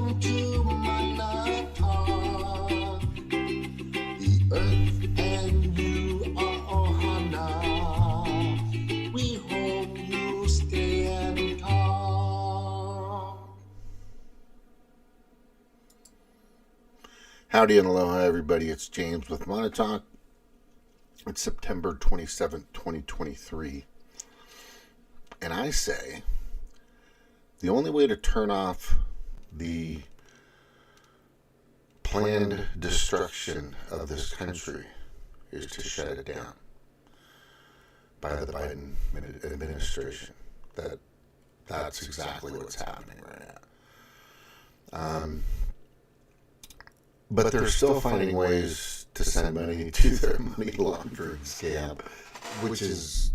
Welcome to my talk. The earth and you are Ohana. We hope you stay and talk. Howdy and aloha, everybody. It's James with Monotalk. It's September 27th, 2023. And I say the only way to turn off the planned destruction of this country is to shut it down by the Biden administration. That's exactly what's happening right now. But they're still finding ways to send money to their money laundering scam, which is,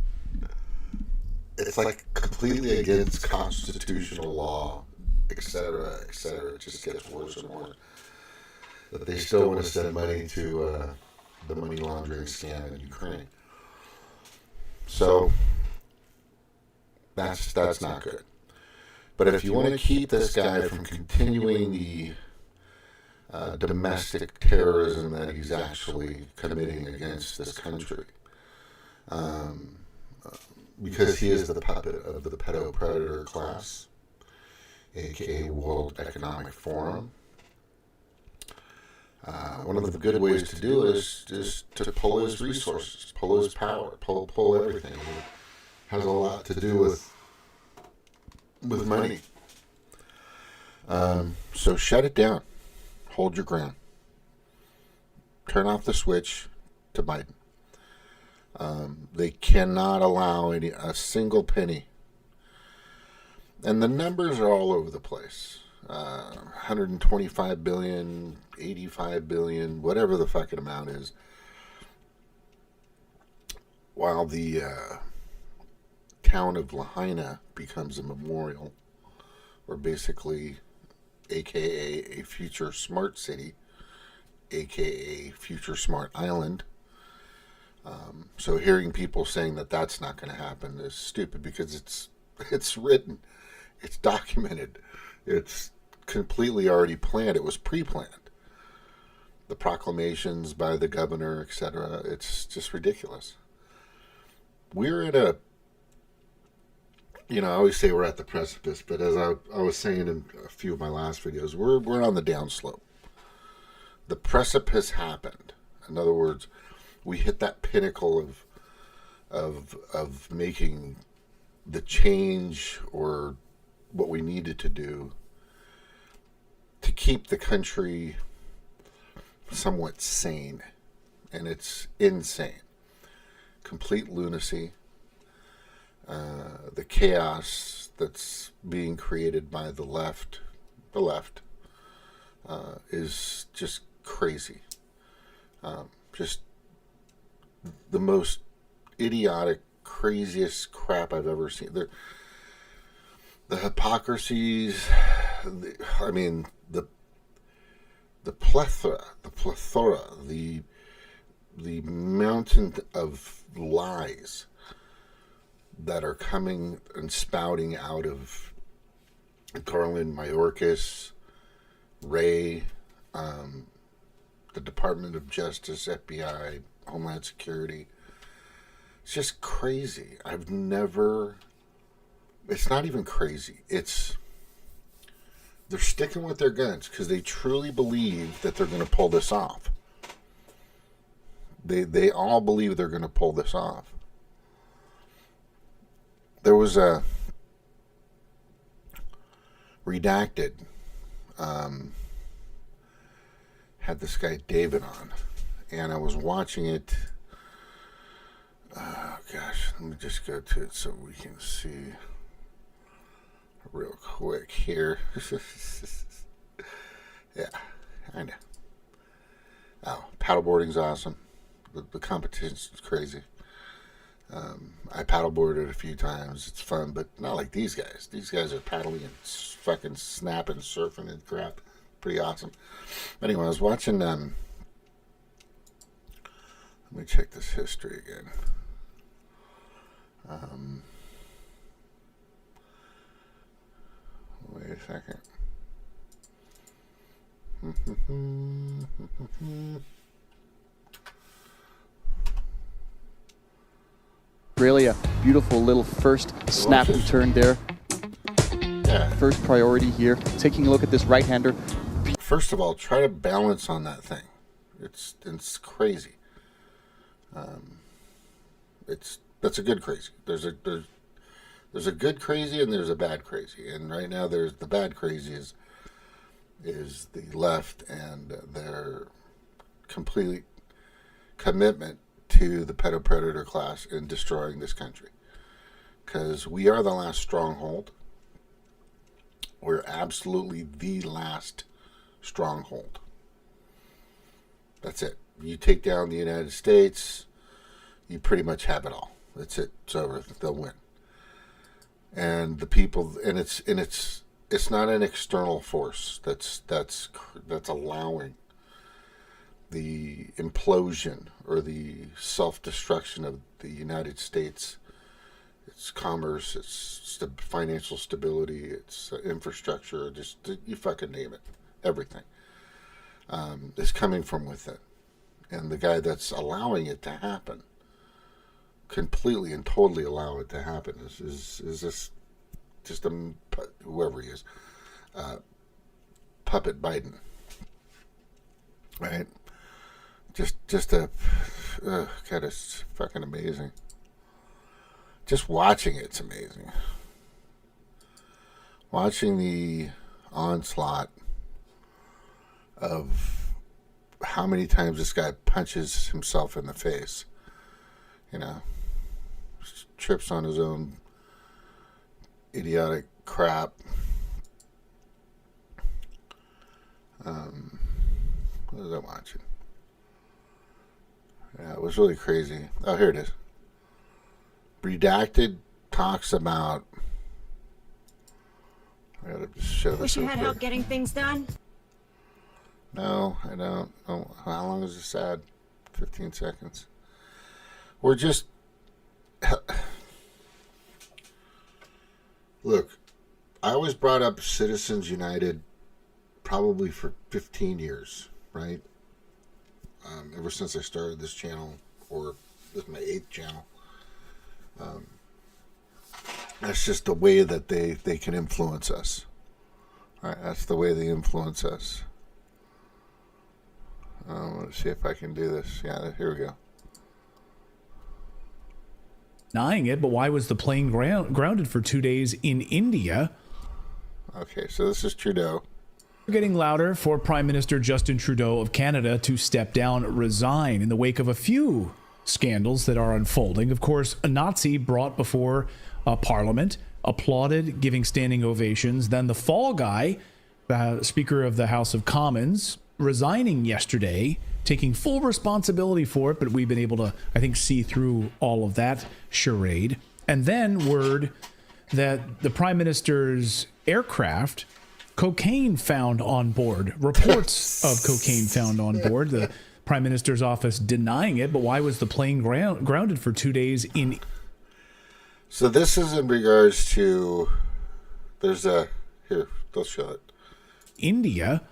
it's like completely against constitutional law, etc., etc. It just gets worse and worse. But they still want to send money to the money laundering scam in Ukraine. So that's not good. But if you want to keep this guy from continuing the domestic terrorism that he's actually committing against this country, because he is the puppet of the Pedo Predator Class, aka World Economic Forum. One of the good ways to do it is just to pull his resources, pull his power, pull everything. It has a lot to do with money. So shut it down. Hold your ground. Turn off the switch to Biden. They cannot allow a single penny. And the numbers are all over the place. 125 billion, 85 billion, whatever the fucking amount is. While the town of Lahaina becomes a memorial, or basically aka a future smart city, aka future smart island. So hearing people saying that that's not going to happen is stupid, because it's written, it's documented, it's completely already planned. It was pre-planned. The proclamations by the governor, etc. It's just ridiculous. We're at a, I always say we're at the precipice, but as I was saying in a few of my last videos, we're on the downslope. The precipice happened. In other words, we hit that pinnacle of making the change, or what we needed to do to keep the country somewhat sane. And it's insane. Complete lunacy. The chaos that's being created by the left is just crazy. Just the most idiotic, craziest crap I've ever seen. The hypocrisies, the plethora, the mountain of lies that are coming and spouting out of Garland, Mayorkas, Ray, the Department of Justice, FBI, Homeland Security. It's just crazy. It's not even crazy. They're sticking with their guns because they truly believe that they're going to pull this off. They all believe they're going to pull this off. There was a Redacted had this guy David on, and I was watching it. Oh gosh, let me just go to it so we can see real quick here. Yeah, I know. Oh, paddleboarding's awesome. The competition's crazy. I paddleboarded a few times. It's fun, but not like these guys. These guys are paddling and fucking snapping, surfing and crap. Pretty awesome. Anyway, I was watching. Let me check this history again. Wait a second. Really a beautiful little first snap return there. Yeah. First priority here. Taking a look at this right-hander. First of all, try to balance on that thing. It's crazy. That's a good crazy. There's a good crazy and there's a bad crazy. And right now there's the bad crazy is the left and their complete commitment to the Pedo Predator Class in destroying this country. Because we are the last stronghold. We're absolutely the last stronghold. That's it. You take down the United States, you pretty much have it all. That's it. It's over. They'll win. And the people, and it's not an external force that's allowing the implosion or the self-destruction of the United States. It's commerce, it's financial stability, it's infrastructure, just you fucking name it. Everything is coming from within. And the guy that's allowing it to happen, completely and totally allow it to happen, is this just whoever he is, puppet Biden, right? Just a God, it's fucking amazing. Just watching it's amazing. Watching the onslaught of how many times this guy punches himself in the face, you know, trips on his own idiotic crap. What was I watching? Yeah, it was really crazy. Oh, here it is. Redacted talks about. I gotta just show this. Wish you had help getting things done? No, I don't. Oh, how long is this ad? 15 seconds. We're just. Look, I was brought up Citizens United probably for 15 years, right? Ever since I started this channel, or this is my 8th channel. That's just the way that they can influence us. All right, that's the way they influence us. Let's see if I can do this. Yeah, here we go. Denying it, but why was the plane grounded for 2 days in India? Okay, so this is Trudeau. Getting louder for Prime Minister Justin Trudeau of Canada to step down, resign in the wake of a few scandals that are unfolding. Of course, a Nazi brought before Parliament, applauded, giving standing ovations. Then the fall guy, the Speaker of the House of Commons, resigning yesterday, taking full responsibility for it, but we've been able to, I think, see through all of that charade. And then word that the Prime Minister's aircraft, cocaine found on board. Reports of cocaine found on board. The Prime Minister's office denying it, but why was the plane grounded for 2 days in... So this is in regards to... There's a... Here, they'll show it. India.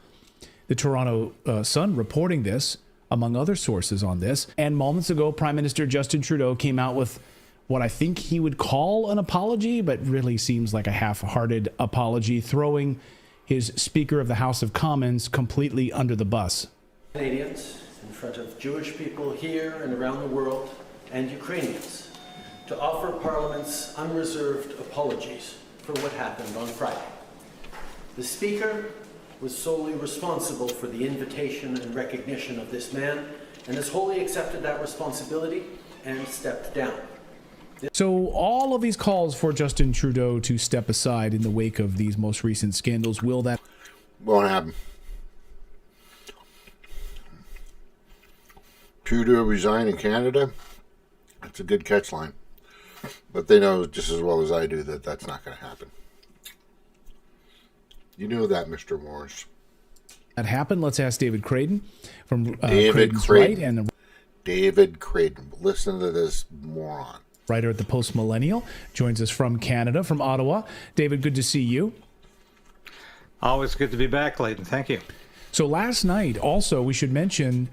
The Toronto Sun reporting this, among other sources on this. And moments ago, Prime Minister Justin Trudeau came out with what I think he would call an apology, but really seems like a half-hearted apology, throwing his Speaker of the House of Commons completely under the bus. Canadians, in front of Jewish people here and around the world, and Ukrainians, to offer Parliament's unreserved apologies for what happened on Friday. The Speaker was solely responsible for the invitation and recognition of this man, and has wholly accepted that responsibility and stepped down. So all of these calls for Justin Trudeau to step aside in the wake of these most recent scandals, will that... Won't happen. Trudeau resign in Canada? That's a good catch line. But they know just as well as I do that that's not going to happen. You know that, Mr. Morris. That happened? Let's ask David Creighton from David Creighton's Creighton. Right, and the David Creighton. Listen to this moron. writer at the Post Millennial, joins us from Canada, from Ottawa. David, good to see you. Always good to be back, Leighton. Thank you. So last night, also, we should mention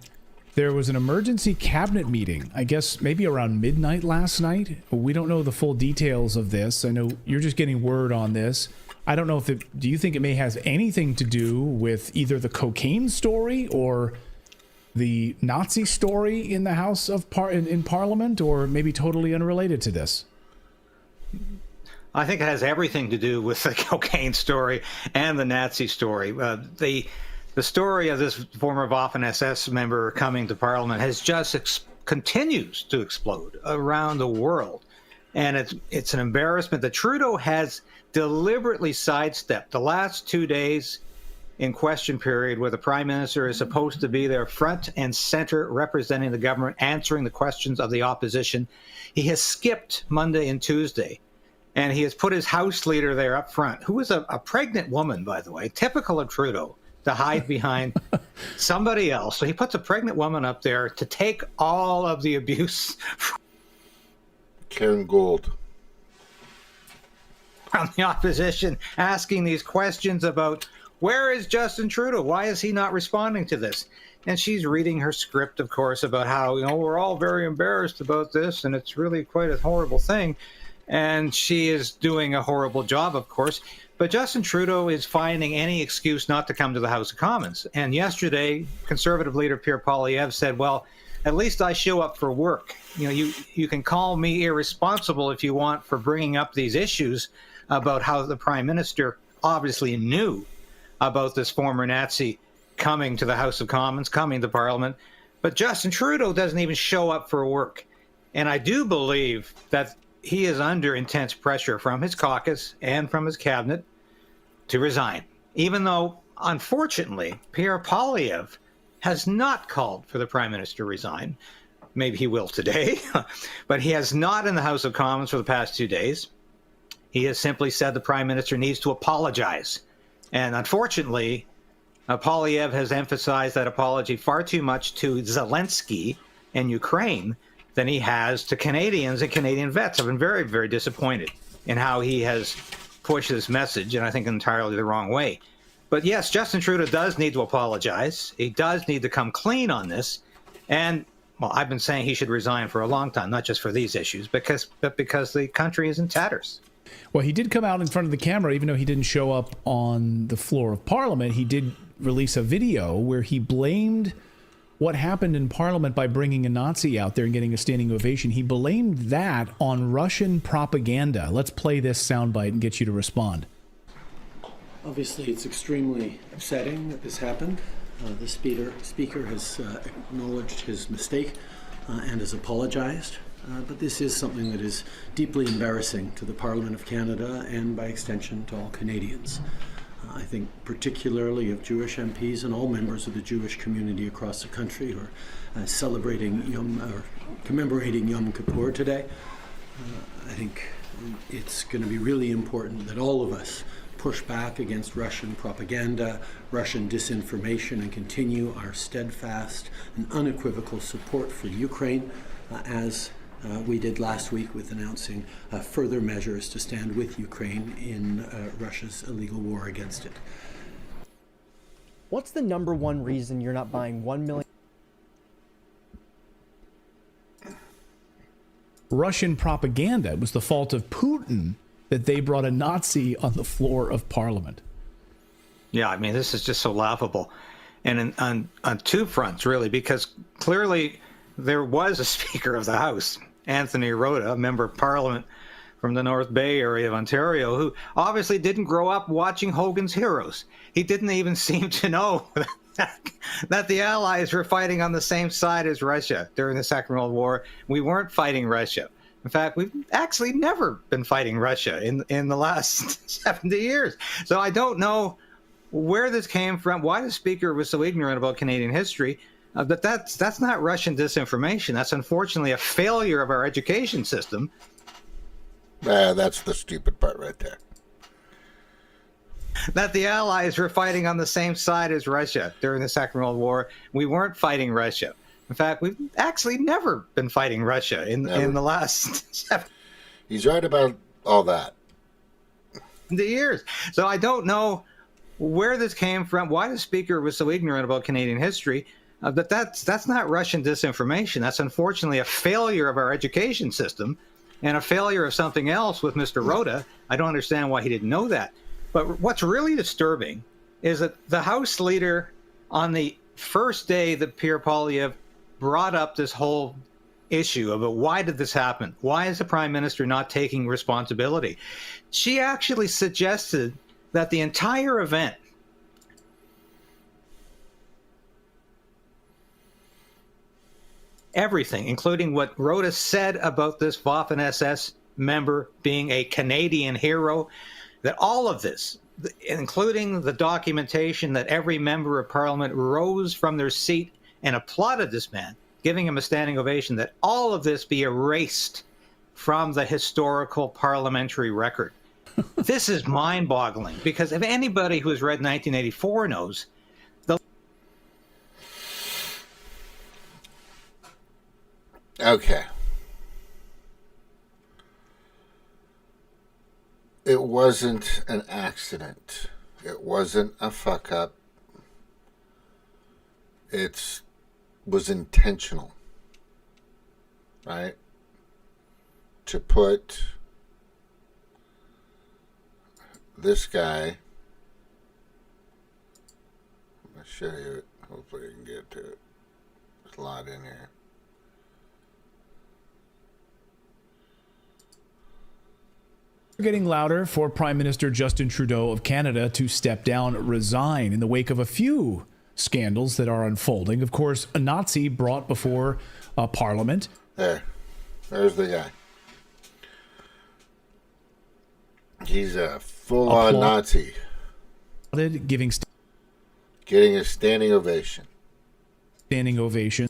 there was an emergency cabinet meeting, I guess maybe around midnight last night. We don't know the full details of this. I know you're just getting word on this. I don't know if it, do you think it may has anything to do with either the cocaine story or the Nazi story in the House of in Parliament, or maybe totally unrelated to this? I think it has everything to do with the cocaine story and the Nazi story. The story of this former Waffen-SS member coming to Parliament has just continues to explode around the world. And it's an embarrassment that Trudeau has deliberately sidestepped the last 2 days in question period, where the Prime Minister is supposed to be there front and center representing the government, answering the questions of the opposition. He has skipped Monday and Tuesday, and he has put his House leader there up front, who is a pregnant woman, by the way, typical of Trudeau, to hide behind somebody else. So he puts a pregnant woman up there to take all of the abuse Karen Gold from the opposition, asking these questions about where is Justin Trudeau? Why is he not responding to this? And she's reading her script, of course, about how, we're all very embarrassed about this, and it's really quite a horrible thing. And she is doing a horrible job, of course. But Justin Trudeau is finding any excuse not to come to the House of Commons. And yesterday, Conservative leader Pierre Poilievre said, well, at least I show up for work. You can call me irresponsible if you want for bringing up these issues about how the Prime Minister obviously knew about this former Nazi coming to the House of Commons, coming to Parliament. But Justin Trudeau doesn't even show up for work. And I do believe that he is under intense pressure from his caucus and from his cabinet to resign, even though, unfortunately, Pierre Poilievre has not called for the Prime Minister to resign. Maybe he will today, but he has not in the House of Commons for the past 2 days. He has simply said the Prime Minister needs to apologize. And unfortunately, Poilievre has emphasized that apology far too much to Zelensky and Ukraine than he has to Canadians and Canadian vets. I've been very, very disappointed in how he has pushed this message, and I think entirely the wrong way. But yes, Justin Trudeau does need to apologize. He does need to come clean on this. And, well, I've been saying he should resign for a long time, not just for these issues, but because the country is in tatters. Well, he did come out in front of the camera, even though he didn't show up on the floor of Parliament. He did release a video where he blamed what happened in Parliament by bringing a Nazi out there and getting a standing ovation. He blamed that on Russian propaganda. Let's play this soundbite and get you to respond. Obviously, it's extremely upsetting that this happened. The speaker has acknowledged his mistake and has apologized. But this is something that is deeply embarrassing to the Parliament of Canada and, by extension, to all Canadians. I think particularly of Jewish MPs and all members of the Jewish community across the country who are commemorating Yom Kippur today. I think it's going to be really important that all of us push back against Russian propaganda, Russian disinformation, and continue our steadfast and unequivocal support for Ukraine, as we did last week with announcing further measures to stand with Ukraine in Russia's illegal war against it. What's the number one reason you're not buying 1 million? Russian propaganda. It was the fault of Putin that they brought a Nazi on the floor of Parliament. Yeah, I mean, this is just so laughable. And on two fronts, really, because clearly there was a Speaker of the House, Anthony Rota, a member of Parliament from the North Bay area of Ontario, who obviously didn't grow up watching Hogan's Heroes. He didn't even seem to know that the Allies were fighting on the same side as Russia during the Second World War. We weren't fighting Russia. In fact, we've actually never been fighting Russia in the last 70 years. So I don't know where this came from, why the Speaker was so ignorant about Canadian history. But that's not Russian disinformation. That's unfortunately a failure of our education system. That's the stupid part right there. That the Allies were fighting on the same side as Russia during the Second World War. We weren't fighting Russia. In fact, we've actually never been fighting Russia in the last 70 He's right about all that. years. So I don't know where this came from, why the speaker was so ignorant about Canadian history. But that's not Russian disinformation. That's unfortunately a failure of our education system and a failure of something else with Mr. Rota. I don't understand why he didn't know that. But what's really disturbing is that the House leader, on the first day that Pierre Poilievre brought up this whole issue about why did this happen? Why is the Prime Minister not taking responsibility? She actually suggested that the entire event everything, including what Rota said about this Waffen-SS member being a Canadian hero, that all of this, including the documentation that every member of Parliament rose from their seat and applauded this man, giving him a standing ovation, that all of this be erased from the historical parliamentary record. This is mind-boggling, because if anybody who has read 1984 knows, Okay. It wasn't an accident. It wasn't a fuck up. It was intentional. Right? To put this guy, I'm going to show you it. Hopefully I can get to it. There's a lot in here. Getting louder for Prime Minister Justin Trudeau of Canada to step down, resign in the wake of a few scandals that are unfolding. Of course, a Nazi brought before Parliament. There's the guy. He's a full-on Nazi. Getting a standing ovation. Standing ovation.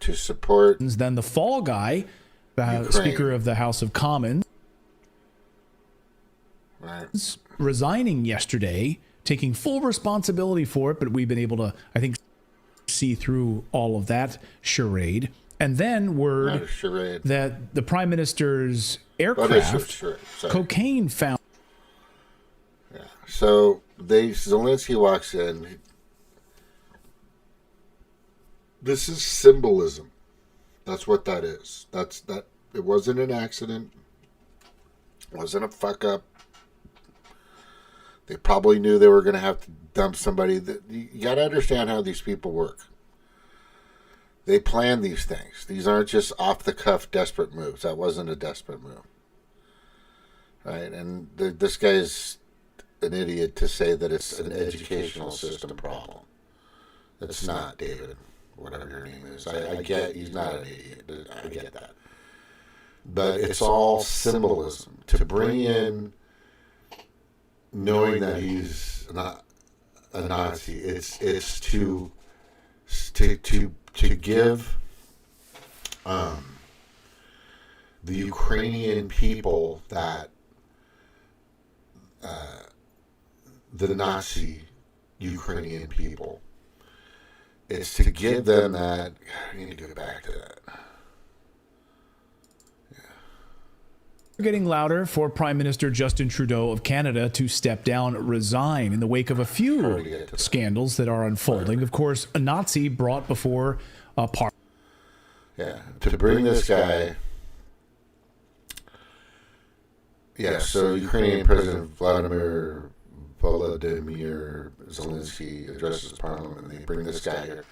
To support. Then the fall guy, the Speaker of the House of Commons, right, resigning yesterday, taking full responsibility for it, but we've been able to, I think, see through all of that charade. And then word that the Prime Minister's aircraft, cocaine found. Yeah. So Zelensky walks in. This is symbolism. That's what that is. That. It wasn't an accident. It wasn't a fuck up. They probably knew they were going to have to dump somebody. You got to understand how these people work. They plan these things. These aren't just off-the-cuff desperate moves. That wasn't a desperate move. Right? And this guy's an idiot to say that it's an educational system problem. It's not, David, whatever your name is. I get he's not an idiot. I get that. But it's all symbolism. To bring in, knowing that he's not a Nazi, it's to give the Ukrainian people that the Nazi Ukrainian people, it's to give them that. I need to go back to that. Getting louder for Prime Minister Justin Trudeau of Canada to step down, resign in the wake of a few scandals that are unfolding. Of course, a Nazi brought before Parliament. Yeah, to bring this guy. Yeah, so Ukrainian President Volodymyr Zelensky addresses Parliament, and they bring this guy here.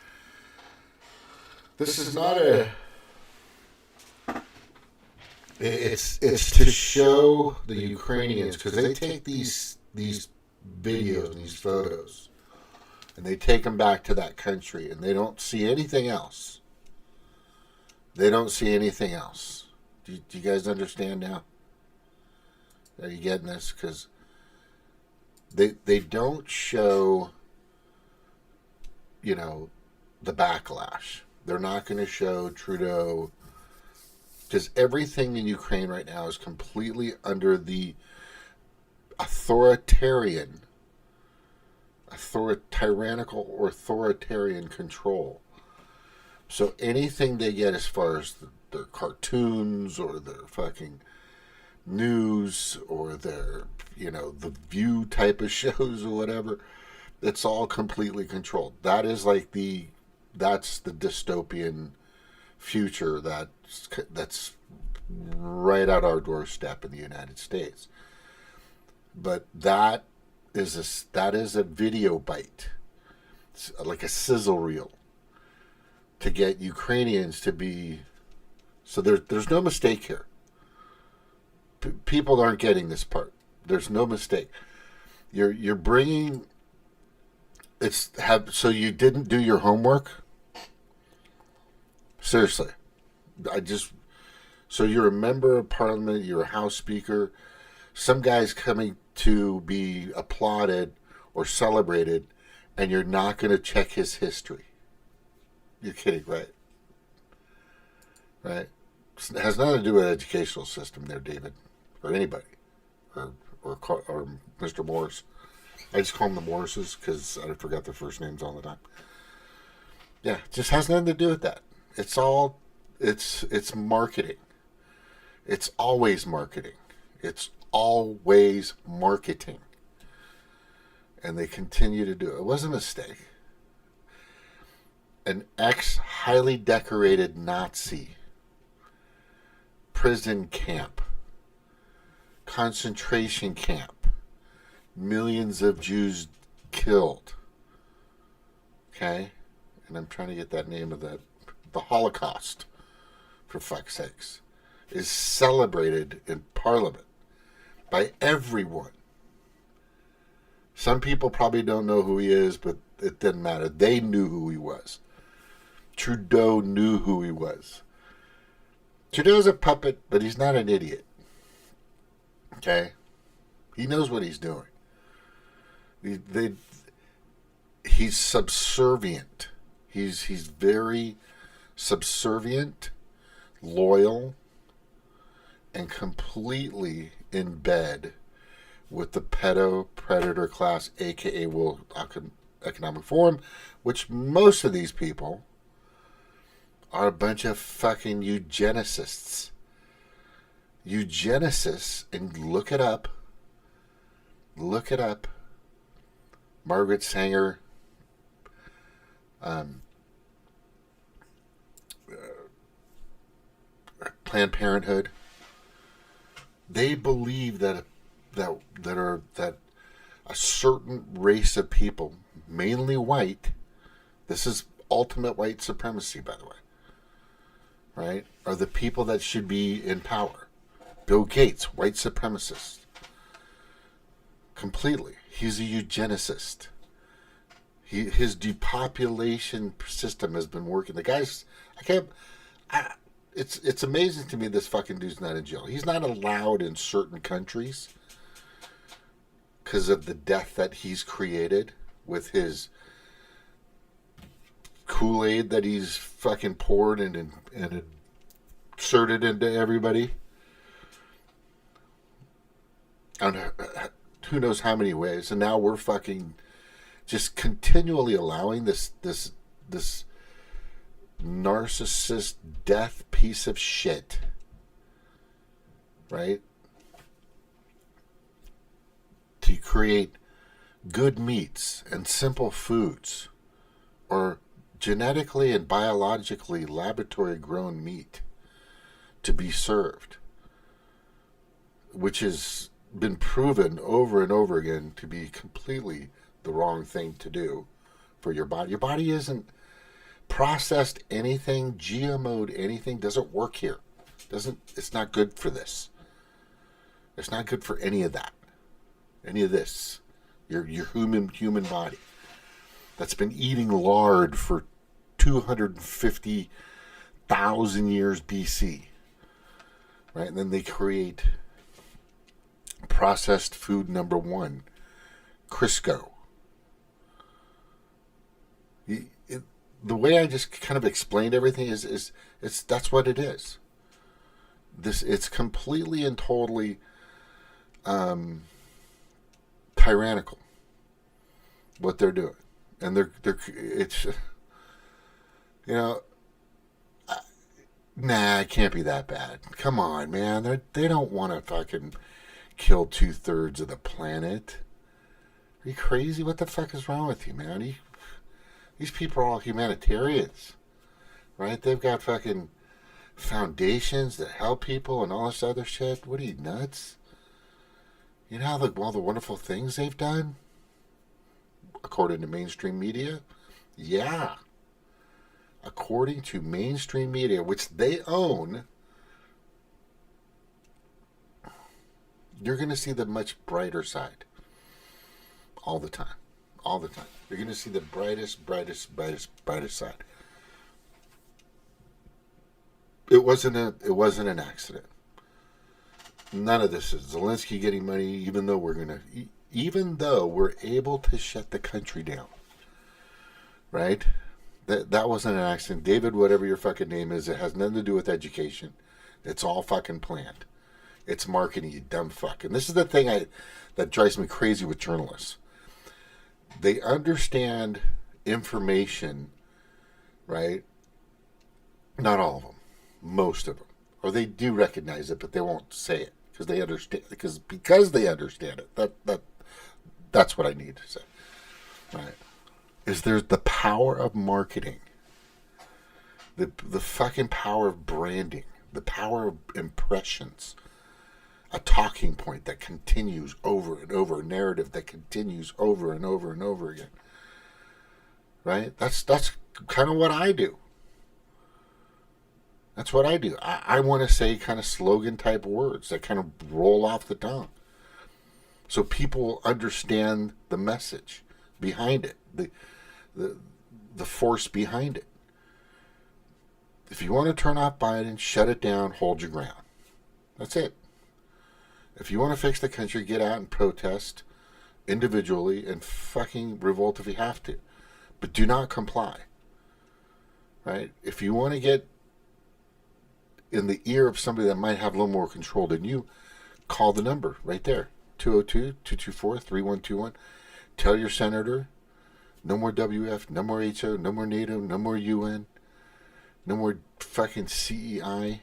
This is not a. It's to show the Ukrainians, because they take these videos and these photos, and they take them back to that country, and they don't see anything else. They don't see anything else. Do you guys understand now? Are you getting this? Because they don't show, the backlash. They're not going to show Trudeau. Because everything in Ukraine right now is completely under the tyrannical authoritarian control. So anything they get as far as their cartoons or their fucking news or their, the View type of shows or whatever. It's all completely controlled. That's the dystopian future that's right at our doorstep in the United States. But that is a video bite. It's like a sizzle reel to get Ukrainians to be. So there's no mistake here. People aren't getting this part. There's no mistake. You're bringing. So you didn't do your homework? Seriously. So you're a member of parliament, you're a House Speaker, some guy's coming to be applauded or celebrated, and you're not going to check his history. You're kidding, right? Right? It has nothing to do with the educational system there, David, or anybody, or Mr. Morris. I just call them the Morrises because I forgot their first names all the time. Yeah, it just has nothing to do with that. It's marketing. It's always marketing. It's always marketing. And they continue to do it. It was a mistake. An highly decorated Nazi prison camp, concentration camp, millions of Jews killed. Okay? And I'm trying to get that name of the Holocaust, for fuck's sakes, is celebrated in Parliament by everyone. Some people probably don't know who he is, but it didn't matter. They knew who he was. Trudeau knew who he was. Trudeau's a puppet, but he's not an idiot. Okay? He knows what he's doing. He's subservient. He's very subservient, loyal, and completely in bed with the Pedo Predator Class, aka World Economic Forum, which most of these people are a bunch of fucking eugenicists. Eugenicists, and look it up. Look it up. Margaret Sanger, Planned Parenthood. They believe that a certain race of people, mainly white, this is ultimate white supremacy, by the way, right, are the people that should be in power. Bill Gates, white supremacist. Completely. He's a eugenicist. His depopulation system has been working. The guy's, it's amazing to me this fucking dude's not in jail. He's not allowed in certain countries because of the death that he's created with his Kool-Aid that he's fucking poured and inserted into everybody. And who knows how many ways. And now we're fucking just continually allowing this narcissist death piece of shit, right, to create good meats and simple foods or genetically and biologically laboratory grown meat to be served, which has been proven over and over again to be completely the wrong thing to do for your body. Your body isn't processed anything, GMO'd anything, doesn't work here. It's not good for this. It's not good for any of that. Any of this. Your human body that's been eating lard for 250,000 years BC. Right? And then they create processed food number one, Crisco. The way I just kind of explained everything is that's what it is. It's completely and totally tyrannical what they're doing, and it's Nah, it can't be that bad. Come on, man. They don't want to fucking kill 2/3 of the planet. Are you crazy? What the fuck is wrong with you, man? These people are all humanitarians, right? They've got fucking foundations that help people and all this other shit. What are you, nuts? You know how all the wonderful things they've done? According to mainstream media? Yeah. According to mainstream media, which they own, you're going to see the much brighter side. All the time. All the time. You're going to see the brightest side. It wasn't an accident. None of this is Zelensky getting money, even though we're able to shut the country down. Right? That wasn't an accident. David, whatever your fucking name is, it has nothing to do with education. It's all fucking planned. It's marketing, you dumb fuck. And this is the thing that drives me crazy with journalists. They understand information, right? Not all of them. Most of them. Or they do recognize it, but they won't say it because they understand. Because they understand it. That's what I need to say. Right? Is there's the power of marketing, the fucking power of branding, the power of impressions, a talking point that continues over and over, a narrative that continues over and over and over again. Right? That's kind of what I do. That's what I do. I want to say kind of slogan type words that kind of roll off the tongue, so people understand the message behind it, the force behind it. If you want to turn off Biden, shut it down, hold your ground. That's it. If you want to fix the country, get out and protest individually and fucking revolt if you have to. But do not comply. Right? If you want to get in the ear of somebody that might have a little more control than you, call the number right there. 202-224-3121. Tell your senator, no more WF, no more HO, no more NATO, no more UN, no more fucking CEI,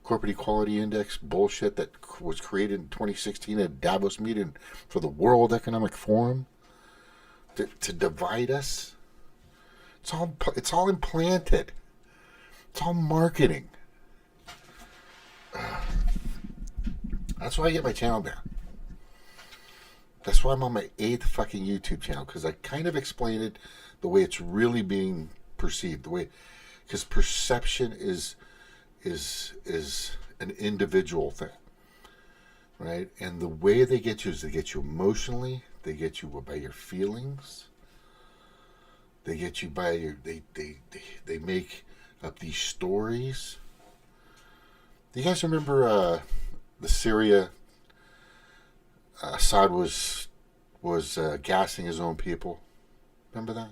Corporate Equality Index bullshit that was created in 2016 at a Davos meeting for the World Economic Forum to divide us. It's all implanted. It's all marketing. That's why I get my channel down. That's why I'm on my 8th fucking YouTube channel, because I kind of explain it the way it's really being perceived, because perception is an individual thing, right? And the way they get you is they get you emotionally, they get you by your feelings, they get you by your they make up these stories. Do you guys remember the Syria? Assad was gassing his own people. Remember that?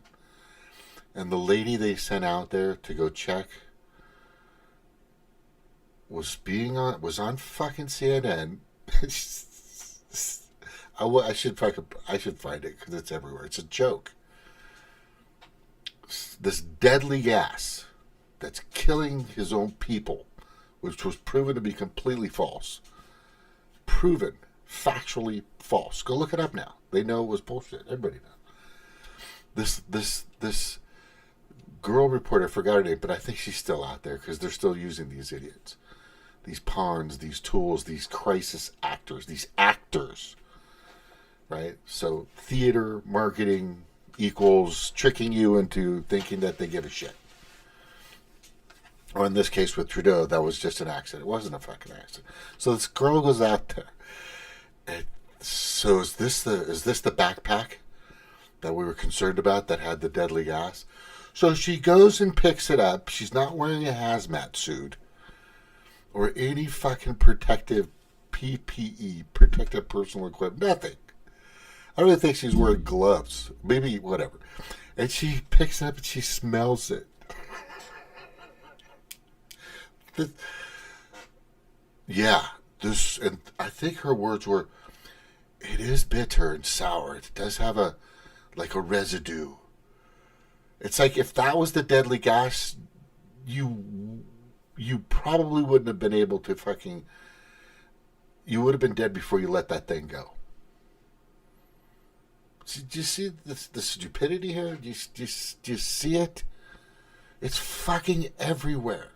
And the lady they sent out there to go check was on fucking CNN. I should find it because it's everywhere. It's a joke. This deadly gas that's killing his own people, which was proven to be completely false. Proven. Factually false. Go look it up now. They know it was bullshit. Everybody knows. This girl reporter, I forgot her name, but I think she's still out there because they're still using these idiots. These pawns, these tools, these crisis actors, these actors. Right? So theater, marketing equals tricking you into thinking that they give a shit. Or in this case with Trudeau, that was just an accident. It wasn't a fucking accident. So this girl goes out there. And so is this the backpack that we were concerned about that had the deadly gas? So she goes and picks it up. She's not wearing a hazmat suit or any fucking protective PPE, protective personal equipment, nothing. I don't even think she's wearing gloves. Maybe whatever. And she picks it up and she smells it. And I think her words were, it is bitter and sour. It does have a residue. It's like if that was the deadly gas, you you probably wouldn't have been able to fucking. You would have been dead before you let that thing go. Do you see the stupidity here? Do you see it? It's fucking everywhere.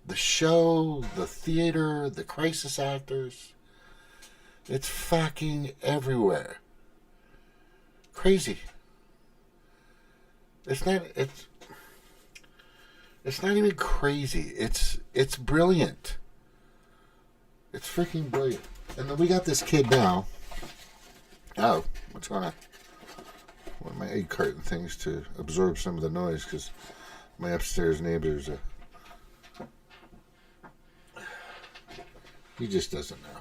The show, the theater, the crisis actors. It's fucking everywhere. Crazy. It's not even crazy. It's brilliant. It's freaking brilliant. And then we got this kid now. Oh, what's going on? One of my egg carton things to absorb some of the noise because my upstairs neighbors. He just doesn't know.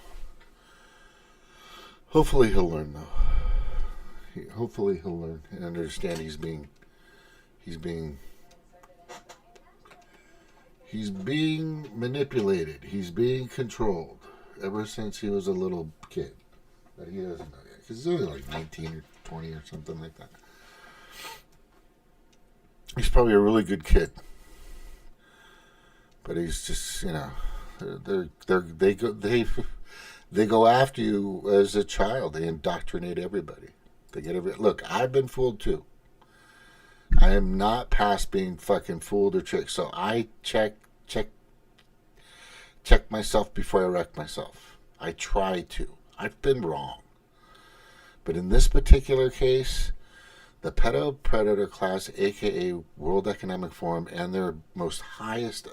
Hopefully he'll learn though. Hopefully he'll learn and understand he's being manipulated. He's being controlled ever since he was a little kid. But he doesn't know yet because he's only like 19 or 20 or something like that. He's probably a really good kid, but he's just they go after you as a child. They indoctrinate everybody. They get look. I've been fooled too. I am not past being fucking fooled or tricked. So I check myself before I wreck myself. I try to. I've been wrong. But in this particular case, the Pedo Predator Class, aka World Economic Forum, and their most highest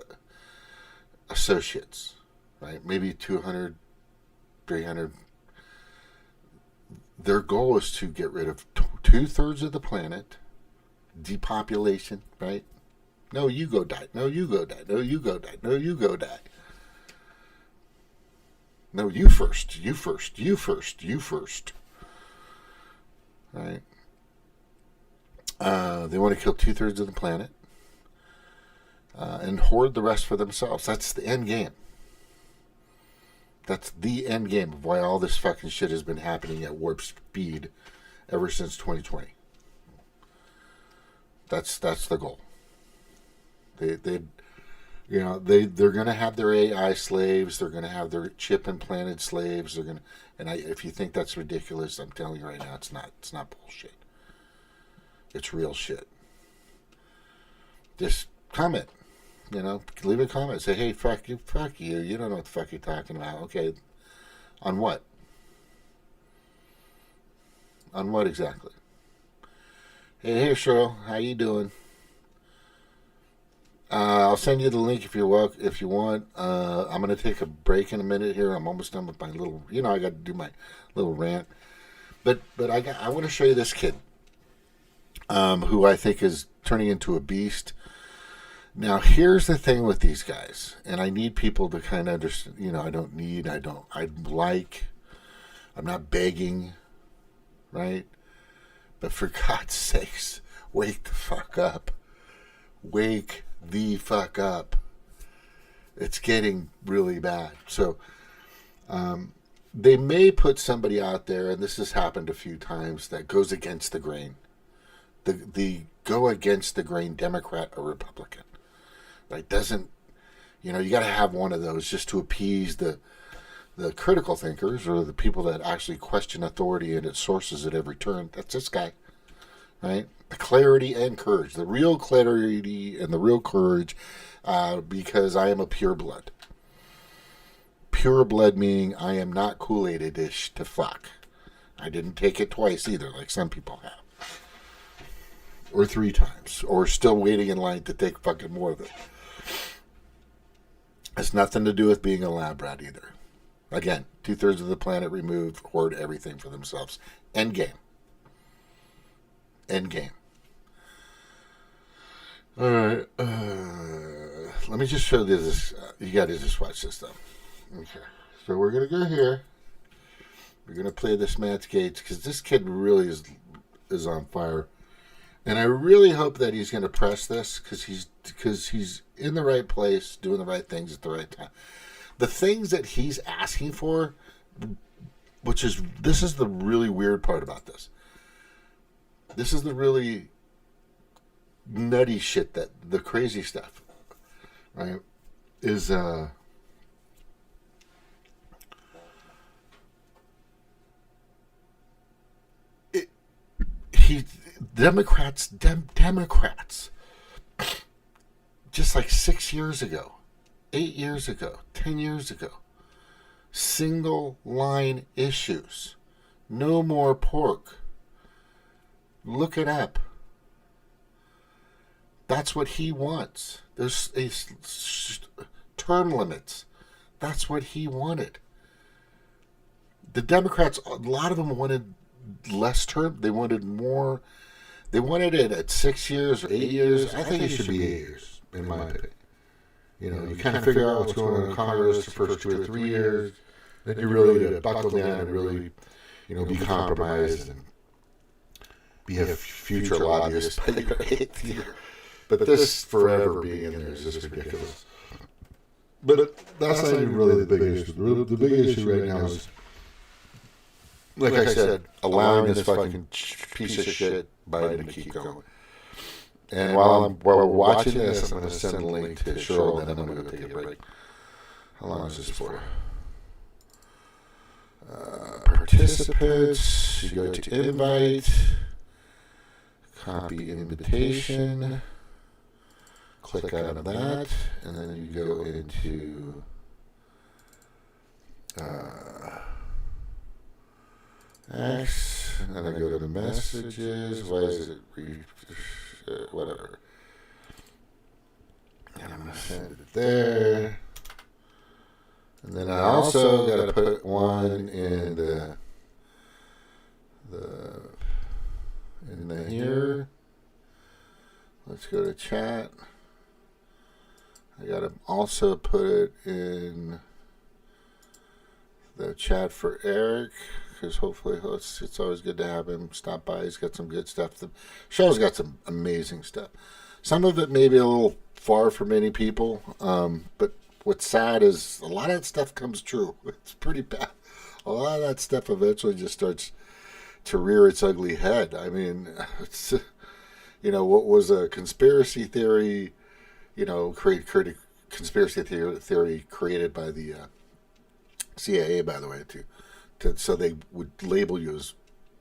associates, right? Maybe 200, 300. Their goal is to get rid of 2/3 of the planet, depopulation, right? No, you go die. No, you go die. No, you go die. No, you go die. No, you first. You first. You first. You first. Right? They want to kill 2/3 of the planet and hoard the rest for themselves. That's the end game. That's the end game of why all this fucking shit has been happening at warp speed ever since 2020. That's the goal. They're gonna have their AI slaves. They're gonna have their chip implanted slaves. If you think that's ridiculous, I'm telling you right now, it's not. It's not bullshit. It's real shit. Just comment. Leave a comment. Say, hey, fuck you. You don't know what the fuck you're talking about. Okay, on what? On what exactly? Hey, Cheryl, how you doing? I'll send you the link if you want. I'm gonna take a break in a minute here. I'm almost done with my little. I got to do my little rant. But I want to show you this kid, who I think is turning into a beast. Now, here's the thing with these guys, and I need people to kind of understand. I'm not begging, right? But for God's sakes, wake the fuck up. Wake the fuck up. It's getting really bad. So, they may put somebody out there, and this has happened a few times, that goes against the grain. The go against the grain Democrat or Republican. Like, doesn't, you got to have one of those just to appease the critical thinkers or the people that actually question authority and its sources at every turn. That's this guy, right? The clarity and courage, the real clarity and the real courage, because I am a pure blood. Pure blood meaning I am not Kool-Aid-ish to fuck. I didn't take it twice either, like some people have. Or 3 times. Or still waiting in line to take fucking more of it. Has nothing to do with being a lab rat either. Again, 2/3 of the planet removed, hoard everything for themselves. End game. End game. Alright. Let me just show this. You gotta just watch this though. Okay. So we're gonna go here. We're gonna play this Matt Gates because this kid really is on fire. And I really hope that he's going to press this because he's in the right place, doing the right things at the right time. The things that he's asking for, this is the really weird part about this. This is the really nutty shit, the crazy stuff, right? is Democrats, just like 6 years ago, 8 years ago, 10 years ago, single line issues, no more pork. Look it up. That's what he wants. There's term limits. That's what he wanted. The Democrats, a lot of them wanted less term. They wanted more. They wanted it at 6 years or 8 years. I think it should be 8 years, in my opinion. You know, you kind of figure out what's going on in Congress the first 2 or 3 years. Then you really need to buckle down and really, you know, be compromised and be a future lobbyist by your 8th year. But this forever being in there is just ridiculous. But that's not even really the big issue. The big issue right now is, like I said, allowing this fucking piece of shit Biden to keep going. And while we're watching this, I'm going to send a link to Cheryl, and then I'm going to go take a break. How long is this for? Participants, you go to invite, copy invitation, click out of that, and then you go into X, and then I go to messages. Why is it whatever? And I'm going to send it there. And then I also got to put one in the here. Let's go to chat. I got to also put it in the chat for Eric, because hopefully it's always good to have him stop by. He's got some good stuff. The show's got some amazing stuff. Some of it may be a little far for many people, but what's sad is a lot of that stuff comes true. It's pretty bad. A lot of that stuff eventually just starts to rear its ugly head. I mean, it's, you know, what was a conspiracy theory, you know, created conspiracy theory created by the CIA, by the way, so they would label you as,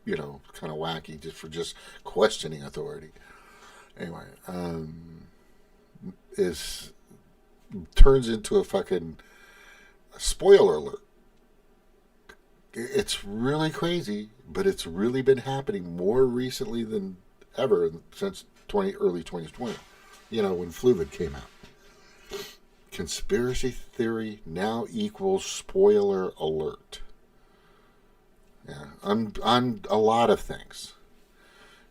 you know, kind of wacky just questioning authority. Anyway, turns into a fucking spoiler alert. It's really crazy, but it's really been happening more recently than ever since early 2020. You know, when Fluvid came out. Conspiracy theory now equals spoiler alert. Yeah, on a lot of things.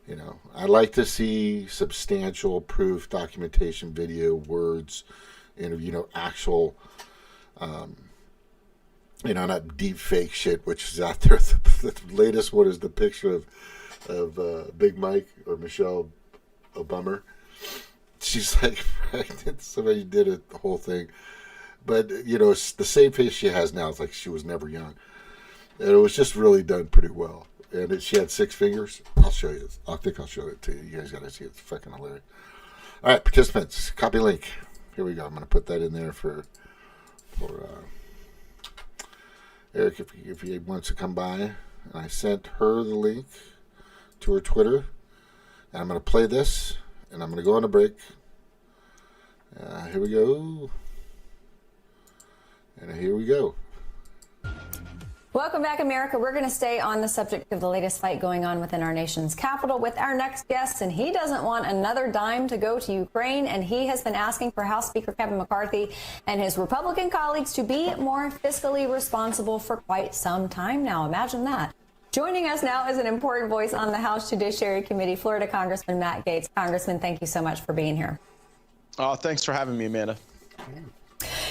You know, I like to see substantial proof, documentation, video, words, and, you know, actual, you know, not deep fake shit, which is out there. The latest one is the picture of Big Mike or Michelle Obama. She's like pregnant. Somebody did it, the whole thing. But, you know, it's the same face she has now. It's like she was never young. And it was just really done pretty well. And she had 6 fingers. I'll show you this. I think I'll show it to you. You guys got to see it. It's fucking hilarious. All right, participants, copy link. Here we go. I'm going to put that in there for Eric if he wants to come by. And I sent her the link to her Twitter. And I'm going to play this. And I'm going to go on a break. Here we go. And here we go. Welcome back, America. We're going to stay on the subject of the latest fight going on within our nation's capital with our next guest, and he doesn't want another dime to go to Ukraine, and he has been asking for House Speaker Kevin McCarthy and his Republican colleagues to be more fiscally responsible for quite some time now. Imagine that. Joining us now is an important voice on the House Judiciary Committee, Florida Congressman Matt Gaetz. Congressman, thank you so much for being here. Oh, thanks for having me, Amanda.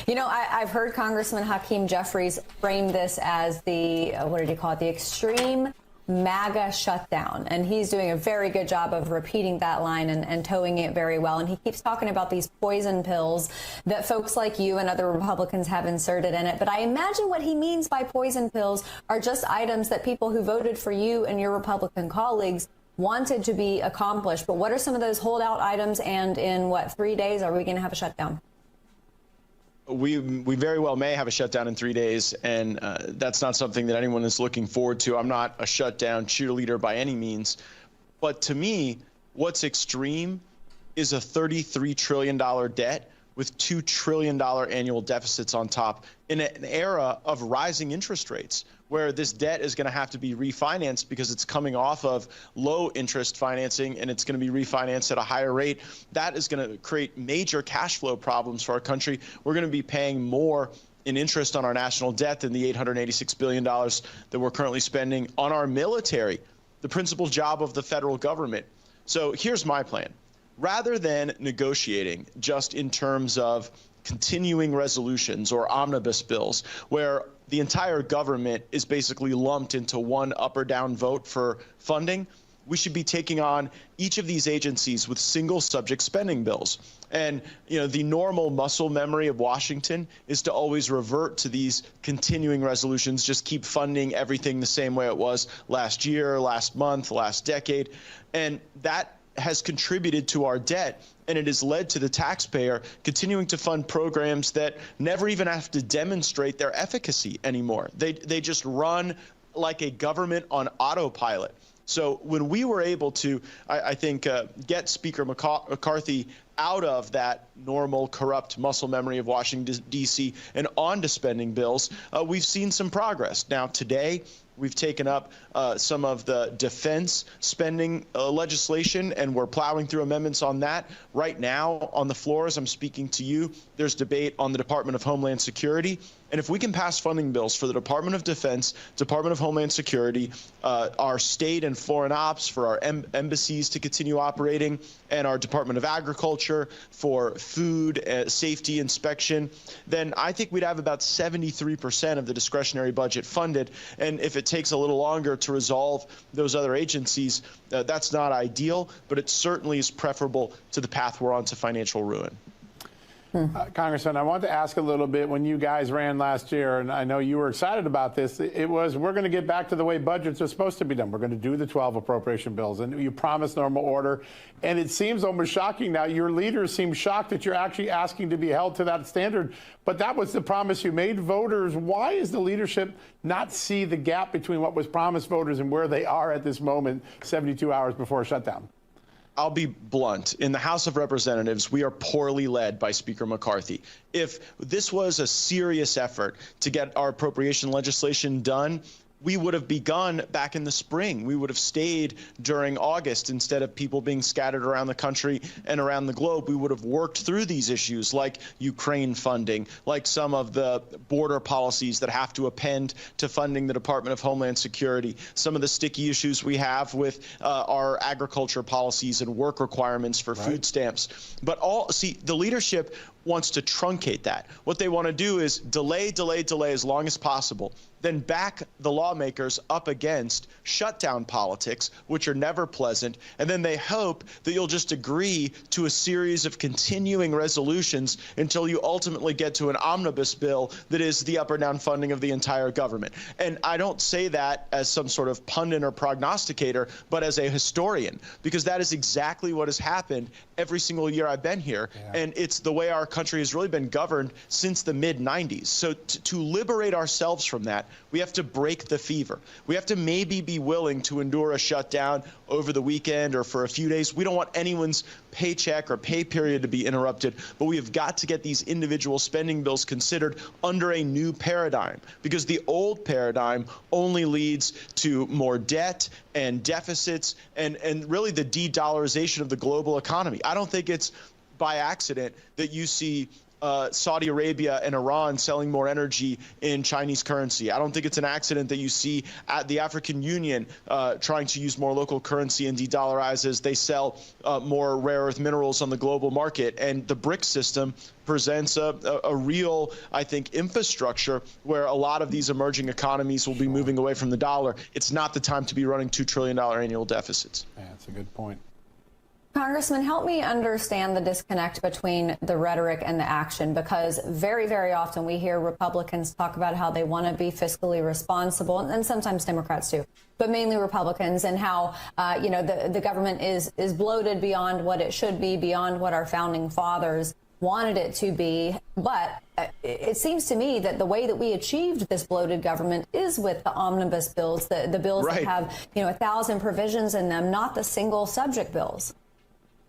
You know, I've heard Congressman Hakeem Jeffries frame this as the, what did he call it, the extreme MAGA shutdown. And he's doing a very good job of repeating that line and towing it very well. And he keeps talking about these poison pills that folks like you and other Republicans have inserted in it. But I imagine what he means by poison pills are just items that people who voted for you and your Republican colleagues wanted to be accomplished. But what are some of those holdout items? And in, 3 days, are we going to have a shutdown? we very well may have a shutdown in 3 days, and that's not something that anyone is looking forward to. I'm not a shutdown cheerleader by any means. But to me, what's extreme is a $33 trillion debt with $2 trillion annual deficits on top in an era of rising interest rates, where this debt is going to have to be refinanced because it's coming off of low interest financing and it's going to be refinanced at a higher rate. That is going to create major cash flow problems for our country. We're going to be paying more in interest on our national debt than the $886 billion that we're currently spending on our military, the principal job of the federal government. So here's my plan. Rather than negotiating just in terms of continuing resolutions or omnibus bills, where the entire government is basically lumped into one up or down vote for funding, we should be taking on each of these agencies with single subject spending bills. And, you know, the normal muscle memory of Washington is to always revert to these continuing resolutions, just keep funding everything the same way it was last year, last month, last decade. And that has contributed to our debt, and it has led to the taxpayer continuing to fund programs that never even have to demonstrate their efficacy anymore. They just run like a government on autopilot. So when we were able to, I think, get Speaker McCarthy out of that normal corrupt muscle memory of Washington, D.C. and onto spending bills, we've seen some progress. Now, today, we've taken up some of the defense spending legislation, and we're plowing through amendments on that. Right now, on the floor, as I'm speaking to you, there's debate on the Department of Homeland Security. And if we can pass funding bills for the Department of Defense, Department of Homeland Security, our state and foreign ops, for our embassies to continue operating, and our Department of Agriculture for food safety inspection, then I think we'd have about 73% of the discretionary budget funded. And if it takes a little longer to resolve those other agencies, that's not ideal, but it certainly is preferable to the path we're on to financial ruin. Congressman, I want to ask a little bit, when you guys ran last year, and I know you were excited about this, it was, we're going to get back to the way budgets are supposed to be done. We're going to do the 12 appropriation bills, and you promised normal order. And it seems almost shocking now. Your leaders seem shocked that you're actually asking to be held to that standard. But that was the promise you made voters. Why is the leadership not see the gap between what was promised voters and where they are at this moment, 72 hours before a shutdown? I'll be blunt. In the House of Representatives, we are poorly led by Speaker McCarthy. If this was a serious effort to get our appropriation legislation done, we would have begun back in the spring. We would have stayed during August instead of people being scattered around the country and around the globe. We would have worked through these issues like Ukraine funding, like some of the border policies that have to append to funding the Department of Homeland Security, some of the sticky issues we have with our agriculture policies and work requirements for food stamps. But the leadership wants to truncate that. What they want to do is delay as long as possible, then back the lawmakers up against shutdown politics, which are never pleasant, and then they hope that you'll just agree to a series of continuing resolutions until you ultimately get to an omnibus bill that is the up or down funding of the entire government. And I don't say that as some sort of pundit or prognosticator, but as a historian, because that is exactly what has happened every single year I've been here. And it's the way our country has really been governed since the mid-90s. So to liberate ourselves from that, we have to break the fever. We have to maybe be willing to endure a shutdown over the weekend or for a few days. We don't want anyone's paycheck or pay period to be interrupted, but we have got to get these individual spending bills considered under a new paradigm, because the old paradigm only leads to more debt and deficits and really the de-dollarization of the global economy. I don't think it's by accident that you see Saudi Arabia and Iran selling more energy in Chinese currency. I don't think it's an accident that you see the African Union trying to use more local currency and de-dollarize as they sell more rare earth minerals on the global market. And the BRICS system presents a real, I think, infrastructure where a lot of these emerging economies will be moving away from the dollar. It's not the time to be running $2 trillion annual deficits. Yeah, that's a good point. Congressman, help me understand the disconnect between the rhetoric and the action, because very, very often we hear Republicans talk about how they want to be fiscally responsible, and sometimes Democrats too, but mainly Republicans, and how, the government is bloated beyond what it should be, beyond what our founding fathers wanted it to be. But it seems to me that the way that we achieved this bloated government is with the omnibus bills, the bills that have 1,000 provisions in them, not the single subject bills.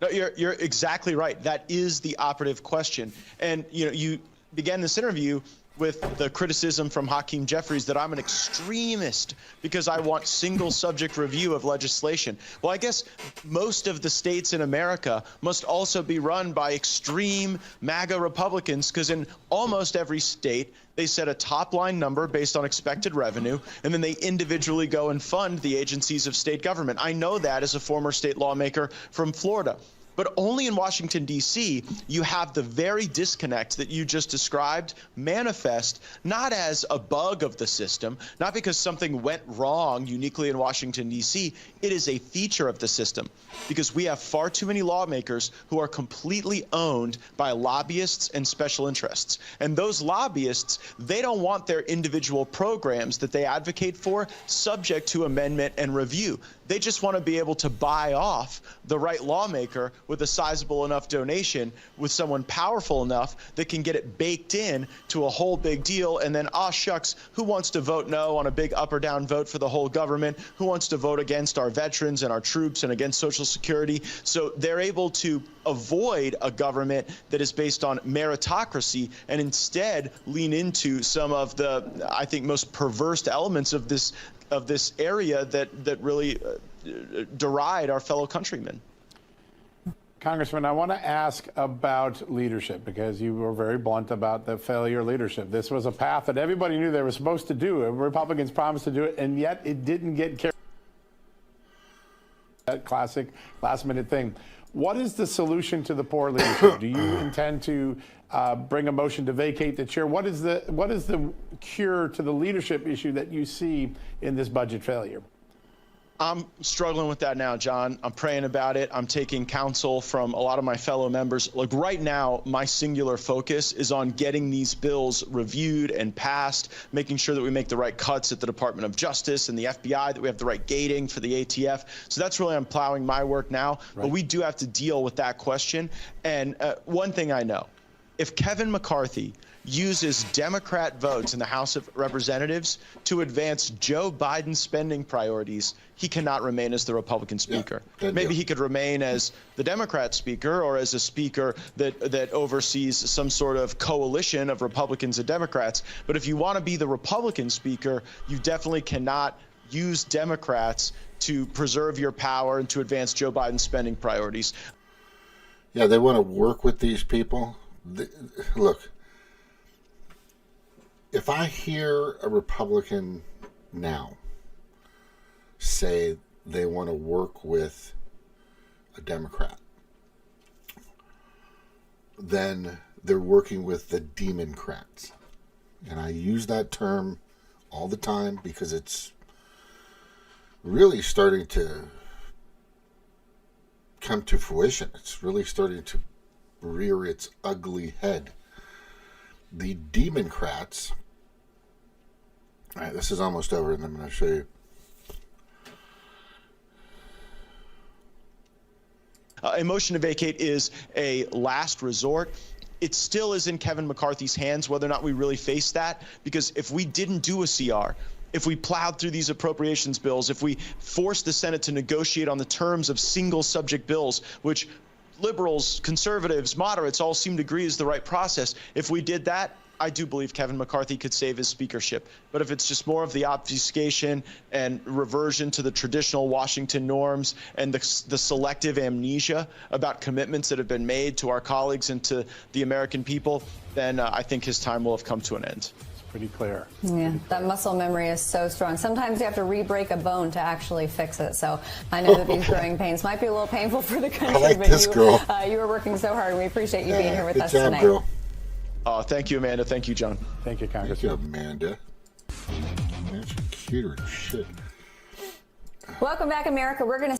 No, you're exactly right. That is the operative question. And you began this interview with the criticism from Hakeem Jeffries that I'm an extremist because I want single subject review of legislation. Well, I guess most of the states in America must also be run by extreme MAGA Republicans, because in almost every state, they set a top line number based on expected revenue, and then they individually go and fund the agencies of state government. I know that as a former state lawmaker from Florida. But only in Washington, D.C., you have the very disconnect that you just described manifest not as a bug of the system, not because something went wrong uniquely in Washington, D.C. It is a feature of the system because we have far too many lawmakers who are completely owned by lobbyists and special interests. And those lobbyists, they don't want their individual programs that they advocate for subject to amendment and review. They just want to be able to buy off the right lawmaker with a sizable enough donation, with someone powerful enough that can get it baked in to a whole big deal. And then, shucks, who wants to vote no on a big up or down vote for the whole government? Who wants to vote against our veterans and our troops and against Social Security? So they're able to avoid a government that is based on meritocracy and instead lean into some of the, I think, most perverse elements of this area that really deride our fellow countrymen. Congressman, I want to ask about leadership, because you were very blunt about the failure of leadership. This was a path that everybody knew they were supposed to do. Republicans promised to do it, and yet it didn't get carried. That classic last-minute thing. What is the solution to the poor leadership? Do you intend to bring a motion to vacate the chair? What is the cure to the leadership issue that you see in this budget failure? I'm struggling with that now, John. I'm praying about it. I'm taking counsel from a lot of my fellow members. Like right now, my singular focus is on getting these bills reviewed and passed, making sure that we make the right cuts at the Department of Justice and the FBI, that we have the right gating for the ATF. So that's really, I'm plowing my work now. Right. But we do have to deal with that question. And one thing I know, if Kevin McCarthy uses Democrat votes in the House of Representatives to advance Joe Biden's spending priorities, he cannot remain as the Republican speaker. Yeah, maybe he could remain as the Democrat speaker, or as a speaker that oversees some sort of coalition of Republicans and Democrats. But if you want to be the Republican speaker, you definitely cannot use Democrats to preserve your power and to advance Joe Biden's spending priorities. Yeah, they want to work with these people. Look, if I hear a Republican now say they want to work with a Democrat, then they're working with the Democrats. And I use that term all the time because it's really starting to come to fruition. It's really starting to rear its ugly head. The Democrats. All right, this is almost over, and I'm going to show you. A motion to vacate is a last resort. It still is in Kevin McCarthy's hands whether or not we really face that, because if we didn't do a CR, if we plowed through these appropriations bills, if we forced the Senate to negotiate on the terms of single subject bills, which liberals, conservatives, moderates all seem to agree is the right process, if we did that, I do believe Kevin McCarthy could save his speakership. But if it's just more of the obfuscation and reversion to the traditional Washington norms and the selective amnesia about commitments that have been made to our colleagues and to the American people, then I think his time will have come to an end. It's pretty clear. Yeah, that muscle memory is so strong. Sometimes you have to re-break a bone to actually fix it. So I know that these growing pains might be a little painful for the country. I like but this girl. You are working so hard. We appreciate you being here with us job, tonight. Girl. Thank you, Amanda. Thank you, John. Thank you, Congressman. Thank you, Amanda. Man, she's cuter than shit. Welcome back, America. We're going to...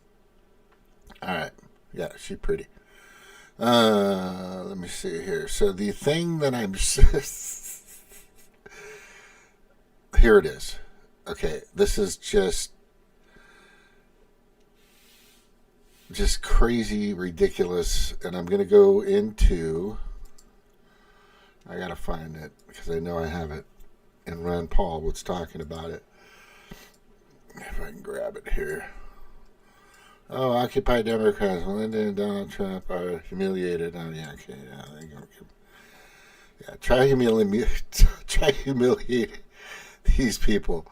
All right. Yeah, she's pretty. Let me see here. So the thing that I'm... Here it is. Okay, this is just crazy, ridiculous, and I'm going to go into I gotta find it because I know I have it. And Ron Paul was talking about it. If I can grab it here. Oh, Occupy Democrats, Melinda and Donald Trump are humiliated. Oh, yeah, okay. Yeah, try humiliate these people.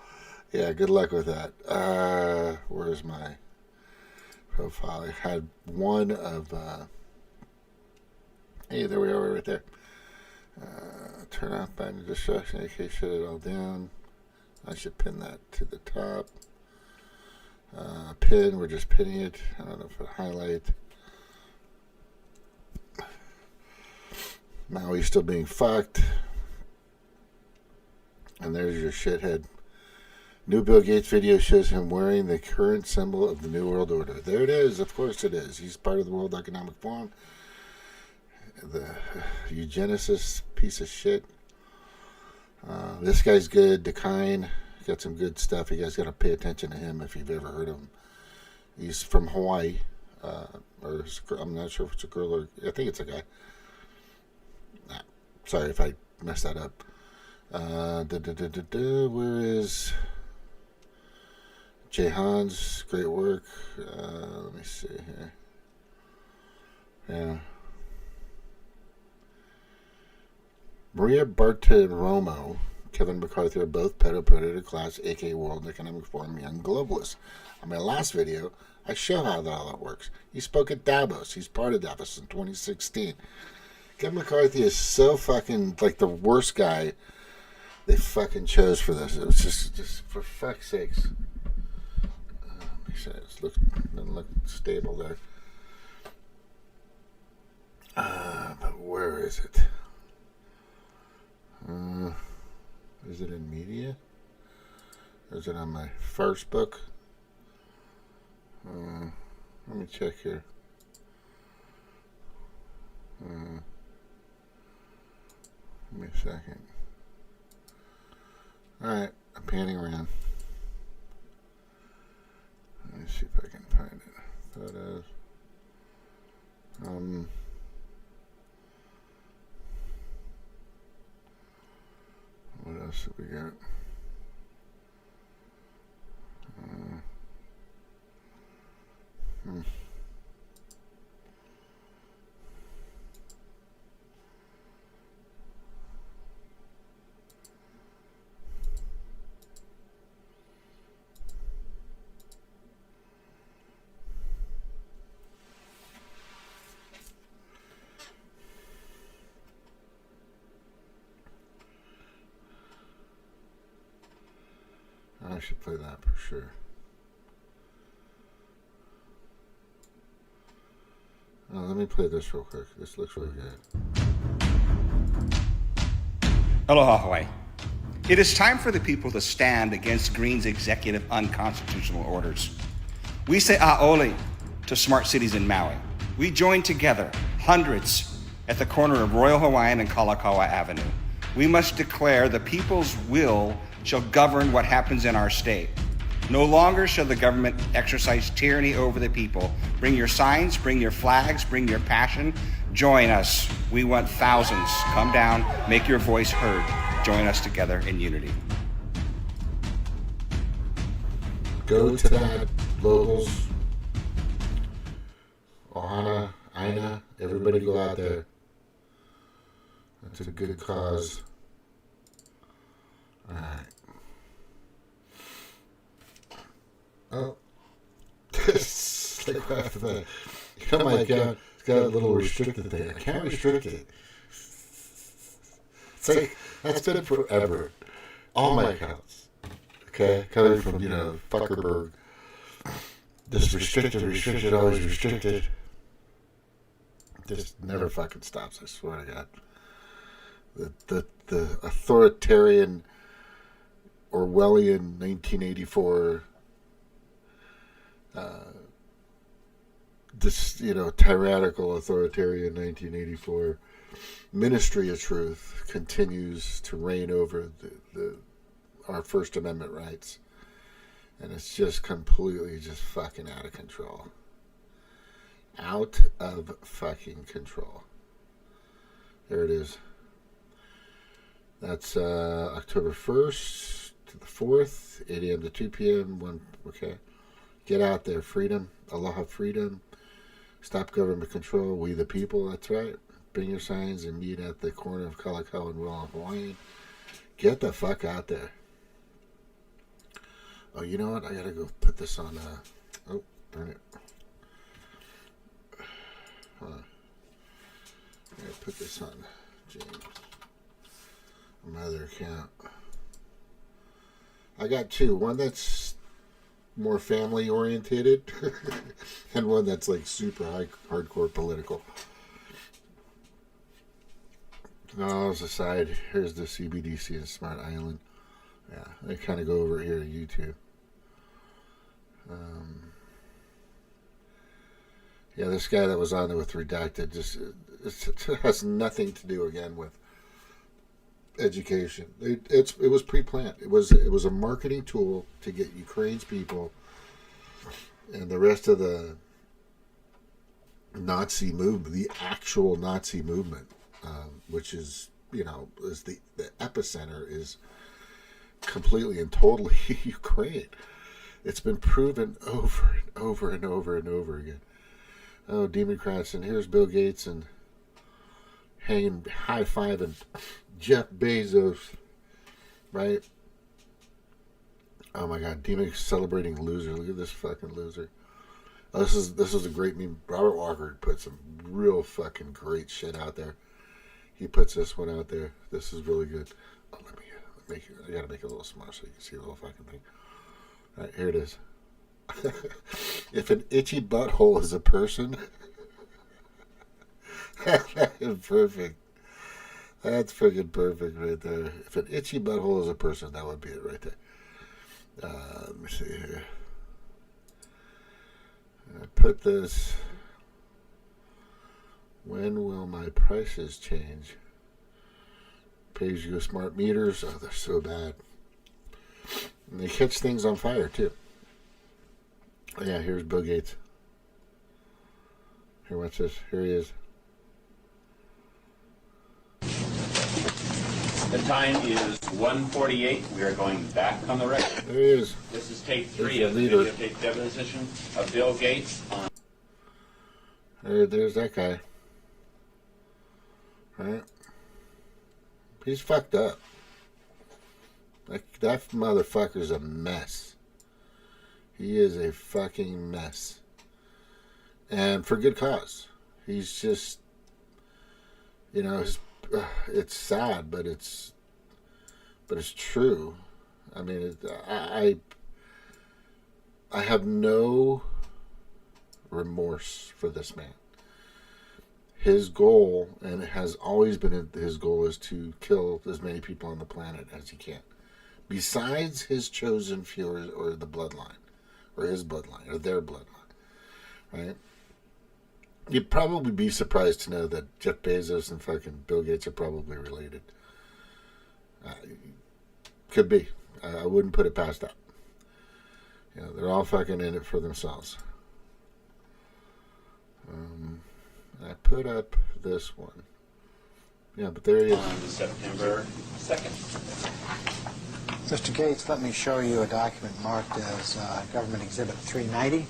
Yeah, good luck with that. Where's my profile? I had one of... hey, there we are, right there. Turn off Biden destruction. AK, shut it all down. I should pin that to the top. Pin, we're just pinning it. I don't know if it highlight. Maui's still being fucked. And there's your shithead. New Bill Gates video shows him wearing the current symbol of the New World Order. There it is. Of course it is. He's part of the World Economic Forum. The eugenicist piece of shit. This guy's good. Dakine. Got some good stuff. You guys got to pay attention to him if you've ever heard of him. He's from Hawaii. Or I'm not sure if it's a girl or... I think it's a guy. Nah, sorry if I messed that up. Where is... Jay Hans? Great work. Let me see here. Yeah. Maria Bartiromo, Kevin McCarthy are both Pedo Predator Class, aka World Economic Forum Young Globalists. On my last video, I show how all that works. He spoke at Davos. He's part of Davos in 2016. Kevin McCarthy is so fucking like the worst guy they fucking chose for this. It was just for fuck's sakes. Make sure it doesn't look stable there. But where is it? Is it in media? Or is it on my first book? Let me check here. Give me a second. Alright, I'm panning around. Let me see if I can find it. Photos. What else have we got? I should play that for sure. Let me play this real quick. This looks really good. Aloha, Hawaii. It is time for the people to stand against Green's executive unconstitutional orders. We say a'ole to smart cities in Maui. We join together, hundreds, at the corner of Royal Hawaiian and Kalakaua Avenue. We must declare the people's will shall govern what happens in our state. No longer shall the government exercise tyranny over the people. Bring your signs, bring your flags, bring your passion. Join us. We want thousands. Come down, make your voice heard. Join us together in unity. Go to that, locals. Ohana, Aina, everybody go out there. That's a good cause. Alright. Oh. It's like after that. Oh my god, it's got a little restricted thing. I can't restrict it. It's like, that's been forever. All my accounts. Okay? Coming from, Fuckerberg. This restricted, always restricted. This never fucking stops, I swear to God. The authoritarian Orwellian 1984 tyrannical authoritarian 1984 Ministry of Truth continues to reign over our First Amendment rights, and it's just completely just fucking out of control. Out of fucking control. There it is. That's October 1st to the 4th, 8 a.m. to 2 p.m. Okay. Get out there. Freedom. Aloha freedom. Stop government control. We the people. That's right. Bring your signs and meet at the corner of Kalakau and Royal Hawaiian. Get the fuck out there. Oh, you know what? I gotta go put this on. Oh, darn it. Hold on. I gotta put this on James. My other account. I got two. One that's more family oriented, and one that's like super hardcore political. No, as a side, here's the CBDC and Smart Island. Yeah, they kind of go over here to YouTube. Yeah, this guy that was on there with Redacted it has nothing to do again with education. It was pre-planned. It was a marketing tool to get Ukraine's people and the rest of the Nazi movement, the actual Nazi movement, which is is the epicenter is completely and totally Ukraine. It's been proven over and over and over and over again. Oh, Democrats, and here's Bill Gates and hanging high-fiving Jeff Bezos, right? Oh my God, Democrats celebrating loser. Look at this fucking loser. Oh, this is a great meme. Robert Walker put some real fucking great shit out there. He puts this one out there. This is really good. Oh, let me make it. I gotta make it a little smaller so you can see the little fucking thing. All right, here it is. If an itchy butthole is a person, that is perfect. That's freaking perfect right there. If an itchy butthole is a person, that would be it right there. Let me see here. I put this. When will my prices change? Pay-as-you-go smart meters. Oh, they're so bad. And they catch things on fire, too. Oh, yeah, here's Bill Gates. Here, watch this. Here he is. The time is 1:48. We are going back on the record. There he is. This is tape 3 of the videotape deposition of Bill Gates on. There's that guy. Right? He's fucked up. That motherfucker's a mess. He is a fucking mess. And for good cause. He's just, it's sad, but it's true. I mean, I have no remorse for this man. His goal, and it has always been his goal, is to kill as many people on the planet as he can. Besides his chosen few or the bloodline, or his bloodline, or their bloodline, right? You'd probably be surprised to know that Jeff Bezos and fucking Bill Gates are probably related. Could be. I wouldn't put it past that. They're all fucking in it for themselves. I put up this one. Yeah, but there he is. On September 2nd. Mr. Gates, let me show you a document marked as Government Exhibit 390.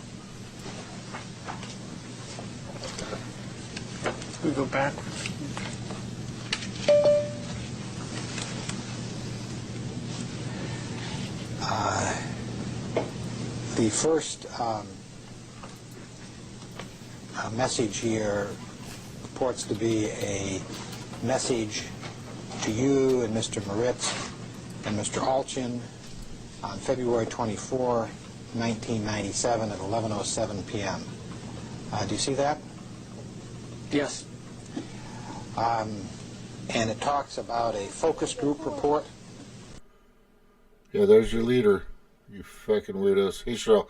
We go back. The first message here purports to be a message to you and Mr. Moritz and Mr. Alchin on February 24, 1997 at 11:07 p.m. Do you see that? Yes. And it talks about a focus group report. Yeah, there's your leader, you fucking weirdos. Hey, Cheryl,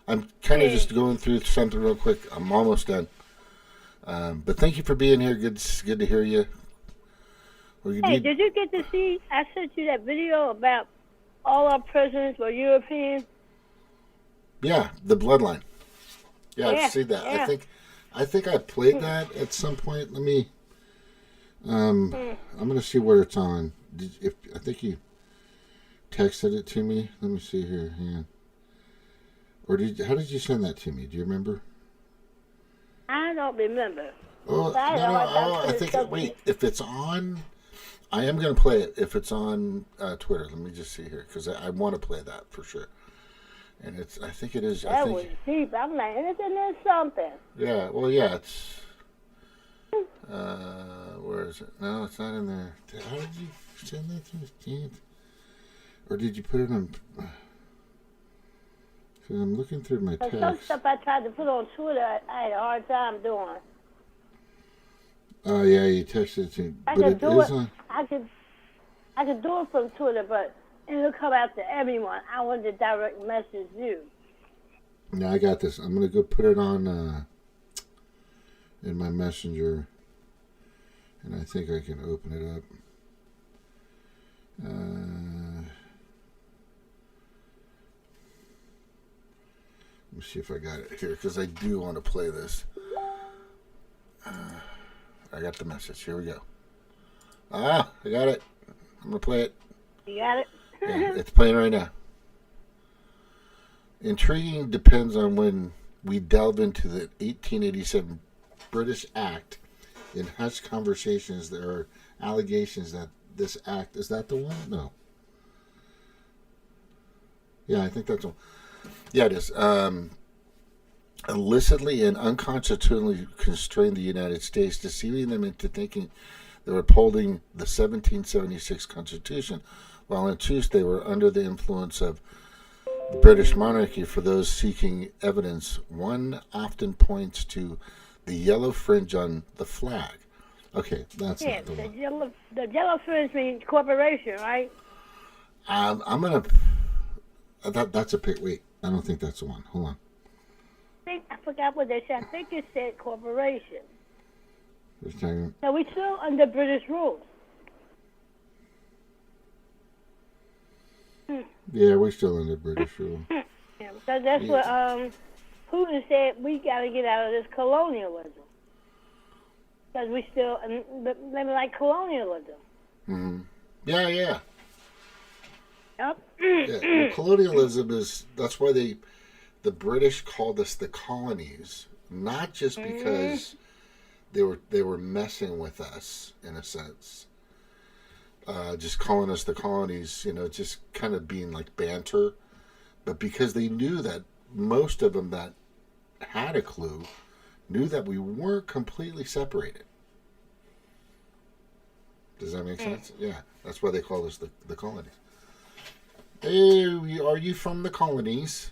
I'm kind of just going through something real quick. I'm almost done. But thank you for being here. Good to hear you. Did you get to see? I sent you that video about all our presidents were European. Yeah, the bloodline. Yeah, Yeah, I see that. yeah. I think I played that at some point. Let me I'm gonna see where it's on. If I think you texted it to me. Let me see here. Hang on. Or how did you send that to me? Do you remember? I don't remember. Oh, no, I think, wait, if it's on, I am going to play it if it's on Twitter. Let me just see here, because I want to play that for sure. And I think it is. That was deep. I'm like, isn't there something? Yeah, well, yeah, it's, where is it? No, it's not in there. How did you send that to me? Or did you put it on? Because I'm looking through my text. Some stuff I tried to put on Twitter, I had a hard time doing. Oh yeah, you texted it to me, I but could it do is it. on. I could do it from Twitter, but it'll come out to everyone. I wanted to direct message you. Yeah, I got this. I'm gonna go put it on in my messenger, and I think I can open it up. Let me see if I got it here, because I do want to play this. I got the message. Here we go. I got it. I'm going to play it. You got it? Yeah, it's playing right now. Intriguing depends on when we delve into the 1887 British Act. In hushed conversations, there are allegations that this act... Is that the one? No. Yeah, I think that's one. Yeah, it is. Illicitly and unconstitutionally constrained the United States, deceiving them into thinking they were upholding the 1776 Constitution, while in truth they were under the influence of the British monarchy. For those seeking evidence, one often points to the yellow fringe on the flag. Okay, that's not the one. The yellow fringe means corporation, right? I'm gonna. That's a pic. Wait, I don't think that's the one. Hold on. I forgot what they said. I think it said corporation. No, we're still under British rules. Yeah, we're still under British rule. Yeah, because that's what Putin said. We got to get out of this colonialism. Because we still, they like colonialism. Mm-hmm. Yeah. Yep. Yeah. Well, colonialism is, that's why the British called us the colonies, not just because they were messing with us in a sense, just calling us the colonies, just kind of being like banter, but because they knew that most of them that had a clue knew that we weren't completely separated. Does that make sense? Yeah, that's why they call us the colonies. Hey, are you from the colonies?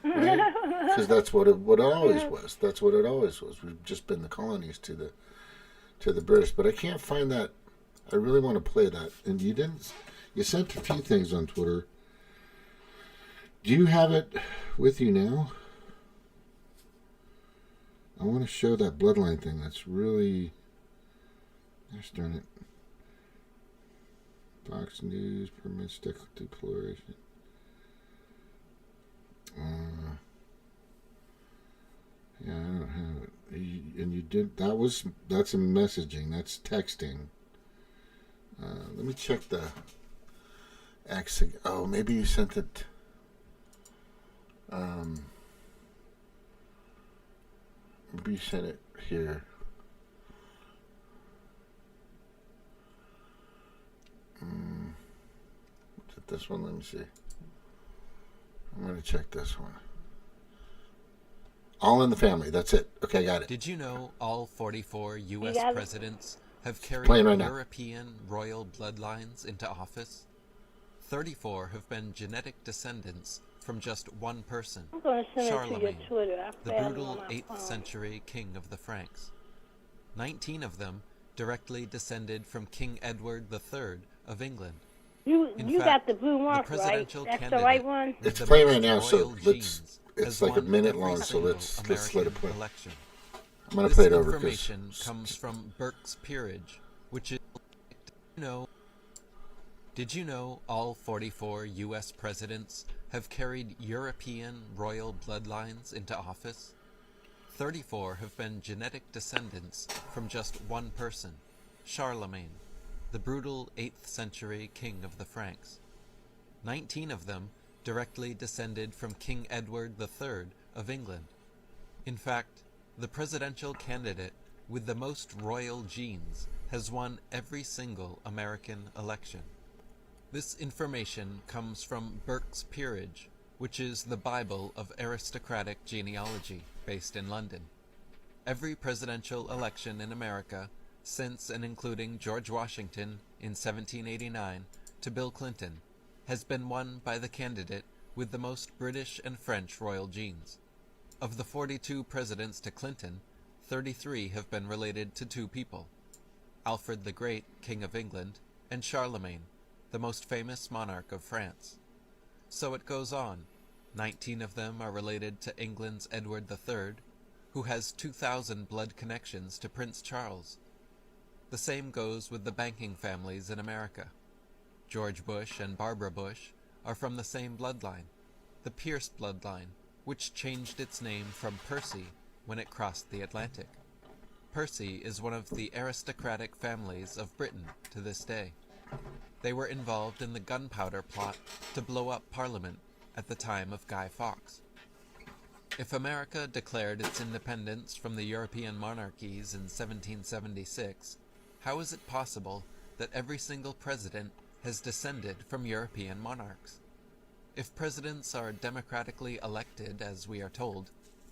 Right? Because that's what it always was. That's what it always was. We've just been the colonies to the British. But I can't find that. I really want to play that. And you didn't. You sent a few things on Twitter. Do you have it with you now? I want to show that bloodline thing. That's really. Gosh darn it. Fox News permits declaration. Yeah, I don't have it. And you did. That's a messaging. That's texting. Let me check the X. Oh, maybe you sent it. Maybe you sent it here. Is it this one? Let me see. I'm going to check this one. All in the Family. That's it. Okay, got it. Did you know all 44 U.S. presidents have carried European royal bloodlines into office? 34 have been genetic descendants from just one person, Charlemagne, the brutal 8th century king of the Franks. 19 of them directly descended from King Edward III of England. You got the blue mark, right? That's the right one? It's playing right now, so it's like a minute long, so let's let it play. I'm going to play it over. This information comes from Burke's Peerage, which is, did you know all 44 U.S. presidents have carried European royal bloodlines into office? 34 have been genetic descendants from just one person, Charlemagne, the brutal 8th century king of the Franks. 19 of them directly descended from King Edward III of England. In fact, the presidential candidate with the most royal genes has won every single American election. This information comes from Burke's Peerage, which is the Bible of aristocratic genealogy, based in London. Every presidential election in America, since and including George Washington in 1789 to Bill Clinton, has been won by the candidate with the most British and French royal genes. Of the 42 presidents to Clinton, 33 have been related to two people: Alfred the Great, King of England, and Charlemagne, the most famous monarch of France. So it goes on. 19 of them are related to England's Edward III, who has 2,000 blood connections to Prince Charles. The same goes with the banking families in America. George Bush and Barbara Bush are from the same bloodline, the Pierce bloodline, which changed its name from Percy when it crossed the Atlantic. Percy is one of the aristocratic families of Britain to this day. They were involved in the gunpowder plot to blow up Parliament at the time of Guy Fawkes. If America declared its independence from the European monarchies in 1776, how is it possible that every single president has descended from European monarchs? If presidents are democratically elected, as we are told,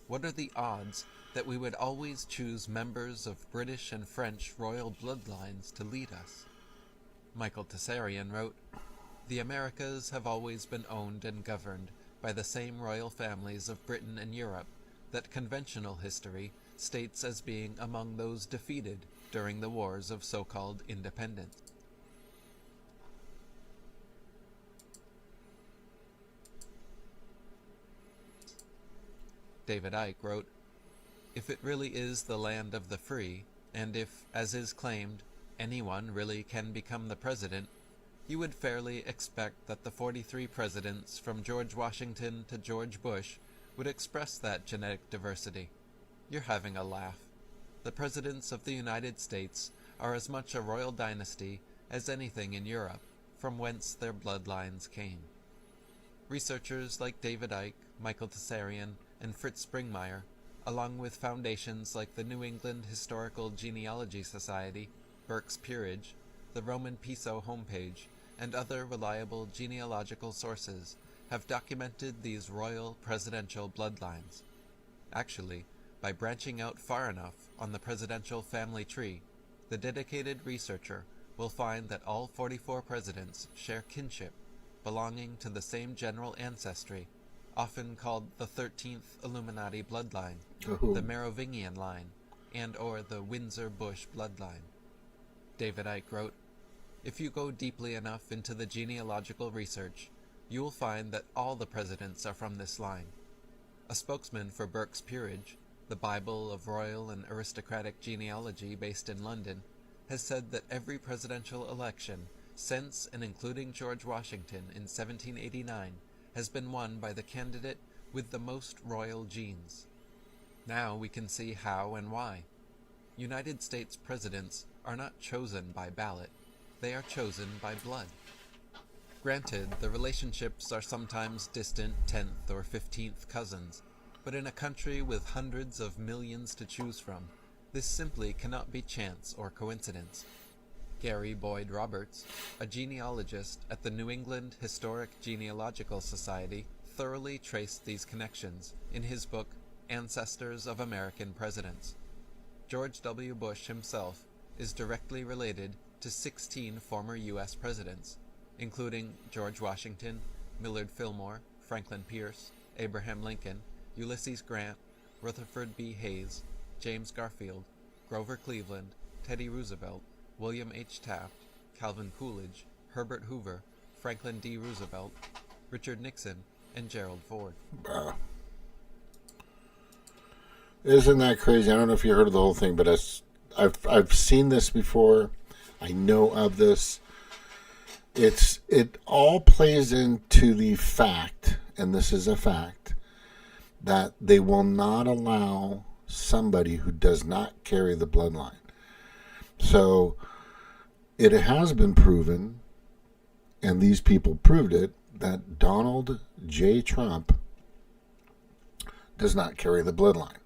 what are the odds that we would always choose members of British and French royal bloodlines to lead us? Michael Tessarian wrote, "The Americas have always been owned and governed by the same royal families of Britain and Europe that conventional history states as being among those defeated during the wars of so-called independence." David Icke wrote, "If it really is the land of the free, and if, as is claimed, anyone really can become the president, you would fairly expect that the 43 presidents from George Washington to George Bush would express that genetic diversity. You're having a laugh. The presidents of the United States are as much a royal dynasty as anything in Europe, from whence their bloodlines came." Researchers like David Icke, Michael Tessarian, and Fritz Springmeier, along with foundations like the New England Historical Genealogy Society, Burke's Peerage, the Roman Piso homepage, and other reliable genealogical sources, have documented these royal presidential bloodlines. Actually, by branching out far enough on the presidential family tree, the dedicated researcher will find that all 44 presidents share kinship, belonging to the same general ancestry, often called the 13th Illuminati bloodline, the Merovingian line, and/or the Windsor-Bush bloodline. David Icke wrote, "If you go deeply enough into the genealogical research, you will find that all the presidents are from this line." A spokesman for Burke's Peerage, the Bible of royal and aristocratic genealogy based in London, has said that every presidential election, since and including George Washington in 1789, has been won by the candidate with the most royal genes. Now we can see how and why. United States presidents are not chosen by ballot, they are chosen by blood. Granted, the relationships are sometimes distant 10th or 15th cousins, but in a country with hundreds of millions to choose from, this simply cannot be chance or coincidence. Gary Boyd Roberts, a genealogist at the New England Historic Genealogical Society, thoroughly traced these connections in his book Ancestors of American Presidents. George W. Bush himself is directly related to 16 former U.S. presidents, including George Washington, Millard Fillmore, Franklin Pierce, Abraham Lincoln, Ulysses Grant, Rutherford B. Hayes, James Garfield, Grover Cleveland, Teddy Roosevelt, William H. Taft, Calvin Coolidge, Herbert Hoover, Franklin D. Roosevelt, Richard Nixon, and Gerald Ford. Isn't that crazy? I don't know if you heard of the whole thing, but I've seen this before. I know of this. It all plays into the fact, and this is a fact, that they will not allow somebody who does not carry the bloodline. So it has been proven, and these people proved it, that Donald J. Trump does not carry the bloodline.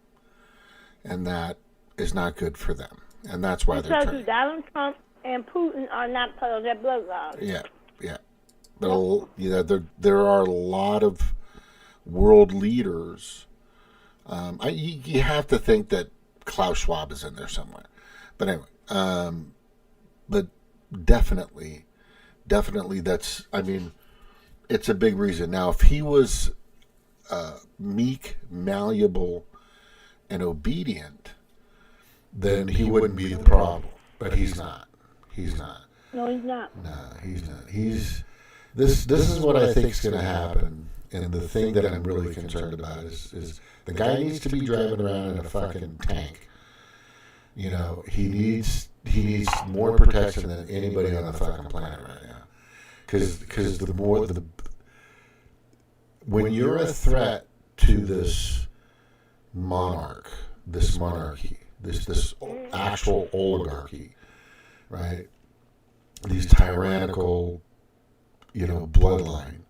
And that is not good for them. And that's why they're trying. Donald Trump and Putin are not part of that bloodline. Yeah. There are a lot of world leaders. You have to think that Klaus Schwab is in there somewhere. But anyway, but definitely that's, I mean, it's a big reason. Now, if he was meek, malleable, and obedient, then he wouldn't be the problem. But he's not. He's not. No, he's not. No, he's not. This is what I think is going to happen. And the thing that I'm really concerned about is the guy needs to be driving around in a fucking tank. You know, he needs more protection than anybody on the fucking planet right now. Because when you're a threat to this monarchy, this actual oligarchy, right? These tyrannical, bloodline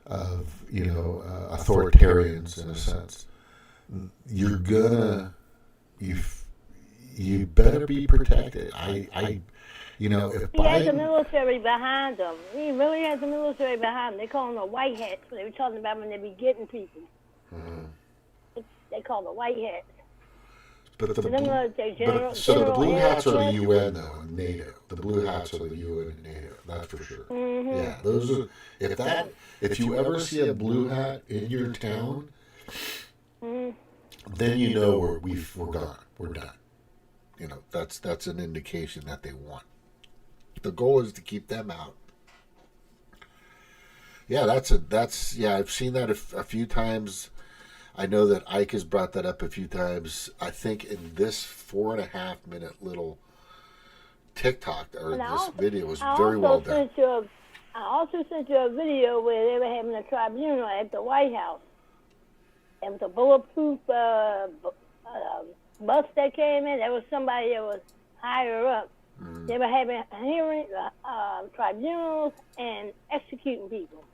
of, authoritarians in a sense. You're gonna, you better be protected. If he has the military behind him. He really has the military behind him. They call them the white hats. They were talking about when they be getting people. Mm-hmm. They call them the white hats. But the blue hats are the UN though, and NATO. The blue hats are the UN and NATO. That's for sure. Mm-hmm. Yeah, those are. If you ever see a blue hat in your town, then you know we're gone. We're done. That's an indication that they want. The goal is to keep them out. Yeah, I've seen that a few times. I know that Ike has brought that up a few times. I think in this 4.5 minute little TikTok this video was very well done. I also sent you a video where they were having a tribunal at the White House. It was a bulletproof bus that came in. There was somebody that was higher up. They were having hearings, tribunals, and executing people.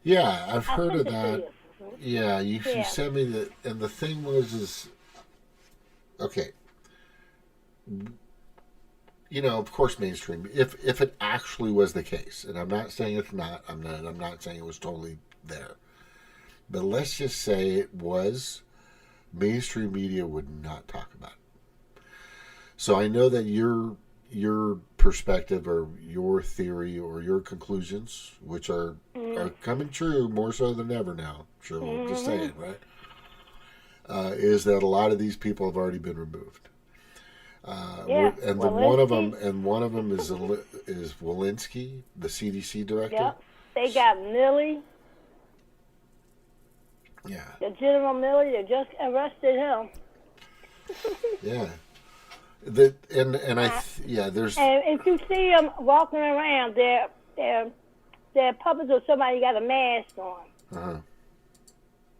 Yeah, I've heard of that. Yeah, you sent me that, and the thing was okay. Of course, mainstream. If it actually was the case, and I'm not saying it's not. I'm not saying it was totally there. But let's just say it was. Mainstream media would not talk about it. So I know that your perspective or your theory or your conclusions, which are coming true more so than ever now, sure, we'll just say it, right? Is that a lot of these people have already been removed. One of them is Walensky, the CDC director. Yep. They got Milley. Yeah. The General Milley, they just arrested him. Yeah. There's. And if you see them walking around, they're puppets or somebody got a mask on.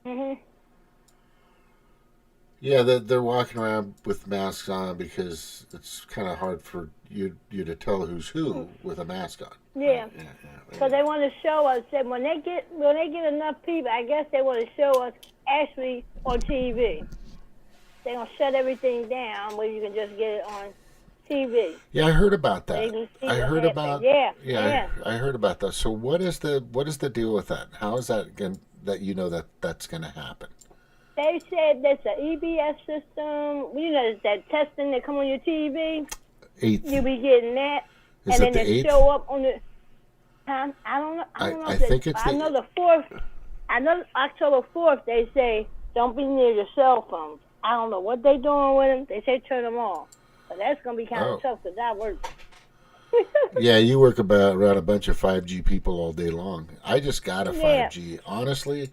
Mhm. Yeah, they're walking around with masks on because it's kind of hard for you to tell who's who with a mask on. Yeah. Because they want to show us that when they get enough people, I guess they want to show us actually on TV. They're going to shut everything down where you can just get it on TV. Yeah, I heard about that. I heard about that. So what is the deal with that? How is that that's going to happen? They said there's an EBS system. That testing that come on your TV. 8th. You'll be getting that. Is and it then the they 8th? show up on the... I don't know. I think it's I know the 4th. I know October 4th they say don't be near your cell phones. I don't know what they're doing with them. They say turn them off. But that's going to be kind of tough because I work. Yeah, you work around a bunch of 5G people all day long. I just got a 5G. Honestly,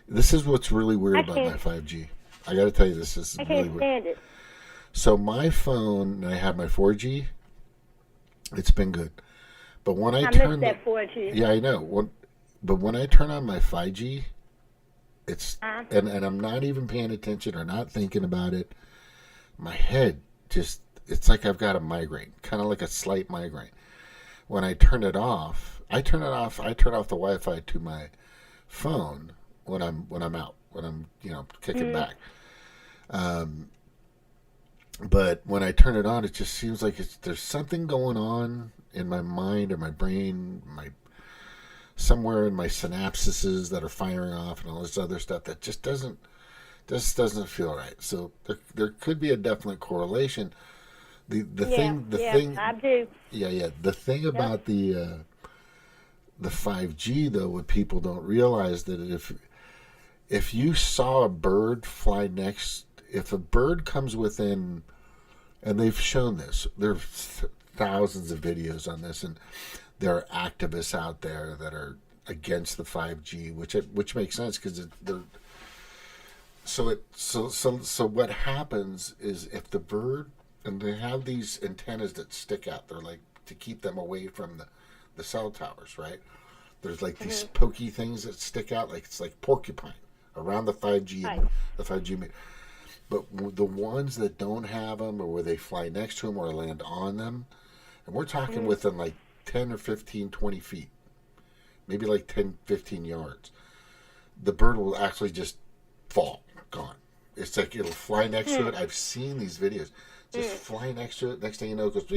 this is what's really weird about my 5G. I got to tell you, this is I really can't weird. stand it. So my phone, I have my 4G. It's been good. But when I turn that 4G. Yeah, I know. But when I turn on my 5G, it's and I'm not even paying attention or not thinking about it. My head just it's like I've got a migraine, kind of like a slight migraine. When I turn it off, I turn off the Wi-Fi to my phone when I'm out, when I'm kicking back. But when I turn it on, it just seems like there's something going on in my mind or my brain, somewhere in my synapses that are firing off and all this other stuff that just doesn't feel right. So there could be a definite correlation. The thing I do. Yeah. The thing about the 5G though, what people don't realize that if you saw a bird fly if a bird comes within, and they've shown this, there's thousands of videos on this, and there are activists out there that are against the 5G, which makes sense because so what happens is if the bird, and they have these antennas that stick out, they're like to keep them away from the cell towers, right? There's like these pokey things that stick out, like it's like porcupine around the 5G and the 5G. But the ones that don't have them, or where they fly next to them or land on them, and we're talking within like 10 or 15, 20 feet, maybe like 10, 15 yards, the bird will actually just fall, gone. It's like it'll fly next to it. I've seen these videos. Just fly next to it. Next thing you know, it goes,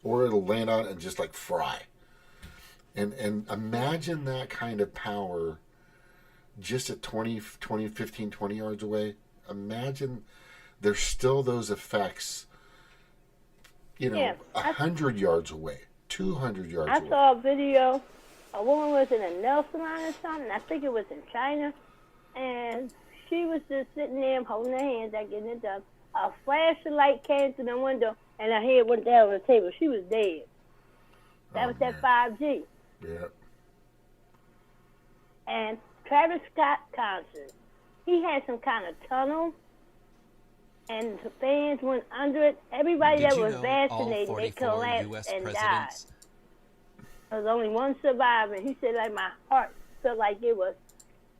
or it'll land on it and just like fry. And imagine that kind of power just at 20, 15, 20 yards away. Imagine there's still those effects, 100 yards away, 200 yards away. I saw a video. A woman was in a Nelson line or something. I think it was in China. And she was just sitting there holding her hands and getting it done. A flash of light came through the window, and her head went down on the table. She was dead. That was that 5G. Yeah. And Travis Scott concert, he had some kind of tunnel, and the fans went under it. Everybody that was vaccinated, they collapsed and died. There was only one survivor. He said, like, my heart felt like it was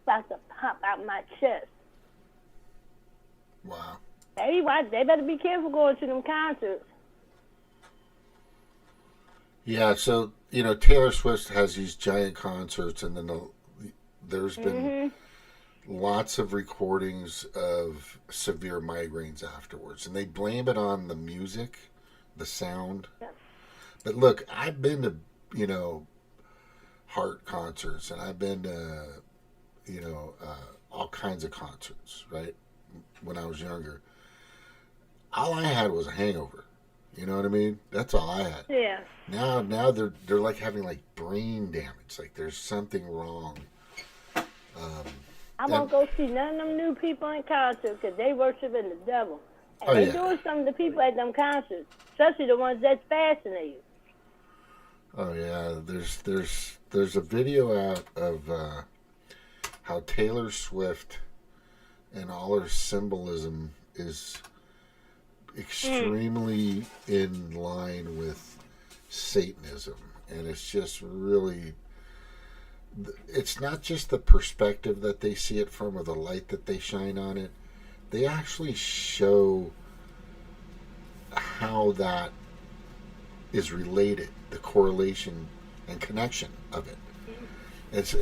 about to pop out my chest. Wow. They better be careful going to them concerts. Yeah, so, Taylor Swift has these giant concerts, and then there's been lots of recordings of severe migraines afterwards, and they blame it on the music, the sound. Yeah. But look, I've been to, Heart concerts, and I've been to, all kinds of concerts, right? When I was younger. All I had was a hangover. You know what I mean? That's all I had. Yeah. Now they're like having like brain damage. Like there's something wrong. I won't go see none of them new people in concerts because they worshiping the devil. And they doing some of the people at them concerts, especially the ones that's fascinated. Oh yeah, there's a video out of how Taylor Swift and all her symbolism is extremely in line with Satanism, and it's just really, it's not just the perspective that they see it from or the light that they shine on it. They actually show how that is related, the correlation and connection of it. It's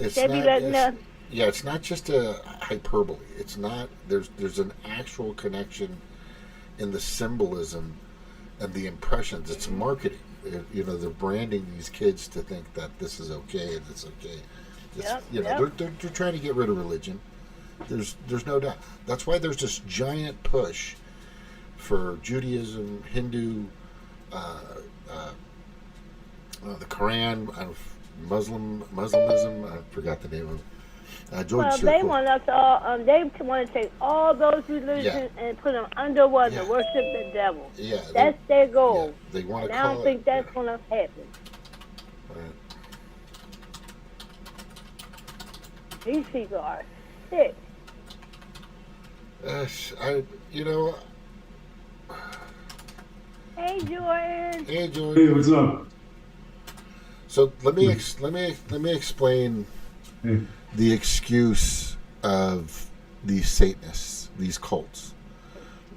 not just a hyperbole. It's not. There's an actual connection in the symbolism and the impressions. It's marketing. They're branding these kids to think that this is okay and it's okay. They're trying to get rid of religion. There's no doubt. That's why there's this giant push for Judaism, Hindu, the Quran, Muslimism. I forgot the name of it. They want us all. They want to take all those religions and put them under what to worship the devil. Yeah, that's their goal. Yeah, they want to. And I don't think that's going to happen. Right. These people are sick. Hey, Jordan. Hey, Jordan. Hey, what's up? So let me explain the excuse of these Satanists, these cults.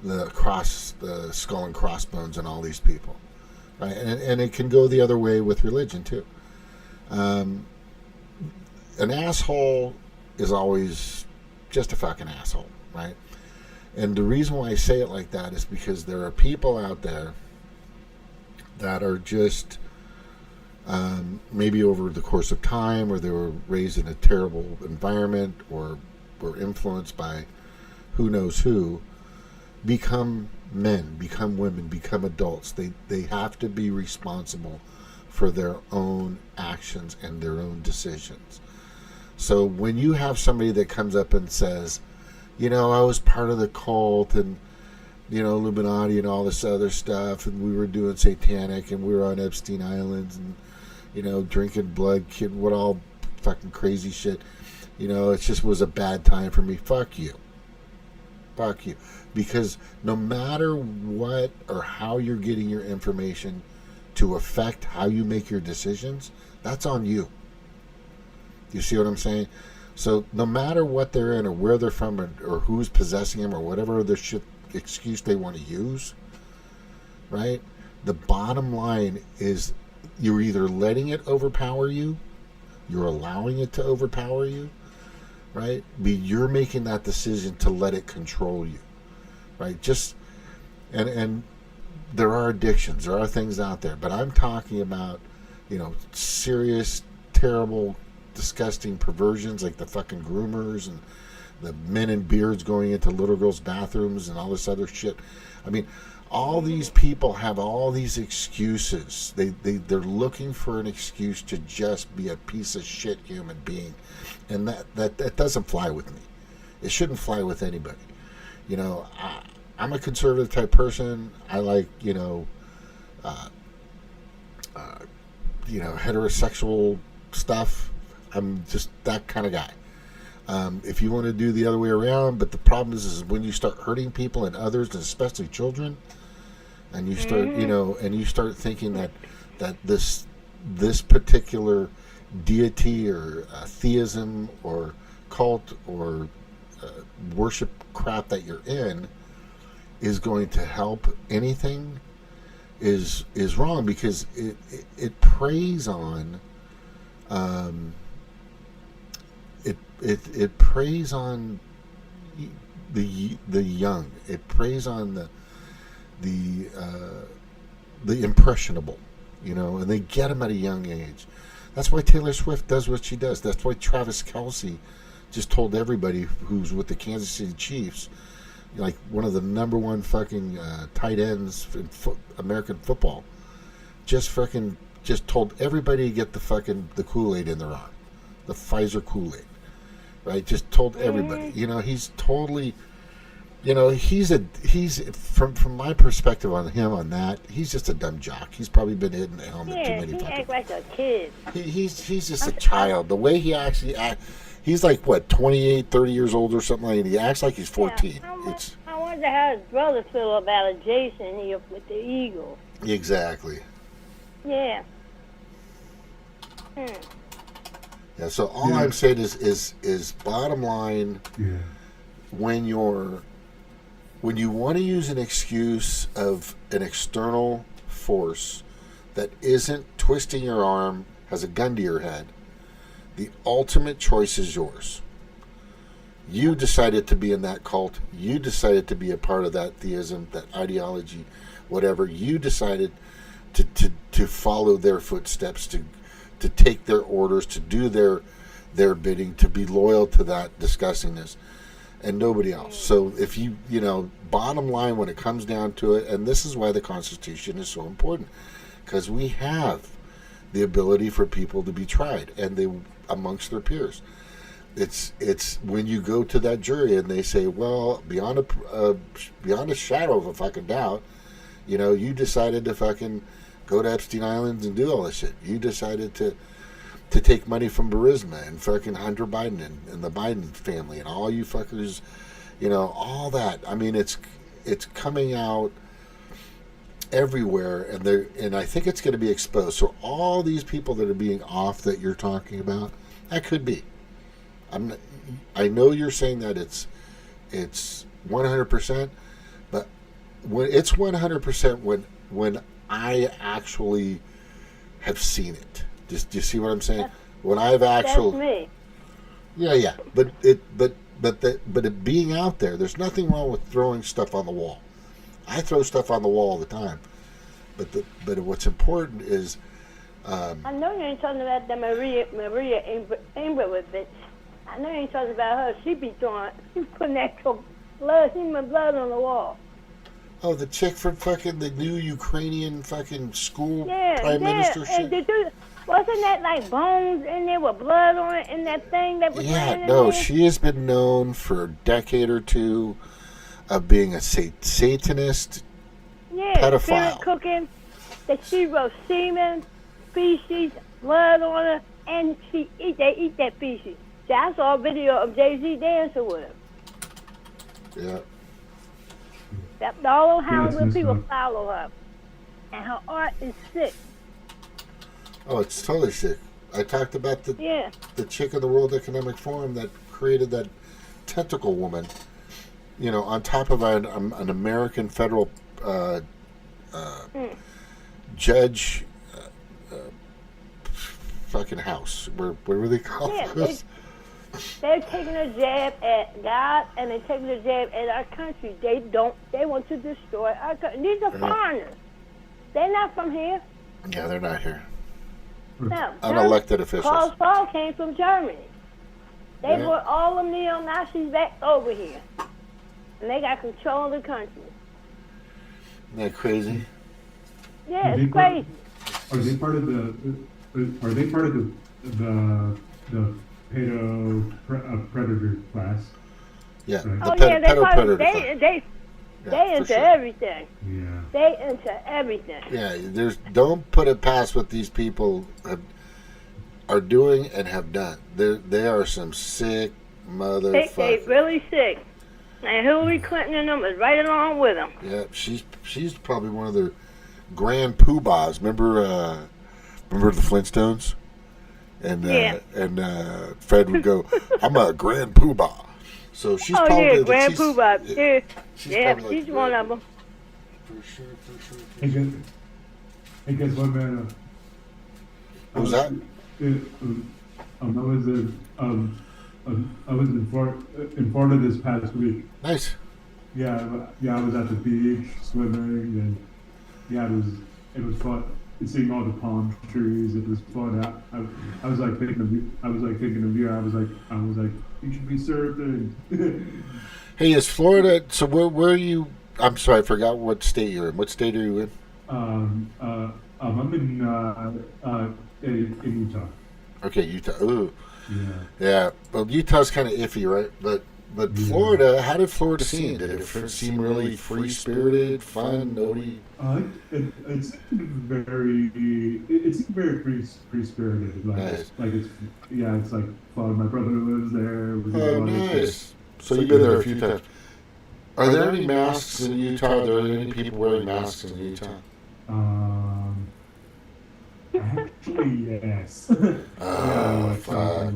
the skull and crossbones and all these people, right? And it can go the other way with religion too. An asshole is always just a fucking asshole, right? And the reason why I say it like that is because there are people out there that are just maybe over the course of time, or they were raised in a terrible environment, or were influenced by who knows who, become men, become women, become adults. They have to be responsible for their own actions and their own decisions. So when you have somebody that comes up and says, you know, I was part of the cult, and, you know, Illuminati and all this other stuff, and we were doing satanic, and we were on Epstein Islands, and, you know, drinking blood, what all fucking crazy shit. You know, it just was a bad time for me. Fuck you. Fuck you. Because no matter what or how you're getting your information to affect how you make your decisions, that's on you. You see what I'm saying? So no matter what they're in, or where they're from, or who's possessing them, or whatever other shit excuse they want to use, right? The bottom line is you're either letting it overpower you, you're allowing it to overpower you, right? You're making that decision to let it control you, right? Just and there are addictions, there are things out there, but I'm talking about, you know, serious, terrible, disgusting perversions, like the fucking groomers and the men in beards going into little girls' bathrooms and all this other shit. I mean, all these people have all these excuses. They're looking for an excuse to just be a piece of shit human being, and that doesn't fly with me. It shouldn't fly with anybody. You know, I'm a conservative type person. I like, you know, heterosexual stuff. I'm just that kind of guy. If you want to do the other way around, but the problem is when you start hurting people and others, and especially children, and you start, you know, and you start thinking that this particular deity or theism or cult or worship crap that you're in is going to help anything is wrong, because it preys on it preys on the young. It preys on the impressionable, you know, and they get them at a young age. That's why Taylor Swift does what she does. That's why Travis Kelce just told everybody who's with the Kansas City Chiefs, like one of the number one fucking tight ends in American football, just told everybody to get the Kool-Aid in their arm, the Pfizer Kool-Aid, right? Just told everybody. You know, he's totally, you know, he's from my perspective on him on that, he's just a dumb jock. He's probably been hitting the helmet too many he fucking. acts like a kid. He's just a child. The way he actually he's like, what, 28, 30 years old or something like that. He acts like he's 14. I wonder how his brother feel about Jason here with the Eagle. Exactly. Yeah. Yeah, so all I'm saying is bottom line, when you want to use an excuse of an external force that isn't twisting your arm, has a gun to your head, the ultimate choice is yours. You decided to be in that cult. You decided to be a part of that theism, that ideology, whatever. You decided to follow their footsteps, to take their orders, to do their bidding, to be loyal to that disgustingness, and nobody else. So if you know, bottom line, when it comes down to it, and this is why the Constitution is so important, because we have the ability for people to be tried, and they amongst their peers. It's when you go to that jury and they say, well, beyond a shadow of a fucking doubt, you know, you decided to fucking go to Epstein Islands and do all this shit. You decided to take money from Burisma and fucking Hunter Biden and the Biden family and all you fuckers, you know, all that. I mean, it's coming out everywhere, and I think it's going to be exposed. So all these people that are being off that you're talking about, that could be. I know you're saying that it's 100%, but it's 100% when I actually have seen it. Do you see what I'm saying? When I've actually, that's me. yeah, but it being out there, there's nothing wrong with throwing stuff on the wall. I throw stuff on the wall all the time, but what's important is. I know you ain't talking about the Maria Ingrid bitch. I know you ain't talking about her. She putting actual human blood on the wall. Oh, the chick from fucking the new Ukrainian fucking school prime minister shit? Wasn't that like bones in there with blood on it in that thing that was laying in no, there? she has been known for a decade or two of being a Satanist pedophile. Spirit cooking, that she wrote semen, feces, blood on her, and they eat that feces. See, I saw a video of Jay-Z dancing with her. Yeah. All of Hollywood people follow her. And her art is sick. Oh, it's totally sick. I talked about the chick in the World Economic Forum that created that tentacle woman, on top of an American federal judge fucking house. What were they called? They're taking a jab at God and they're taking a jab at our country. They want to destroy our country. These are foreigners. They're not from here. Yeah, they're not here. No. Unelected officials. Paul came from Germany. They brought all the neo-Nazis back over here. And they got control of the country. Isn't that crazy? Yeah, it's crazy. Are they part of the Pedo Predator Class? Yeah. Right? Pedo Predator. They into everything. Yeah. They into everything. Yeah, don't put it past what these people are doing and have done. They are some sick motherfuckers. They really sick. And Hillary Clinton and them is right along with them. Yeah, she's probably one of the grand poobahs. Remember the Flintstones? And Fred would go, "I'm a grand poobah." So she's probably grand poobah. She's one of them. For sure. Hey, guess what, man? What was that? I was in Florida this past week. Nice. Yeah, I was at the beach swimming, and it was fun. Seeing all the palm trees, it was fun. I was like thinking of you. I was like, you should be surfing. Hey, is Florida? So where are you? I'm sorry, I forgot what state you're in. What state are you in? I'm in Utah. Okay, Utah. Ooh. Yeah. Well, Utah's kind of iffy, right? But Florida, how did Florida seem? Did it seem really free-spirited, fun, nobody? It's very free-spirited. Nice. It's like fun. My brother lives there. Oh, nice. So you've been there a few times. Are there any masks in Utah? Are there any people wearing masks in Utah? Actually, yes. Fuck.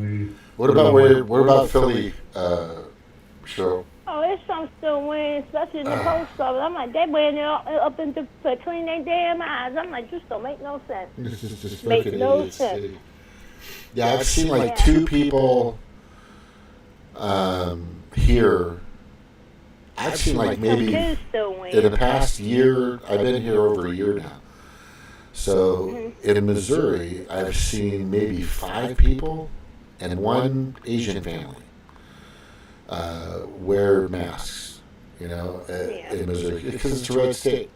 What about Philly? Show. Oh, it's some still wearing, especially in the post office. I'm like, they wearing it up to clean their damn eyes. I'm like, just don't make no sense. Just make no sense. Yeah, I've seen like two people here. I've seen like maybe in the past year. I've been here over a year now. So in Missouri, I've seen maybe 5 people and one Asian family wear masks, in Missouri, because it's a red state.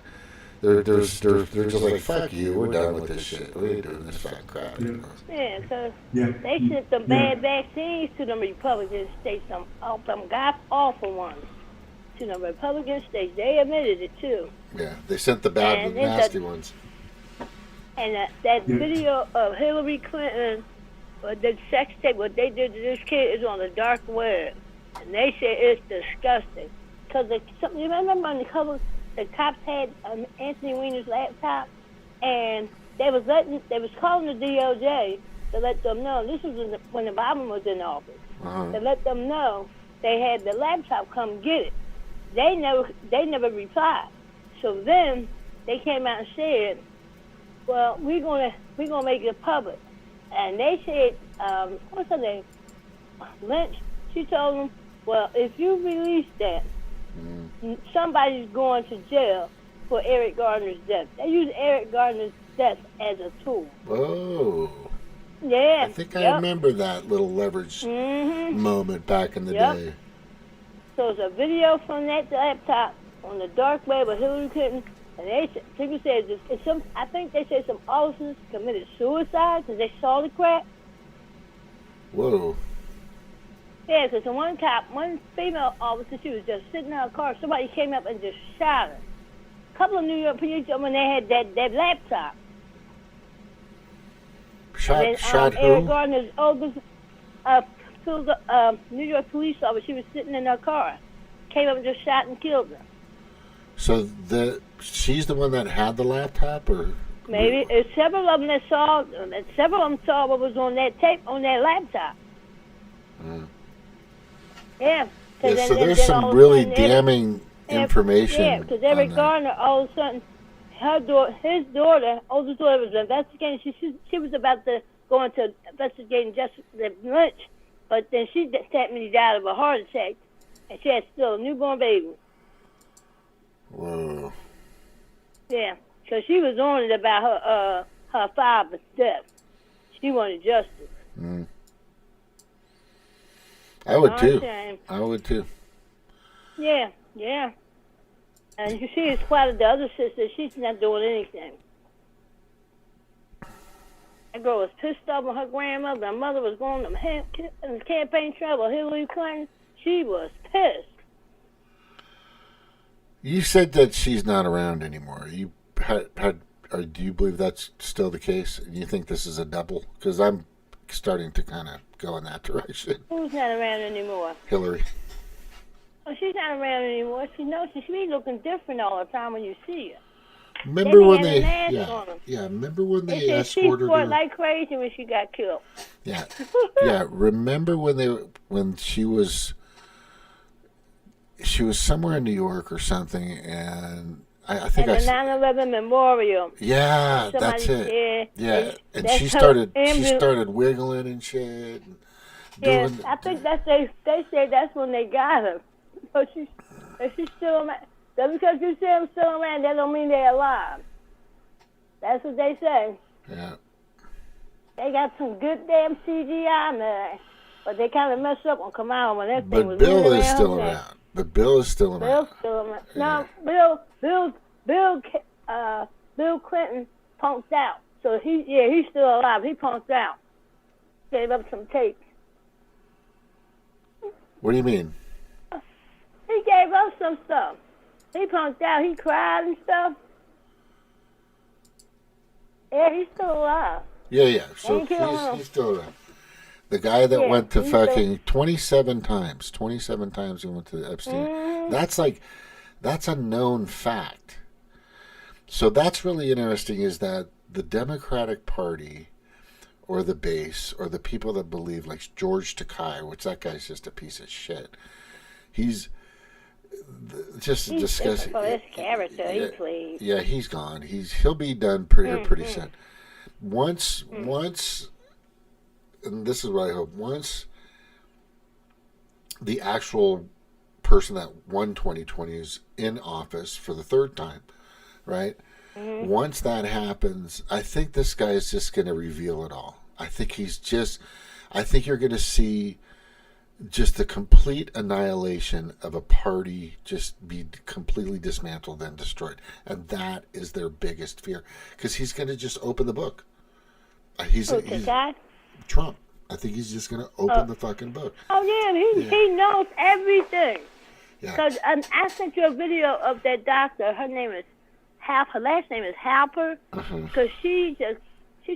They're just like, fuck you, we're done with this shit. We ain't doing this fucking crap anymore. Yeah, because they sent some bad vaccines to them Republican states, some god-awful ones to the Republican states. They admitted it, too. Yeah, they sent the bad, nasty ones. And that video of Hillary Clinton, the sex tape, what they did to this kid is on the dark web. And they say it's disgusting. Because you remember on the cover, the cops had Anthony Weiner's laptop, and they was calling the DOJ to let them know. This was when Obama was in office. To let them know they had the laptop come get it. They never replied. So then they came out and said, well, we're gonna make it public. And they said, what's her name? Lynch. She told them, well, if you release that, somebody's going to jail for Eric Garner's death. They use Eric Garner's death as a tool. Oh. Yeah. I think I remember that little leverage moment back in the day. So it's a video from that laptop on the dark web of Hillary Clinton, and people said I think they said some officers committed suicide because they saw the crack. Whoa. Yeah, because one female officer, she was just sitting in her car. Somebody came up and just shot her. A couple of New York police when they had that laptop. Shot who? Eric Garner's oldest New York police officer, she was sitting in her car. Came up and just shot and killed her. So she's the one that had the laptop, or maybe several of them saw what was on that tape on that laptop. Yeah. So there's some really damning information. Yeah, because Eric Garner, all of a sudden, his daughter, oldest daughter, was investigating. She was about to go into investigating Justice Lynch, but then she sadly died of a heart attack, and she had still a newborn baby. Whoa. Yeah, so she was on it about her father's death. She wanted justice. I would too. I would too. Yeah. And you see, it's quite the other sister. She's not doing anything. That girl was pissed off on her grandmother. Her mother was going to campaign travel. Hillary Clinton, she was pissed. You said that she's not around anymore. You or do you believe that's still the case? And you think this is a double? Because I'm starting to kind of go in that direction. Who's not around anymore? Hillary. Oh, she's not around anymore. She be looking different all the time when you see her. Remember when they remember when they said escorted she fought her like crazy when she got killed. Yeah. Remember when she was somewhere in New York or something, and I think at the 9/11 memorial. Yeah, that's it. Yeah, and she started wiggling and shit. Yeah, I think they say that's when they got her. But she's still around. Just because you say them still around, that don't mean they're alive. That's what they say. Yeah. They got some good damn CGI, man. But they kind of messed up on Kamala when that thing But was Bill is still around. But Bill is still around. Bill's still around. No, Bill Clinton punked out. So he's still alive. He punked out. Gave up some tapes. What do you mean? He gave up some stuff. He punked out. He cried and stuff. Yeah, he's still alive. Yeah. So he's still around. The guy that went to fucking 27 times. 27 times he went to Epstein. That's a known fact. So that's really interesting, is that the Democratic Party or the base or the people that believe, like George Takei, which that guy's just a piece of shit. He's just disgusting. His character he plays. Yeah, he's gone. He'll be done pretty soon. Once, and this is what I hope. Once the actual person that won 2020 is in office for the third time, right? Once that happens, I think this guy is just going to reveal it all. I think you're going to see just the complete annihilation of a party just be completely dismantled and destroyed. And that is their biggest fear. Because he's going to just open the book. He's Trump. I think he's just going to open the fucking book. Oh, yeah, he knows everything. Because I sent you a video of that doctor. Her name is her last name is Halper. Because she's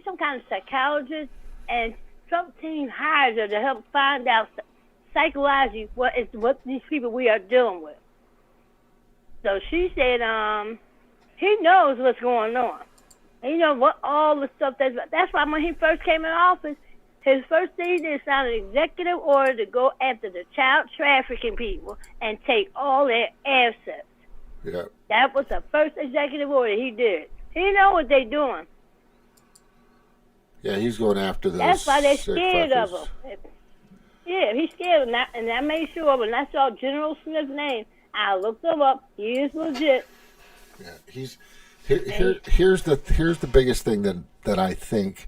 some kind of psychologist, and Trump team hires her to help find out psychologically what these people we are dealing with. So she said, he knows what's going on. He knows what all the stuff that's why when he first came in office, his first thing he did signed an executive order to go after the child trafficking people and take all their assets. Yeah. That was the first executive order he did. He know what they doing. Yeah, he's going after those. That's why they're sick scared of fuckers. him. Yeah, he's scared of him. And I made sure when I saw General Smith's name, I looked him up. He is legit. Yeah, he's here's the biggest thing that I think.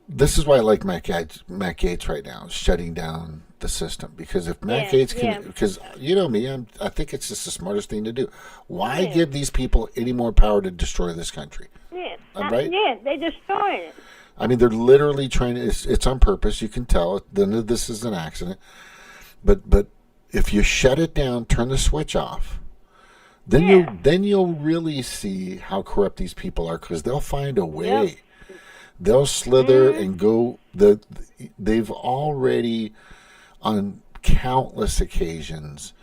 This is why I like Matt Gaetz right now, shutting down the system. Because if Matt Gaetz can, because you know me, I think it's just the smartest thing to do. Why give these people any more power to destroy this country? Yeah, right? Yeah, they destroying it. I mean, they're literally trying to. It's on purpose. You can tell. None of this is an accident. But if you shut it down, turn the switch off, then you'll really see how corrupt these people are, because they'll find a way. Yep. They'll slither and go. They've already, on countless occasions,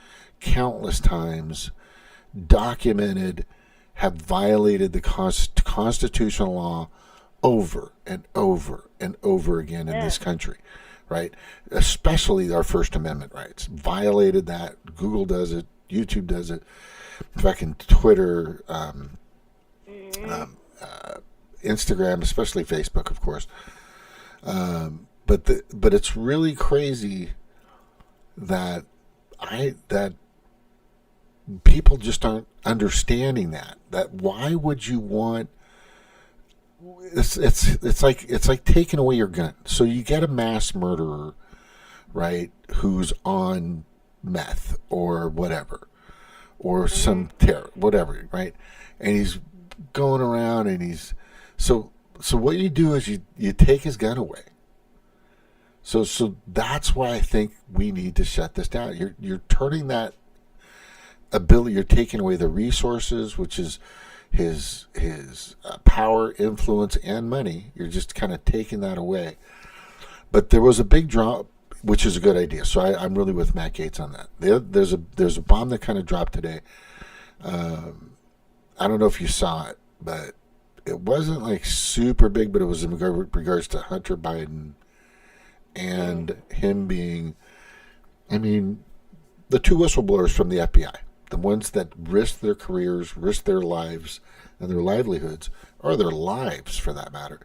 countless times, documented, have violated the constitutional law over and over and over again in this country, right? Especially our First Amendment rights. Violated that. Google does it. YouTube does it. Fucking Twitter, Instagram, especially Facebook, of course. But it's really crazy that people just aren't understanding that why would you want. It's like taking away your gun. So you get a mass murderer, right, who's on meth or whatever, or some terror, whatever, right, and he's going around and he's so what you do is you take his gun away. So that's why I think we need to shut this down. You're turning that ability. You're taking away the resources, which is his power, influence, and money. You're just kind of taking that away. But there was a big drop, which is a good idea. So I'm really with Matt Gaetz on that. There's a bomb that kind of dropped today. I don't know if you saw it, but it wasn't like super big, but it was in regards to Hunter Biden and him being, I mean, the two whistleblowers from the FBI. The ones that risk their careers, risk their lives and their livelihoods, or their lives for that matter,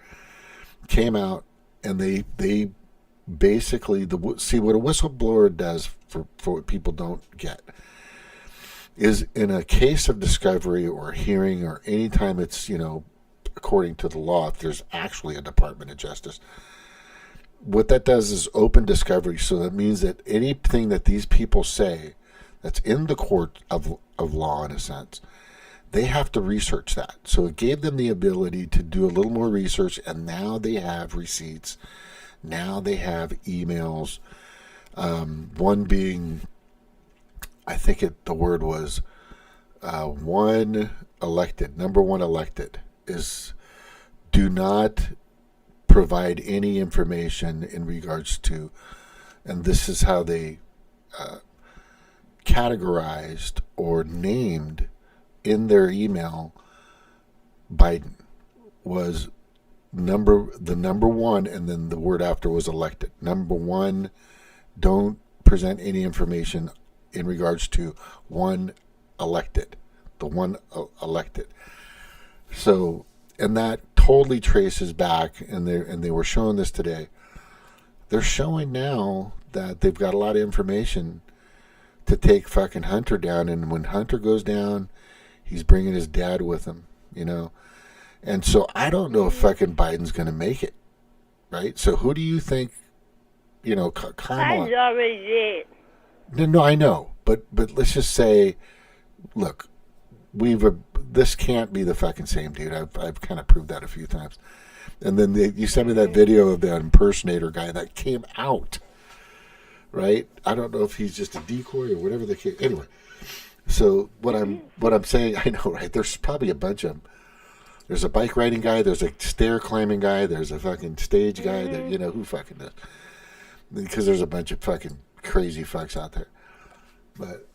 came out and they basically see what a whistleblower does for what people don't get is, in a case of discovery or hearing or any time it's, according to the law, if there's actually a Department of Justice, what that does is open discovery. So that means that anything that these people say that's in the court of law, in a sense, they have to research that. So it gave them the ability to do a little more research, and now they have receipts. Now they have emails. One being, I think the word was number one elected, is do not provide any information in regards to, and this is how they categorized or named in their email Biden was number one, and then the word after was elected. Number one, don't present any information in regards to one elected, the one elected. So, and that totally traces back, and they were showing this today. They're showing now that they've got a lot of information to take fucking Hunter down, and when Hunter goes down, he's bringing his dad with him, And so I don't know if fucking Biden's going to make it, right? So who do you think, Kamala? Biden's already dead. No, I know, but let's just say, look, this can't be the fucking same dude. I've kind of proved that a few times. And then you sent me that video of that impersonator guy that came out, right? I don't know if he's just a decoy or whatever the case. Anyway, so what I'm saying, I know, right? There's probably a bunch of them. There's a bike riding guy. There's a stair climbing guy. There's a fucking stage guy. That who fucking does? Because there's a bunch of fucking crazy fucks out there. But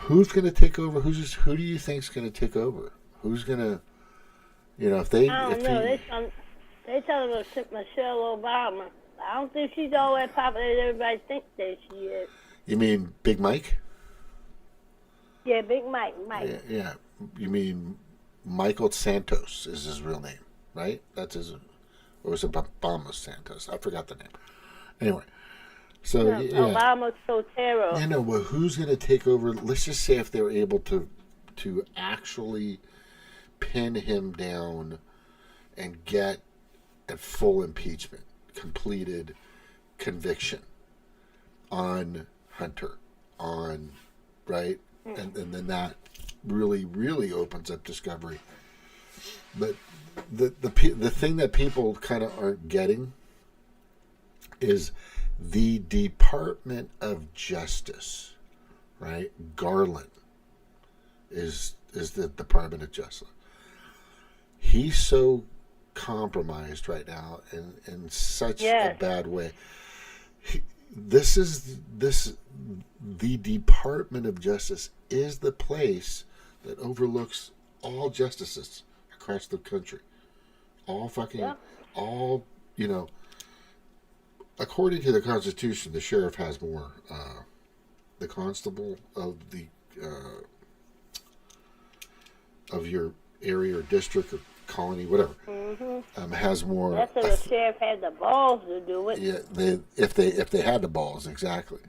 who's going to take over? Who do you think's going to take over? Who's going to, if they? I don't know. They tell us Michelle Obama. I don't think she's all that popular as everybody thinks that she is. You mean Big Mike? Yeah, Big Mike. Yeah. You mean Michael Santos is his real name, right? That's his, or was it Obama Santos? I forgot the name. Anyway, so No, yeah. Obama Sotero. You know, well, who's going to take over? Let's just say if they're able to actually pin him down and get a full impeachment, completed conviction on Hunter, on, right? And then that really, really opens up discovery. But the thing that people kind of aren't getting is the Department of Justice, right? Garland is the Department of Justice. He's so compromised right now in such a bad way. The Department of Justice is the place that overlooks all justices across the country. All according to the Constitution, the sheriff has more. The constable of the of your area or district or colony, whatever, has more. That's if the sheriff had the balls to do it. Yeah, if they had the balls, exactly.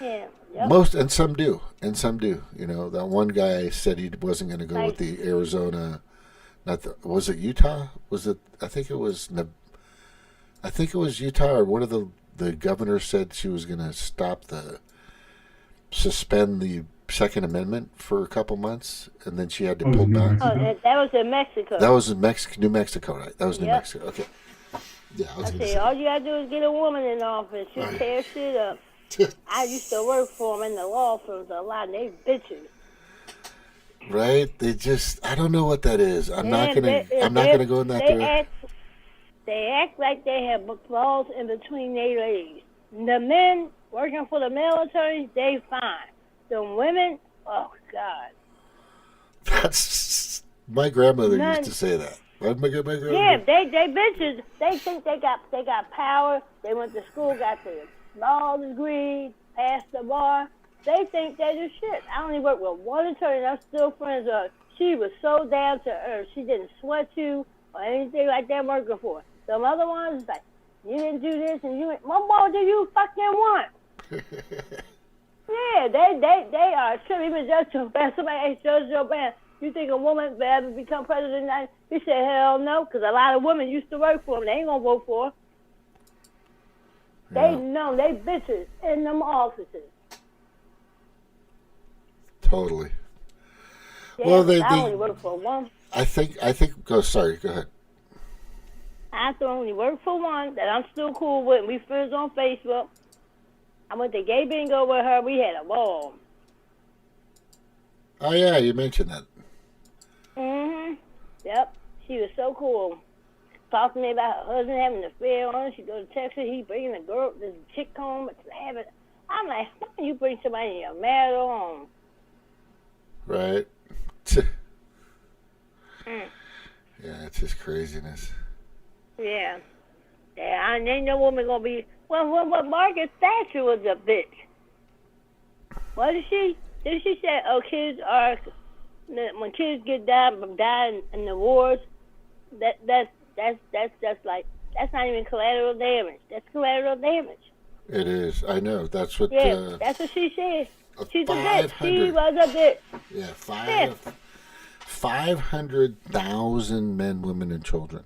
Yeah. Yep. Most and some do. You know, that one guy said he wasn't going to go with the Arizona. Was it Utah? Was it? I think it was Utah, or one of the governors said she was going to suspend the Second Amendment for a couple months, and then she had to pull back. Oh, that was in Mexico. That was in New Mexico, right? That was New Mexico. Okay. Yeah, I say all you gotta do is get a woman in office. She'll tear shit up. I used to work for them in the law firms a lot, and they bitches. Right? They just, I don't know what that is. I'm not gonna go in that direction. They act like they have balls in between their legs. The men working for the military, they fine. The women, oh God. That's my grandmother used to say that. My grandmother. Yeah, they bitches. They think they got power. They went to school, got the law degree, passed the bar. They think they do shit. I only work with one attorney, and I'm still friends with her. She was so down to earth. She didn't sweat you or anything like that working for her. Some other ones, like, you didn't do this, and you went, what more do you fucking want? Yeah, they are sure. Even Judge Joe Band, somebody asked Judge Joe Band, you think a woman would ever become president? He said, hell no, because a lot of women used to work for him. They ain't going to vote for her. They know, they bitches in them offices. Totally. Yeah, well, they only work for one. I think. Go ahead. I only work for one that I'm still cool with. We friends on Facebook. I went to gay bingo with her. We had a ball. Oh yeah, you mentioned that. Yep. She was so cool. Talked to me about her husband having an affair on her. She go to Texas. He bringing this chick home to have it. I'm like, why don't you bring somebody in your marital home? Right. Yeah, it's just craziness. Yeah. Yeah, and ain't no woman gonna be. Well, Margaret Thatcher was a bitch. What did she? Did she say, oh, kids are, when kids get dying in the wars, that's just like, that's not even collateral damage. That's collateral damage. It is. I know. That's what. Yeah, that's what she said. She's a bitch. She was a bitch. Yeah, 500,000 men, women, and children.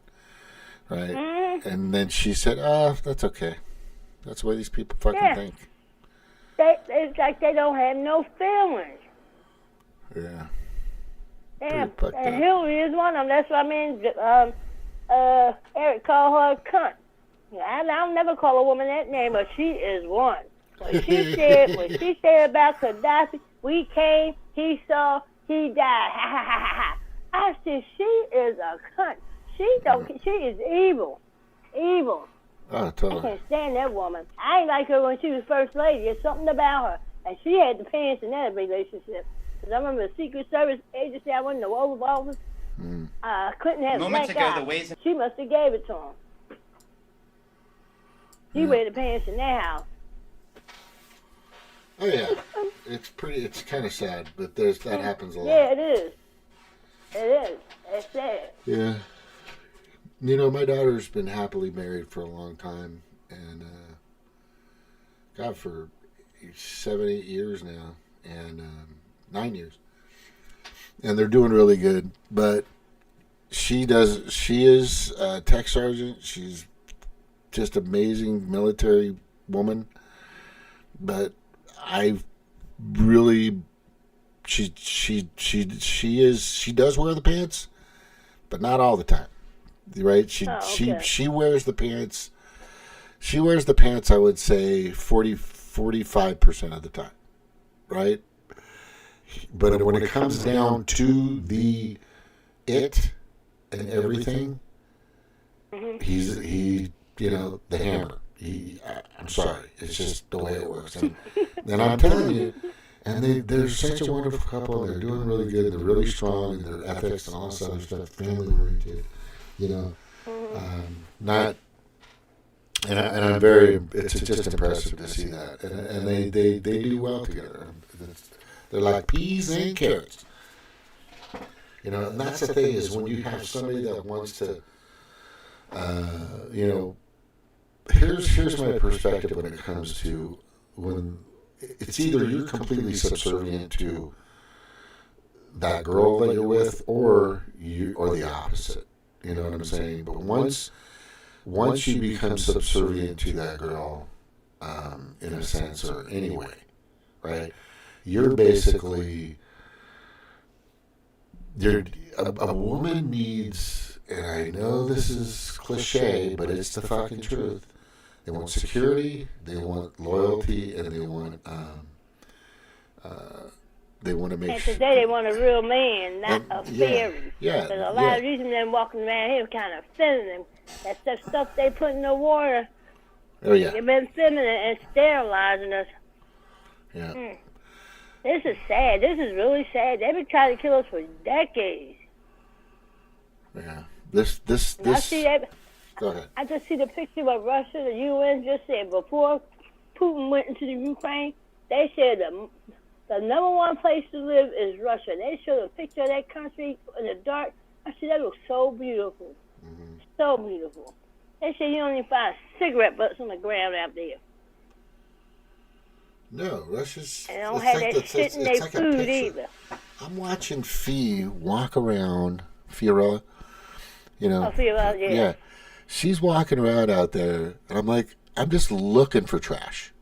Right? And then she said, oh, that's okay. That's the way these people fucking think. It's like they don't have no feelings. Yeah. Yeah, and Hillary is one of them. That's what I mean. Eric called her a cunt. I'll never call a woman that name, but she is one. When she said about Gaddafi, we came, he saw, he died. Ha ha ha ha. I said, she is a cunt. She is evil. Evil. Oh, totally. I can't stand that woman. I ain't like her when she was first lady. There's something about her. And she had the pants in that relationship. Because I remember the Secret Service agency I went in the Oval Office. Clinton had a black guy. She must have gave it to him. She wear the pants in that house. Oh yeah, it's pretty. It's kind of sad, but that happens a lot. Yeah, it is. It is. It's sad. Yeah. You know, my daughter's been happily married for a long time, and God, for 7, 8 years now, and 9 years, and they're doing really good. But she is a tech sergeant. She's just amazing military woman. But I really, she does wear the pants, but not all the time. Right? She wears the pants. She wears the pants, I would say 45% of the time. Right? But when it comes down to the it and everything, he the hammer. I'm sorry, it's just the way it works. And I'm telling you, and they're such a wonderful couple. They're doing really good. They're really strong in their ethics and all this other stuff, family oriented. Not. And I'm very. It's just impressive to see that, and they do well together. They're like peas and carrots. And that's the thing is when you have somebody that wants to, here's my perspective when it comes to when it's either you're completely subservient to that girl that you're with, or the opposite. You know what I'm saying? But once you become subservient to that girl, in a sense or anyway, right? You're basically a woman needs, and I know this is cliche, but it's the fucking truth. They want security, they want loyalty, and they want to make. And today they want a real man, not a fairy. Yeah. Because a lot of these men walking around here kind of feminine. That stuff they put in the water. Oh yeah. They've been feminine and sterilizing us. Yeah. This is sad. This is really sad. They've been trying to kill us for decades. Yeah. This. I see that. Go ahead. I just see the picture of Russia. The UN just said before Putin went into the Ukraine, they said the number one place to live is Russia. They showed a picture of that country in the dark. I said that looks so beautiful. Mm-hmm. So beautiful. They said you don't even find cigarette butts on the ground out there. No, Russia's. They don't have that shit in their food either. I'm watching Fee walk around, Fiorella. Fiorella, yeah. Yeah. She's walking around out there, and I'm like, I'm just looking for trash.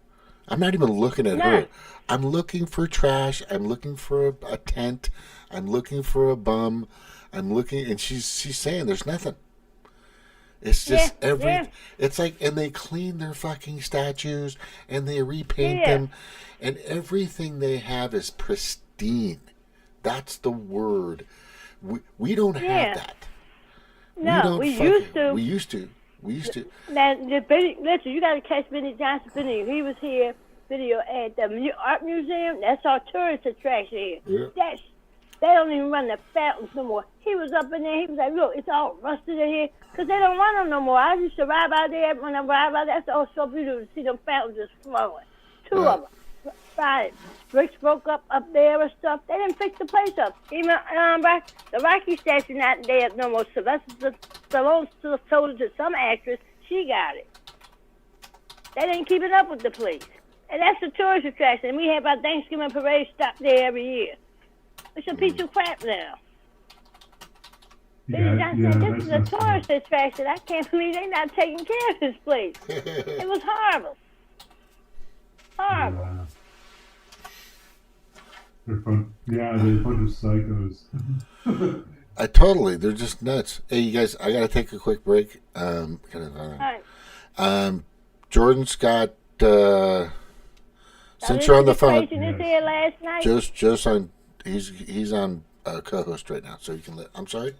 I'm not even looking at her. I'm looking for trash. I'm looking for a tent. I'm looking for a bum. I'm looking, and she's saying there's nothing. It's just it's like, and they clean their fucking statues, and they repaint them, and everything they have is pristine. That's the word. We don't have that. No, we used to. We used to. Now, listen, you got to catch Benny Johnson video. He was here, video at the art museum. That's our tourist attraction here. Yeah. They don't even run the fountains no more. He was up in there. He was like, look, it's all rusted in here because they don't run them no more. I used to ride by there. When I ride by there, it's so beautiful to see them fountains just flowing. Two of them. Right. Bricks broke up there and stuff. They didn't fix the place up. Even the Rocky statue not there no more. Sylvester Stallone still told it to some actress. She got it. They didn't keep it up with the place. And that's the tourist attraction. And we have our Thanksgiving parade stop there every year. It's a piece of crap now. This is a tourist attraction. I can't believe they're not taking care of this place. It was horrible. Horrible. Yeah. They're fun. Yeah, they're a bunch of psychos. They're just nuts. Hey, you guys, I gotta take a quick break. All right. Jordan's got. Since you're on the phone, last night? Joe's on. He's on co-host right now, so you can let. I'm sorry.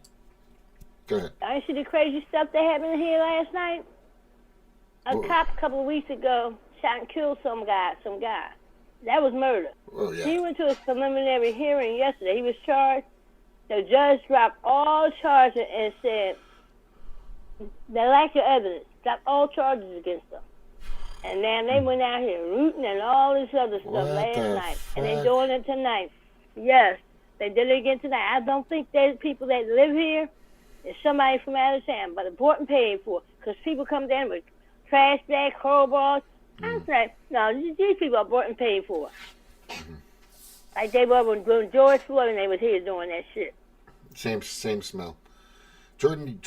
Go ahead. I see the crazy stuff that happened here last night. A cop a couple of weeks ago shot and killed some guy. That was murder. Oh, yeah. He went to a preliminary hearing yesterday. He was charged. The judge dropped all charges and said they lack your evidence. Dropped all charges against him. And then they went out here rooting and all this other stuff What last the night. And they fuck? doing it tonight. Yes, they did it again tonight. I don't think there's people that live here. It's somebody from out of town, but important paid for. Because people come down with trash bags, crowbars. I'm saying, no, these people are bought and paid for. Like they were when George Floyd and they was here doing that shit. Same smell. Jordan,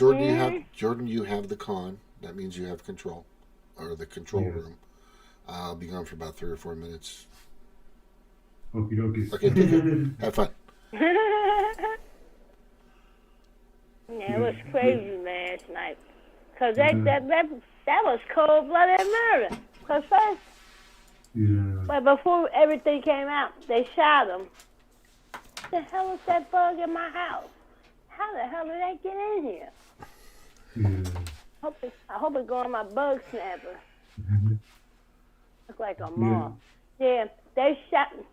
you have the con. That means you have control, or the control room. I'll be gone for about 3 or 4 minutes. Okie dokie. Okay, take it. Have fun. Yeah, it was crazy last night. Cause that was cold-blooded murder. Cause first, but before everything came out, they shot him. What the hell is that bug in my house? How the hell did that get in here? I hope it go on my bug snapper. Look like a moth. Yeah, they shot him.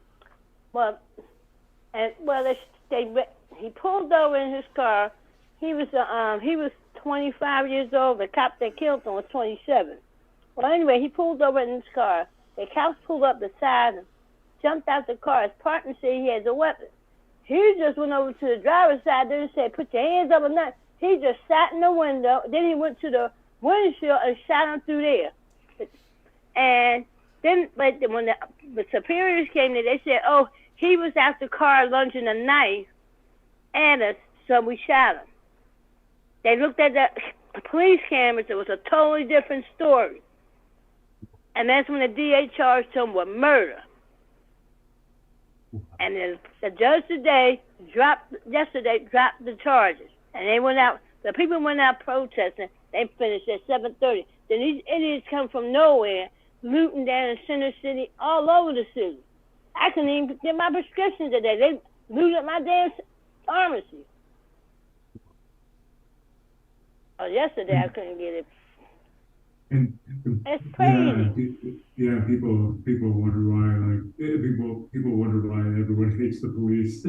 He pulled over in his car. He was 25 years old. The cop that killed him was 27. Well, anyway, he pulled over in his car. The cops pulled up beside him, jumped out the car. His partner said he has a weapon. He just went over to the driver's side there and said, "Put your hands up or nothing." He just sat in the window. Then he went to the windshield and shot him through there. And then, but when the superiors came there, they said, "Oh, he was out the car lunging a knife at us, so we shot him." They looked at the police cameras. It was a totally different story. And that's when the DA charged him with murder. And the judge yesterday dropped the charges. And they went out, the people went out protesting. They finished at 7:30. Then these idiots come from nowhere, looting down in Center City, all over the city. I couldn't even get my prescription today. They looted my damn pharmacy. Oh, yesterday I couldn't get it. It's crazy. Yeah, people wonder why. People wonder why everyone hates the police.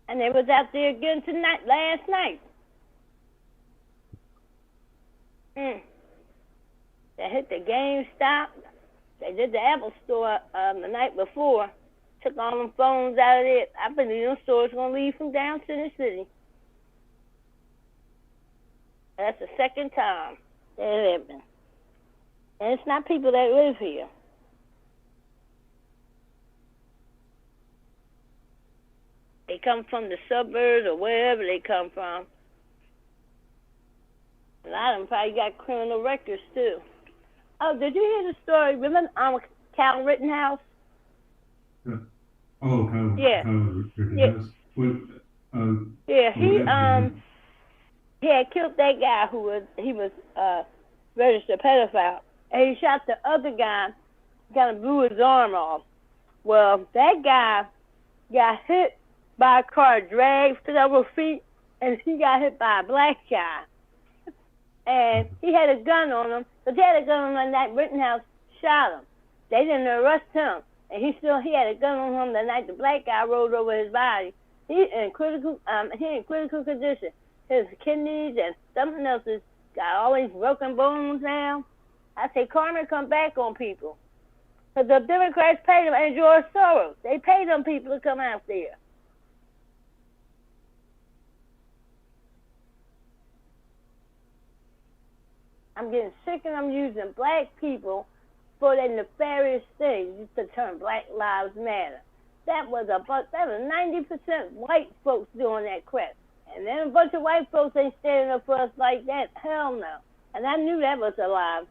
And they was out there again last night. They hit the GameStop. They did the Apple store the night before. Took all them phones out of there. I believe them stores gonna leave from down to the city. That's the second time that happened. And it's not people that live here. They come from the suburbs or wherever they come from. A lot of them probably got criminal records too. Oh, did you hear the story? Remember Cal Rittenhouse? Oh, Cal Rittenhouse. He had killed that guy who was registered pedophile, and he shot the other guy, kind of blew his arm off. Well, that guy got hit by a car, dragged several feet, and he got hit by a black guy. And he had a gun on him, but he had a gun on him that Rittenhouse shot him. They didn't arrest him, and he had a gun on him the night the black guy rolled over his body. He in critical condition. His kidneys and something else has got all these broken bones now. I say karma come back on people. Because the Democrats paid them, and George Soros, they paid them people to come out there. I'm getting sick of them using black people for their nefarious things to turn Black Lives Matter. That was 90% white folks doing that crap. And then a bunch of white folks ain't standing up for us like that. Hell no. And I knew that was a lie.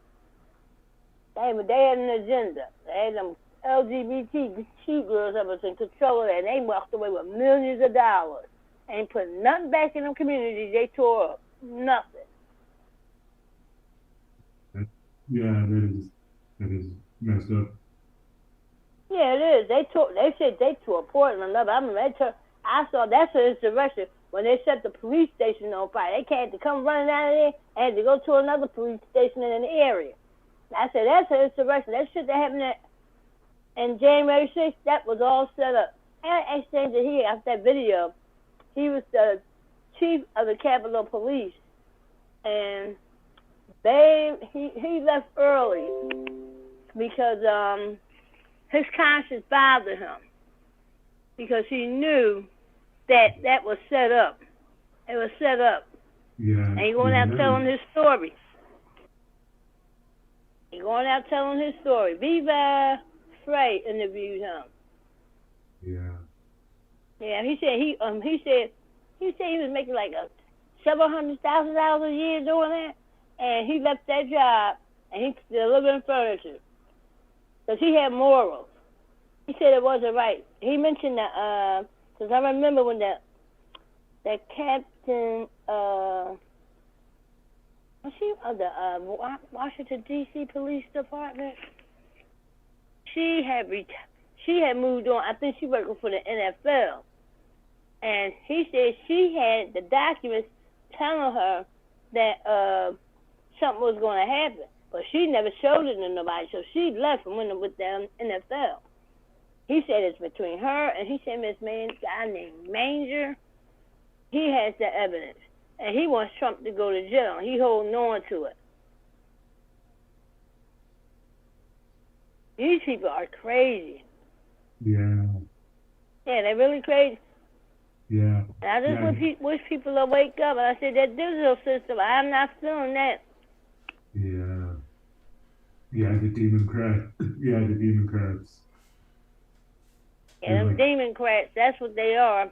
They had an agenda. They had them LGBT girls that was in control of that, and they walked away with millions of dollars. Ain't put nothing back in them communities they tore up. Nothing. Yeah, that is messed up. Yeah, it is. They said they tore Portland up. I mean, I saw that's an insurrection. When they set the police station on fire, they had to come running out of there and had to go to another police station in the area. I said, that's an insurrection. That shit that happened in January 6th, that was all set up. I exchanged it here after that video. He was the chief of the Capitol Police, and he left early because his conscience bothered him because he knew that was set up. It was set up. Yeah. And he going out telling his story. He going out telling his story. Viva Frey interviewed him. Yeah. Yeah, he said he was making like several $100,000 a year doing that, and he left that job and he's delivering furniture because he had morals. He said it wasn't right. He mentioned that because I remember when that captain was she of the Washington D.C. Police Department? She had moved on. I think she working for the NFL. And he said she had the documents telling her that something was going to happen. But she never showed it to nobody, so she left and went with the NFL. He said it's between her and he said this guy named Manger. He has the evidence. And he wants Trump to go to jail. He holding on to it. These people are crazy. Yeah. Yeah, they're really crazy. Yeah. And I just wish people would wake up. And I said, that digital system, I'm not feeling that. Yeah. Yeah, the Democrats. Yeah, the Democrats. Yeah, them Democrats, that's what they are.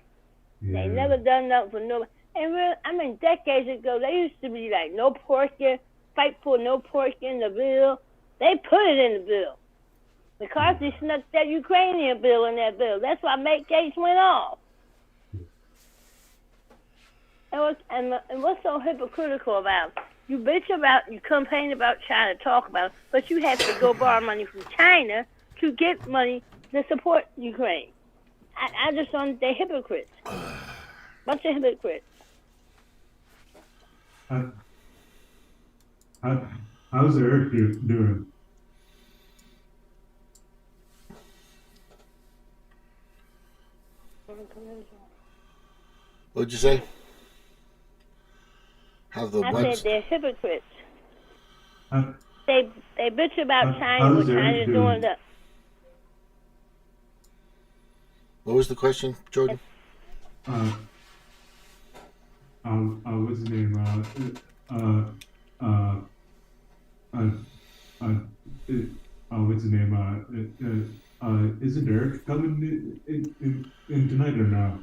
Yeah. They never done nothing for nobody. And decades ago, they used to be like, no porking, fight for no porking in the bill. They put it in the bill. McCarthy snuck that Ukrainian bill in that bill. That's why Make Gates went off. And what's so hypocritical about it? You bitch about, you complain about China, talk about it, but you have to go borrow money from China to get money to support Ukraine. I just don't, they're hypocrites. Bunch of hypocrites. How's Eric doing? What'd you say? I said they're hypocrites. They bitch about China, what China's doing. What was the question, Jordan? What's his name? What's his name? Isn't Eric coming in tonight or no?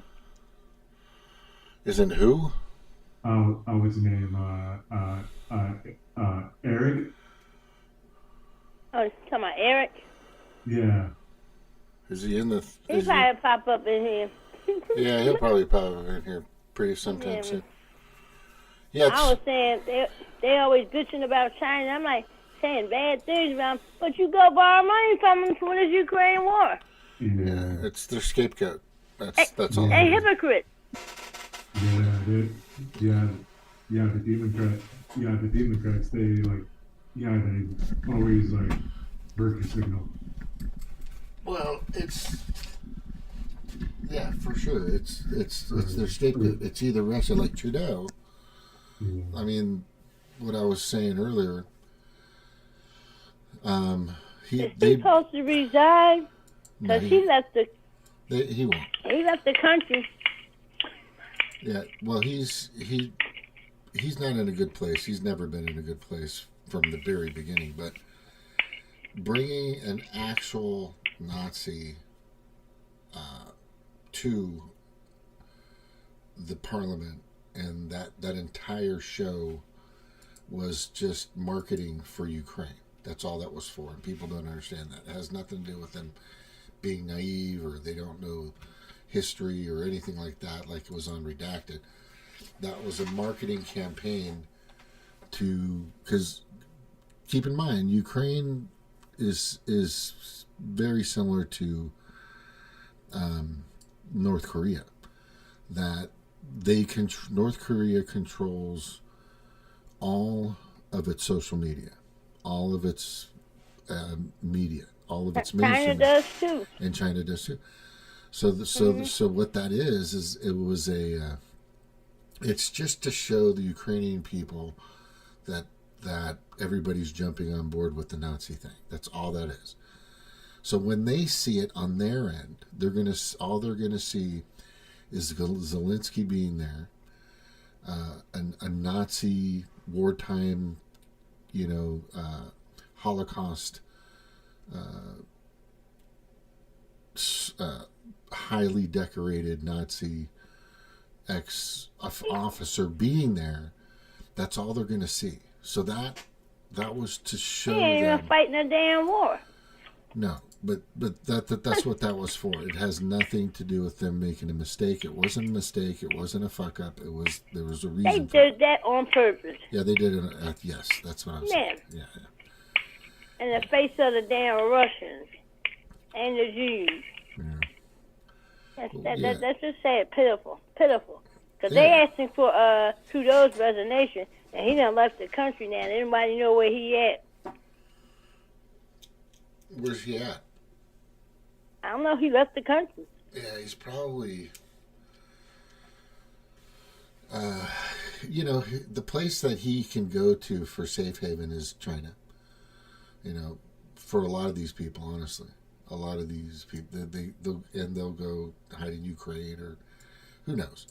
Isn't who? What's his name? Eric. Oh, you talking about Eric? Yeah. Is he in the? He'll probably pop up in here. Yeah, he'll probably pop up in here pretty sometime soon. Yeah. I was saying they always bitching about China. I'm like saying bad things about them, but you go borrow money from them for this Ukraine war. Yeah, it's their scapegoat. That's all. They hypocrite. The Democrats, they always virtue signal. Well, for sure. It's their scapegoat. It's either Russia, like Trudeau. Yeah. I mean, what I was saying earlier. Is he supposed to resign? Because he left the. He won't. He left the country. Yeah, well, he's not in a good place. He's never been in a good place from the very beginning. But bringing an actual Nazi to the parliament, and that entire show was just marketing for Ukraine. That's all that was for, and people don't understand that. It has nothing to do with them being naive or they don't know history or anything like that, like it was on Redacted. That was a marketing campaign because keep in mind, Ukraine is very similar to North Korea. That North Korea controls all of its social media, all of its media, all of its mainstream. China does too. And China does too. So what that is it was it's just to show the Ukrainian people that that everybody's jumping on board with the Nazi thing. That's all that is. So when they see it on their end, all they're gonna see is Zelensky being there, a Nazi wartime, Holocaust, highly decorated Nazi ex-officer being there. That's all they're going to see. So that was to show He ain't them. even fighting a damn war. No, but that's what that was for. It has nothing to do with them making a mistake. It wasn't a mistake. It wasn't a fuck up. There was a reason. They did that on purpose. Yeah, they did it. Yes, that's what I'm saying. Yeah. In the face of the damn Russians and the Jews. Yeah. That's just sad, pitiful. Because they asking for Trudeau's resignation, and he done left the country now. Anybody know where he at? Where's he at? I don't know. He left the country. Yeah, he's probably... the place that he can go to for safe haven is China. For a lot of these people, honestly. A lot of these people, they'll go hide in Ukraine or who knows.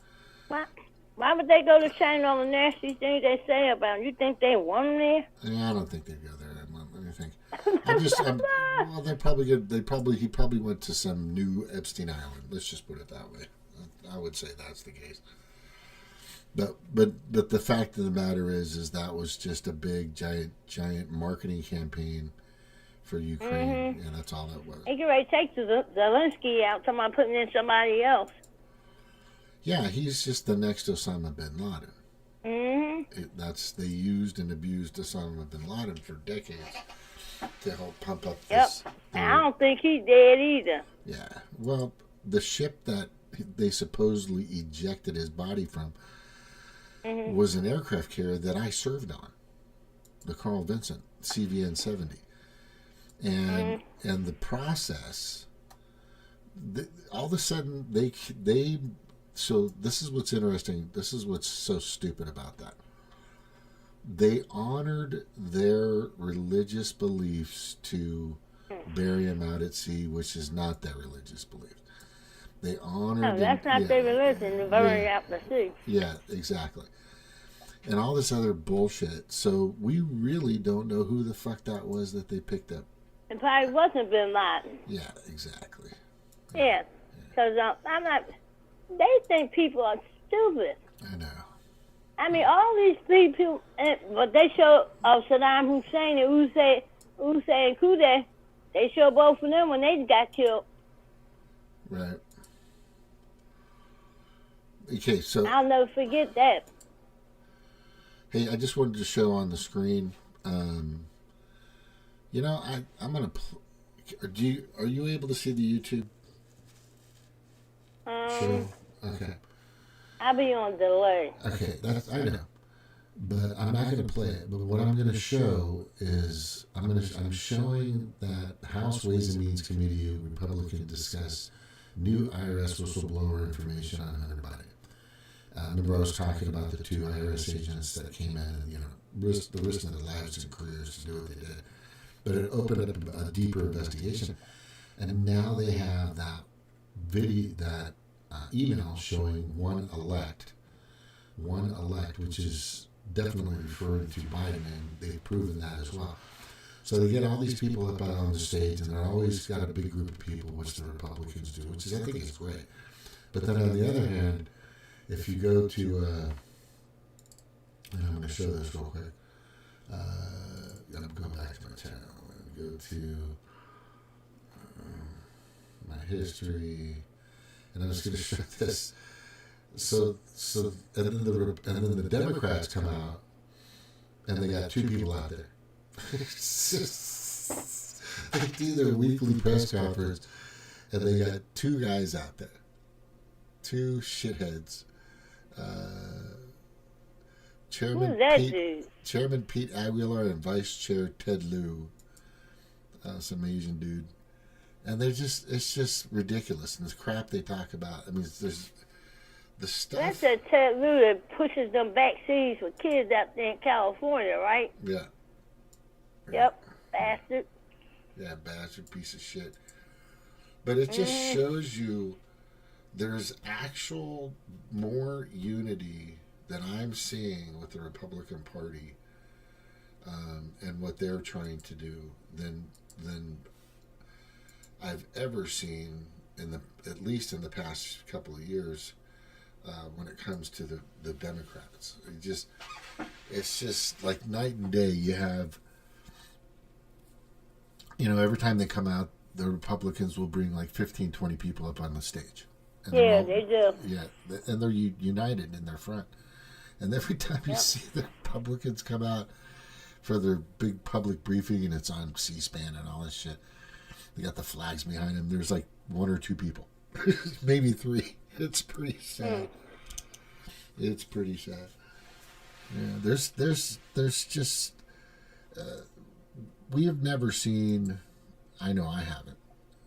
Why would they go to China on the nasty things they say about him? You think they want him there? Yeah, I don't think they'd go there. Let me think. Well, he probably went to some new Epstein Island. Let's just put it that way. I would say that's the case. But the fact of the matter is that was just a big giant marketing campaign for Ukraine, and that's all that was. He can already take Zelensky out, talking about putting in somebody else. Yeah, he's just the next Osama bin Laden. They used and abused Osama bin Laden for decades to help pump up this. I don't think he's dead either. Yeah. Well, the ship that they supposedly ejected his body from was an aircraft carrier that I served on, the Carl Vinson CVN 70, and the process. All of a sudden, they. So this is what's interesting. This is what's so stupid about that. They honored their religious beliefs to bury him out at sea, which is not their religious belief. They honored. No, that's not their religion. To bury out the sea. Yeah, exactly. And all this other bullshit. So we really don't know who the fuck that was that they picked up. It probably wasn't Bin Laden. Yeah, exactly. Yeah, because I'm not. They think people are stupid. I know. I mean, all these people, but they show Saddam Hussein and Usse and Kude, they show both of them when they got killed. Right. Okay, so I'll never forget that. Hey, I just wanted to show on the screen. I'm gonna. Are you able to see the YouTube? Sure. Okay. I'll be on delay. Okay, I know, but I'm not going to play it. But what I'm going to show is I'm showing that House Ways and Means Committee Republican discuss new IRS whistleblower information on Hunter Biden. Remember I was talking about the two IRS agents that came in and risked their lives and careers to do what they did, but it opened up a deeper investigation, and now they have that video, that email showing one elect, which is definitely referring to Biden, and they've proven that as well. So they get all these people up on the stage, and they're always got a big group of people, which the Republicans do, which is, I think, is great. But then on the other hand, if you go to, and I'm going to show this real quick. I'm going back to my channel and go to my history. And I'm just going to show this. So, and then the Democrats come out, and they got two people out there. They do their weekly press conference, and they got two guys out there, two shitheads. Chairman Pete Aguilar and Vice Chair Ted Lieu, some Asian dude. And it's just ridiculous. And this crap they talk about. I mean, the stuff. That's that Ted Lou that pushes them back seas for kids out there in California, right? Yeah. Yep, bastard. Yeah, bastard piece of shit. But it just shows you there's actual more unity that I'm seeing with the Republican Party and what they're trying to do than I've ever seen at least in the past couple of years when it comes to the Democrats. It's just like night and day. You have, every time they come out, the Republicans will bring like 15, 20 people up on the stage. And Yeah, they do. Yeah, and they're united in their front. And every time you see the Republicans come out for their big public briefing, and it's on C-SPAN and all this shit, they got the flags behind them. There's like 1 or 2 people, maybe 3. It's pretty sad. It's pretty sad. Yeah, there's just we have never seen. I know I haven't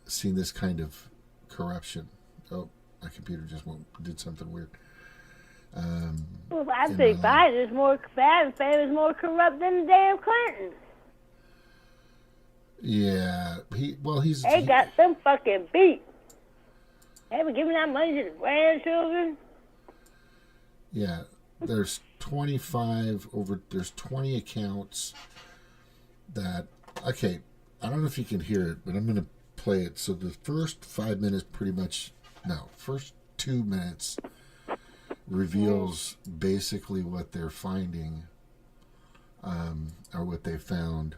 seen this kind of corruption. Oh, my computer just did something weird. Well, I think Biden is more corrupt than the damn Clinton. Yeah, he's. They got them fucking beat. They were giving out money to the grandchildren. Yeah, there's 20 accounts that. Okay, I don't know if you can hear it, but I'm going to play it. So the first 5 minutes, first 2 minutes reveals basically what they're finding, or what they found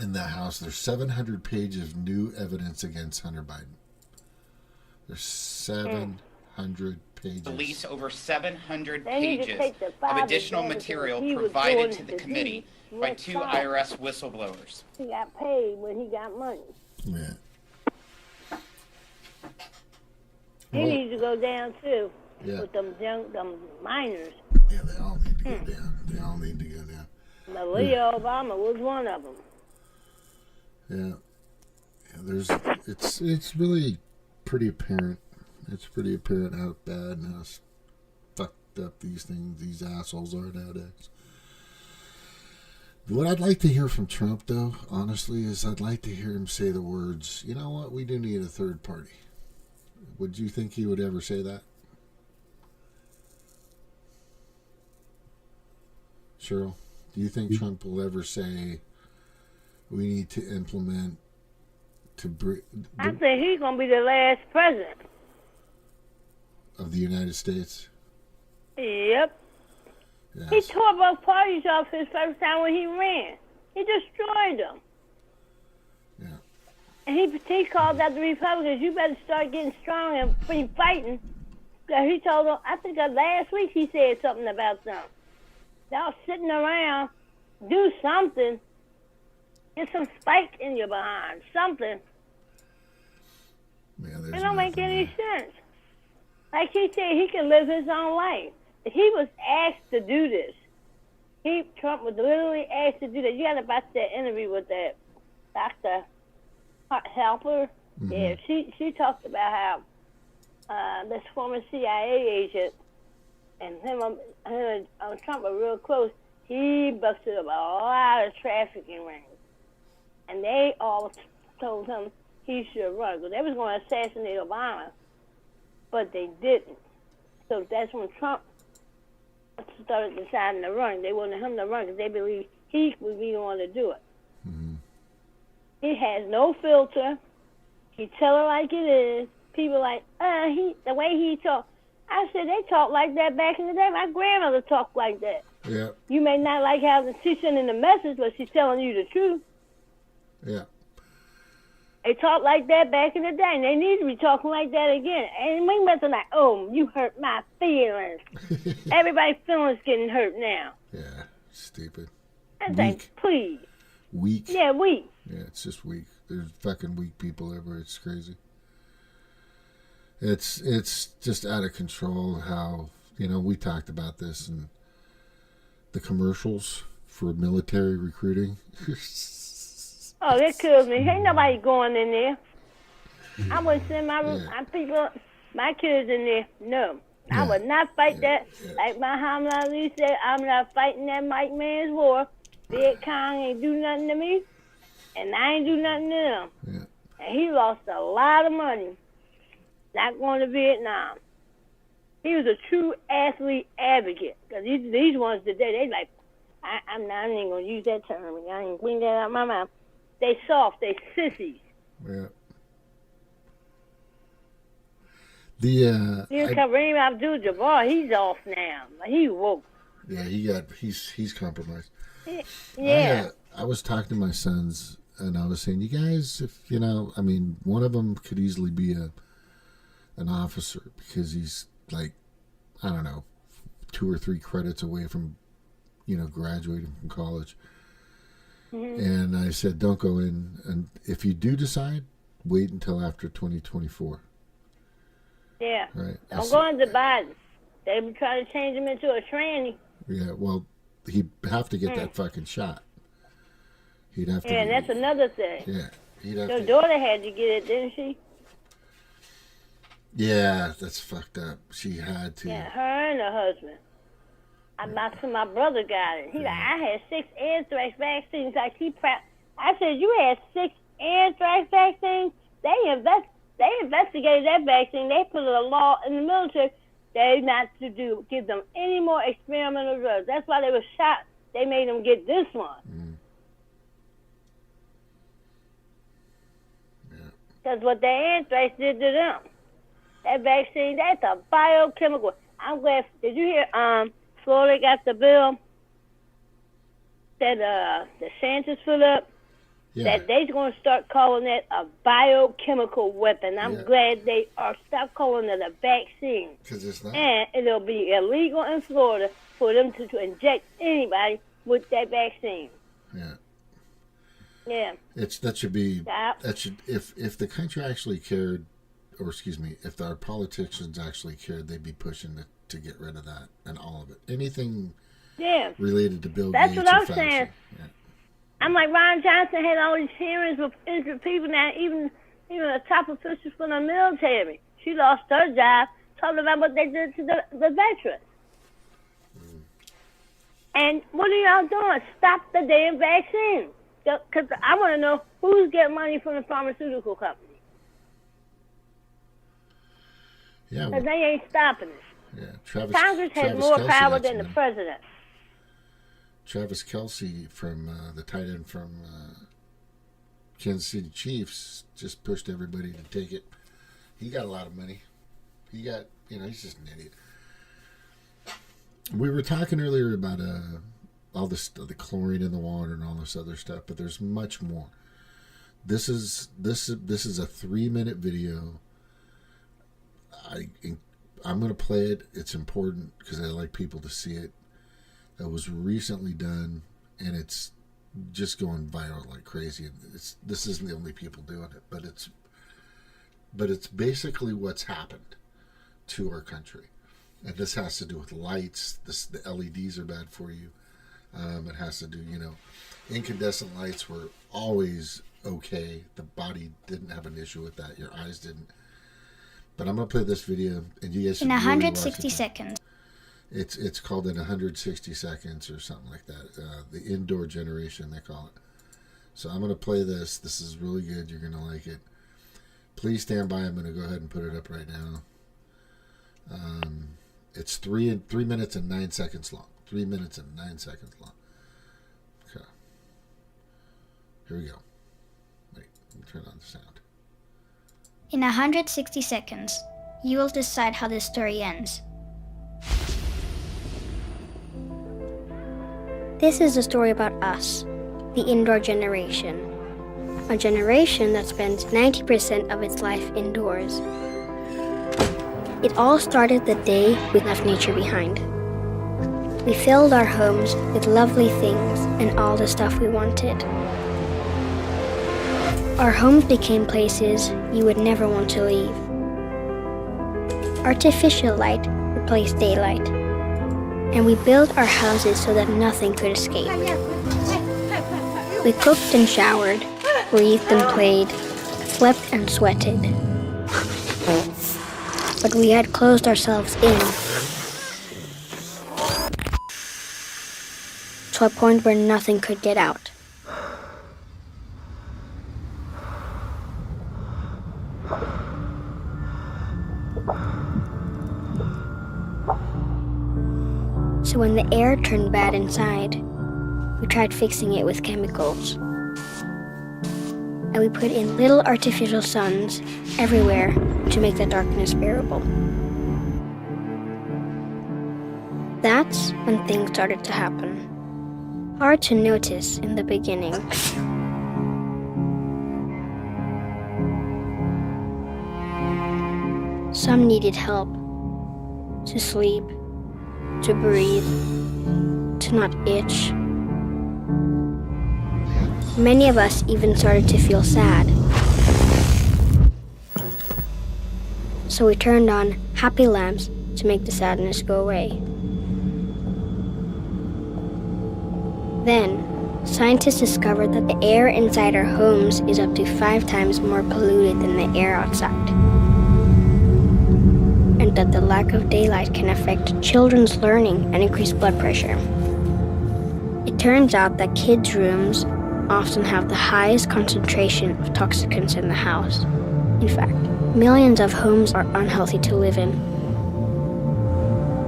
in the house. There's 700 pages of new evidence against Hunter Biden. There's 700 pages. Release over 700 pages of additional material provided to the committee by 2 IRS whistleblowers. He got paid when he got money. Yeah. He needs to go down too. Yeah. With them minors. Yeah, they all need to go down. They all need to go down. Malia Obama was one of them. Yeah. It's really pretty apparent. It's pretty apparent how bad and how fucked up these assholes are nowadays. What I'd like to hear from Trump, though, honestly, is I'd like to hear him say the words, you know what, we do need a third party. Would you think he would ever say that? Cheryl, do you think Trump will ever say we need to implement I think he's going to be the last president of the United States? Yep. Yes. He tore both parties off his first time when he ran. He destroyed them. Yeah. And he called out the Republicans, you better start getting strong and be fighting. He told them, I think last week he said something about them. Y'all sitting around, do something. Get some spike in your behind, something. Yeah, it don't make any sense. Like he said, he can live his own life. If he was asked to do this, Trump was literally asked to do that. You got to watch that interview with that Dr. Halper. Mm-hmm. Yeah, she talked about how this former CIA agent and him and Trump were real close. He busted up a lot of trafficking rings. And they all told him he should run because they was going to assassinate Obama, but they didn't. So that's when Trump started deciding to run. They wanted him to run because they believed he would be the one to do it. Mm-hmm. He has no filter. He tell it like it is. People like, the way he talk. I said they talked like that back in the day. My grandmother talked like that. Yeah. You may not like how she's sending the message, but she's telling you the truth. Yeah. They talked like that back in the day, and they need to be talking like that again. And we must be like, oh, you hurt my feelings. Everybody's feelings getting hurt now. Yeah, stupid. I think, please. Weak. Yeah, weak. Yeah, it's just weak. There's fucking weak people everywhere. It's crazy. It's just out of control how, we talked about this and the commercials for military recruiting. Oh, that kills me. Ain't nobody going in there. I wouldn't send my people, my kids in there. No. I would not fight that. Like Muhammad Ali said, I'm not fighting that white man's war. Viet Cong ain't do nothing to me, and I ain't do nothing to them. Yeah. And he lost a lot of money not going to Vietnam. He was a true athlete advocate. Because these ones today, they like, I ain't going to use that term. I ain't bring that out of my mouth. They soft. They sissies. Yeah. Kareem Abdul-Jabbar, he's off now. He woke. Yeah, he's compromised. Yeah. I was talking to my sons, and I was saying, you guys, if I mean, one of them could easily be an officer because he's like, I don't know, 2 or 3 credits away from, graduating from college. Mm-hmm. And I said, don't go in, and if you do decide, wait until after 2024. Yeah. Right. Don't go into Biden. They be trying to change him into a tranny. Yeah, well, he'd have to get that fucking shot. He'd have to. Yeah, and that's another thing. Yeah, he'd have Your to. daughter had to get it, didn't she? Yeah, that's fucked up. She had to. Yeah, her and her husband. My brother got it. He like, I had 6 anthrax vaccines. Like I said, you had 6 anthrax vaccines? They investigated that vaccine. They put a law in the military. They not to give them any more experimental drugs. That's why they were shot. They made them get this one. Because what the anthrax did to them. That vaccine, that's a biochemical. I'm glad. Did you hear? Florida got the bill that DeSantis put up. Yeah. That they're going to start calling that a biochemical weapon. I'm glad they are. Stop calling it a vaccine. Because it's not. And it'll be illegal in Florida for them to inject anybody with that vaccine. Yeah. Yeah. That should be. That should if the country actually cared, or excuse me, if our politicians actually cared, they'd be pushing to get rid of that and all of it. Anything. Yeah. Related to Bill That's Gates. That's what I'm or saying. Yeah. I'm like, Ron Johnson had all these hearings with injured people now, even the top officials from the military. She lost her job talking about what they did to the veterans. And what are y'all doing? Stop the damn vaccine. Because I want to know who's getting money from the pharmaceutical company. Yeah. Because they ain't stopping it. Yeah. Congress has more power than the president. Travis Kelce from the tight end from Kansas City Chiefs just pushed everybody to take it. He got a lot of money. He got, he's just an idiot. We were talking earlier about all this, the chlorine in the water and all this other stuff, but there's much more. This is a 3-minute video. I'm going to play it. It's important because I like people to see it. It was recently done, and it's just going viral like crazy. This isn't the only people doing it, but it's basically what's happened to our country, and this has to do with lights. The LEDs are bad for you. It has to do, incandescent lights were always okay. The body didn't have an issue with that. Your eyes didn't. But I'm gonna play this video, and you guys should in really 160 seconds. It's called in 160 seconds or something like that. The indoor generation, they call it. So I'm going to play this. This is really good. You're going to like it. Please stand by. I'm going to go ahead and put it up right now. It's 3 minutes and 9 seconds long. 3 minutes and 9 seconds long. Okay. Here we go. Wait, let me turn on the sound. In 160 seconds, you will decide how this story ends. This is a story about us, the indoor generation. A generation that spends 90% of its life indoors. It all started the day we left nature behind. We filled our homes with lovely things and all the stuff we wanted. Our homes became places you would never want to leave. Artificial light replaced daylight. And we built our houses so that nothing could escape. We cooked and showered, breathed and played, slept and sweated. But we had closed ourselves in to a point where nothing could get out. So when the air turned bad inside, we tried fixing it with chemicals. And we put in little artificial suns everywhere to make the darkness bearable. That's when things started to happen. Hard to notice in the beginning. Some needed help to sleep, to breathe, to not itch. Many of us even started to feel sad. So we turned on happy lamps to make the sadness go away. Then, scientists discovered that the air inside our homes is up to 5 times more polluted than the air outside. And that the lack of daylight can affect children's learning and increase blood pressure. It turns out that kids' rooms often have the highest concentration of toxicants in the house. In fact, millions of homes are unhealthy to live in.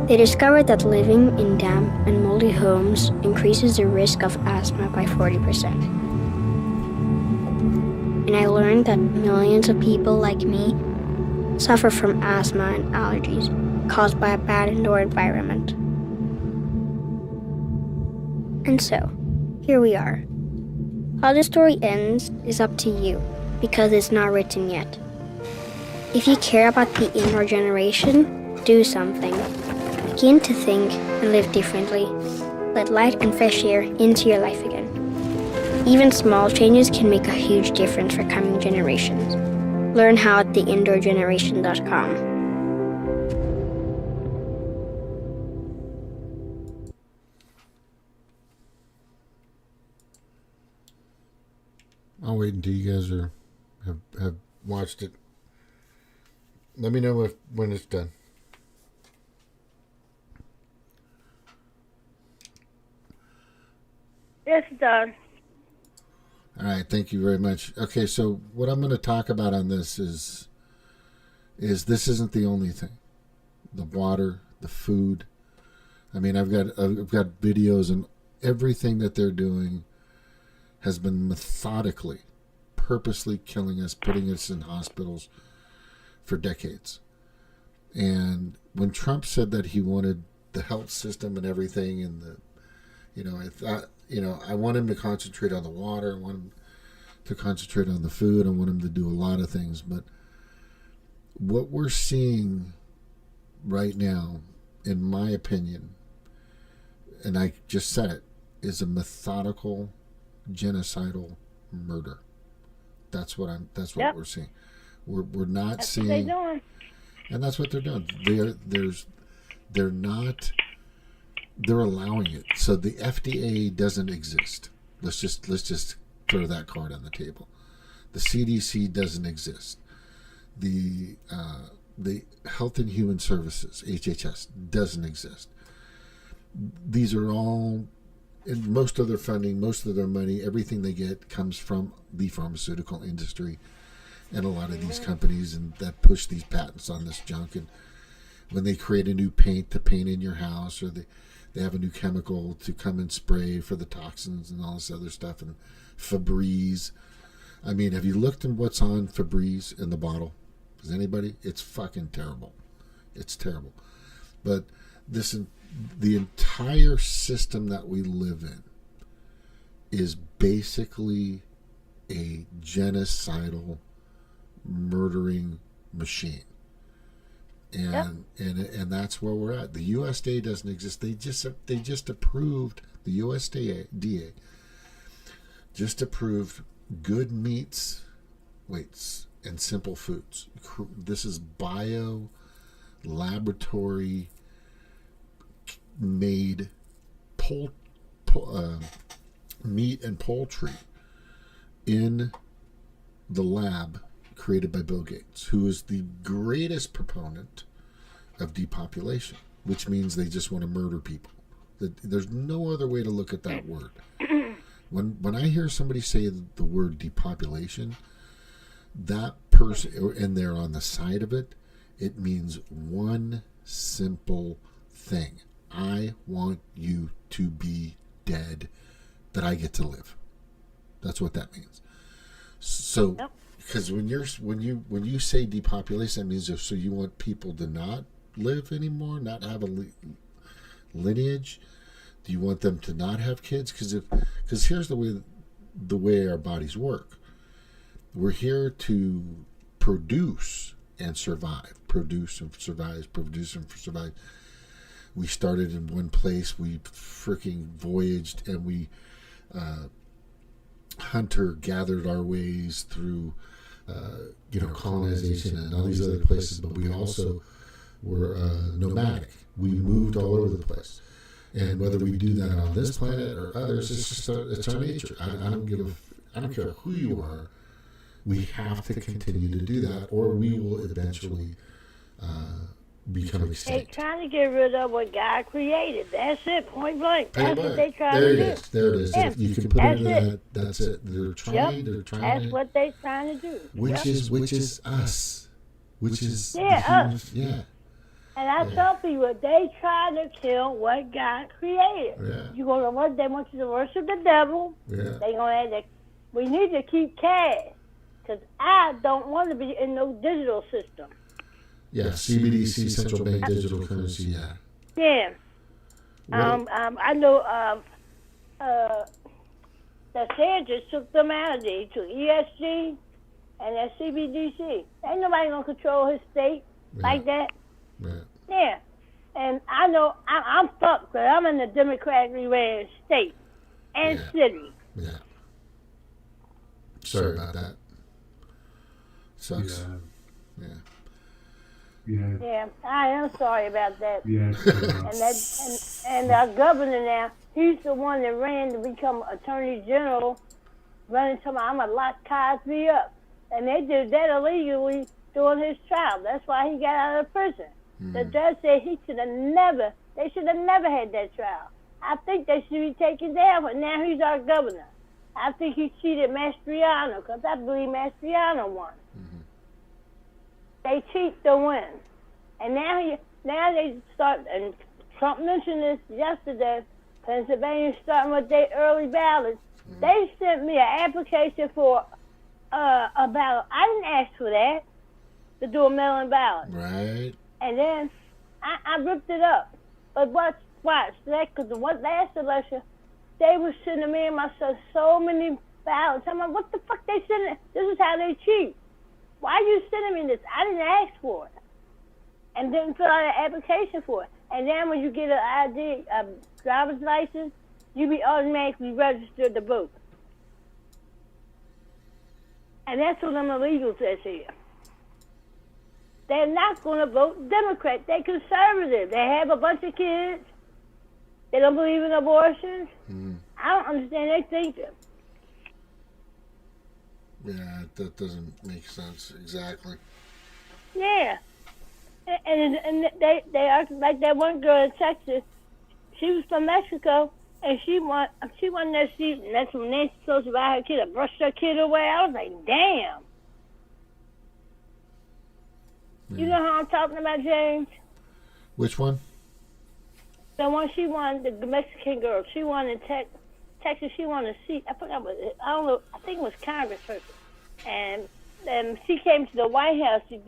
They discovered that living in damp and moldy homes increases the risk of asthma by 40%. And I learned that millions of people like me suffer from asthma and allergies caused by a bad indoor environment. And so, here we are. How the story ends is up to you, because it's not written yet. If you care about the indoor generation, do something. Begin to think and live differently. Let light and fresh air into your life again. Even small changes can make a huge difference for coming generations. Learn how at theindoorgeneration.com. I'll wait until you guys have watched it. Let me know when it's done. It's done. All right, thank you very much. Okay, so what I'm going to talk about on this is this isn't the only thing. The water, the food. I mean, I've got videos, and everything that they're doing has been methodically, purposely killing us, putting us in hospitals for decades. And when Trump said that he wanted the health system and everything, and I thought, I want him to concentrate on the water, I want him to concentrate on the food, I want him to do a lot of things. But what we're seeing right now, in my opinion, and I just said it, is a methodical, genocidal murder. That's what we're seeing. We're not seeing. That's what they're doing. And that's what they're doing. They're allowing it. So the FDA doesn't exist. Let's just throw that card on the table. The CDC doesn't exist. The Health and Human Services, HHS, doesn't exist. These are all, and most of their funding, most of their money, everything they get comes from the pharmaceutical industry and a lot of these companies, and that push these patents on this junk. And when they create a new paint to paint in your house, or they have a new chemical to come and spray for the toxins and all this other stuff, and Febreze. I mean, have you looked at what's on Febreze in the bottle? Does anybody? It's fucking terrible. It's terrible. But the entire system that we live in is basically a genocidal, murdering machine. And that's where we're at. The USDA doesn't exist. They just approved, the USDA just approved good meats, and simple foods. This is bio laboratory made meat and poultry in the lab created by Bill Gates, who is the greatest proponent of depopulation, which means they just want to murder people. There's no other way to look at that word. When I hear somebody say the word depopulation, that person, and they're on the side of it, it means one simple thing. I want you to be dead, that I get to live. That's what that means. So, because when you say depopulation, that means so you want people to not live anymore, not have a lineage. Do you want them to not have kids? Because here's the way our bodies work. We're here to produce and survive. Produce and survive. Produce and survive. We started in one place. We freaking voyaged, and we hunter-gathered our ways through, colonization and all these other places. But we also were nomadic. We moved all over the place. And whether we do that on this planet or others, it's our nature. I don't care who you are. We have to continue to do that, or we will eventually become extinct. They're trying to get rid of what God created. That's it, point blank. That's what they try to do. There it is. Yeah. If you can put it into that, that's it. They're trying. That's what they're trying to do. Which is us. Which is us. Yeah. And I tell people, they try to kill what God created. Yeah. They want you to worship the devil. Yeah. They're going to add that. We need to keep cash, because I don't want to be in no digital system. Yeah, CBDC, central bank digital currency, yeah. Yeah. I know the Fed just took them out of there. He took ESG and that CBDC. Ain't nobody going to control his state like that. Right. Yeah. And I know I'm fucked, but I'm in the democratically ran state and city. Yeah. Sorry about that. Sucks. Yeah, I am sorry about that. Yeah. And our governor now, he's the one that ran to become attorney general, running to I'm going to lock Cosby up. And they did that illegally during his trial. That's why he got out of prison. The judge said they should have never had that trial. I think they should be taken down, but now he's our governor. I think he cheated Mastriano, because I believe Mastriano won. They cheat to win. And now they start, and Trump mentioned this yesterday, Pennsylvania's starting with their early ballots. They sent me an application for a ballot. I didn't ask for that, to do a mail-in ballot. Right. And then I ripped it up. But watch that, because the last election, they were sending me and my son so many ballots. I'm like, what the fuck they sending? This is how they cheat. Why are you sending me this? I didn't ask for it. And didn't fill out an application for it. And then when you get an ID, a driver's license, you be automatically registered to vote. And that's what them illegals says here. They're not going to vote Democrat. They're conservative. They have a bunch of kids. They don't believe in abortions. I don't understand their thinking. Yeah, that doesn't make sense exactly. Yeah. And they are like that one girl in Texas. She was from Mexico, and she won that seat, and that's when Nancy Pelosi by her kid, brushed her kid away. I was like, damn. You know how I'm talking about, James? Which one? The one she won, the Mexican girl. She won in Texas. She won a seat. I forgot what it. I don't know. I think it was Congress person. And she came to the White House to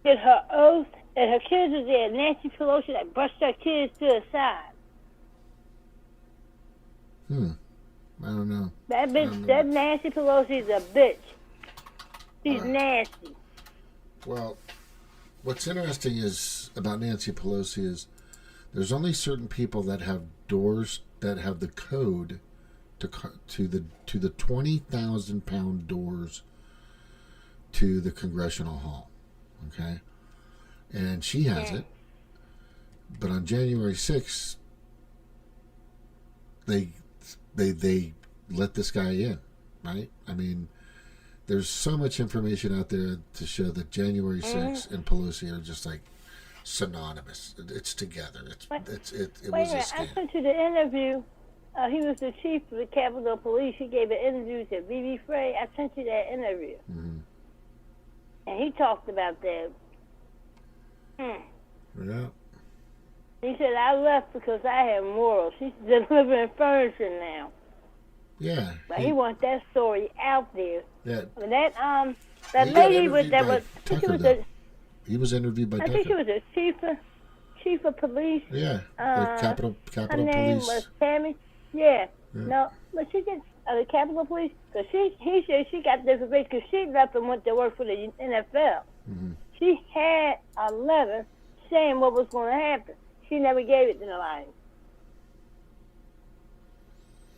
get her oath, and her kids was there. Nancy Pelosi like brushed her kids to the side. I don't know. That bitch, that Nancy Pelosi's a bitch. She's nasty. Well, what's interesting is about Nancy Pelosi is there's only certain people that have doors that have the code to the 20,000-pound doors to the Congressional Hall. Okay, and she has it. But on January 6th, they let this guy in, right? I mean, there's so much information out there to show that January 6th and Pelosi are just like synonymous. It's together. It Wait was a a minute, scam. I sent you the interview. He was the chief of the Capitol Police. He gave an interview to B.B. Frey. I sent you that interview. Mm-hmm. And he talked about that. Yeah. He said, I left because I had morals. He's delivering furniture now. Yeah. But he wants that story out there. Yeah. But that He got lady was interviewed that by was I think Tucker, she was though. He was interviewed by I think she Tucker. was a chief of police. Yeah. The Capitol Her name Police. was Tammy. Yeah. Yeah. No, but she did the Capitol Police because he said she got this because she left and went to work for the NFL. Mm-hmm. She had a letter saying what was going to happen. She never gave it to nobody.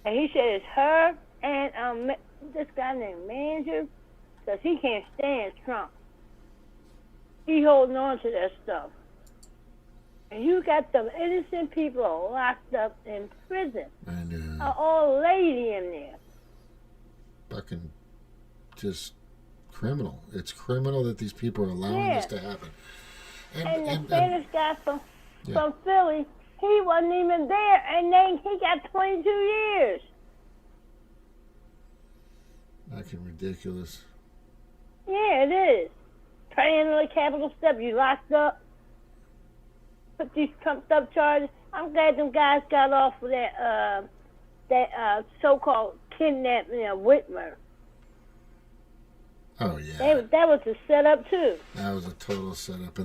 And he said it's her and this guy named Manager, because he can't stand Trump. He holding on to that stuff. And you got some innocent people locked up in prison. I know. An old lady in there. Fucking just criminal. It's criminal that these people are allowing this to happen. And the Spanish guy from Philly, he wasn't even there, and then he got 22 years. Fucking ridiculous. Yeah, it is. Praying on the Capitol step, you locked up. Put these trumped up charges. I'm glad them guys got off of that so-called kidnapping of Whitmer. Oh yeah. That was a setup too. That was a total setup,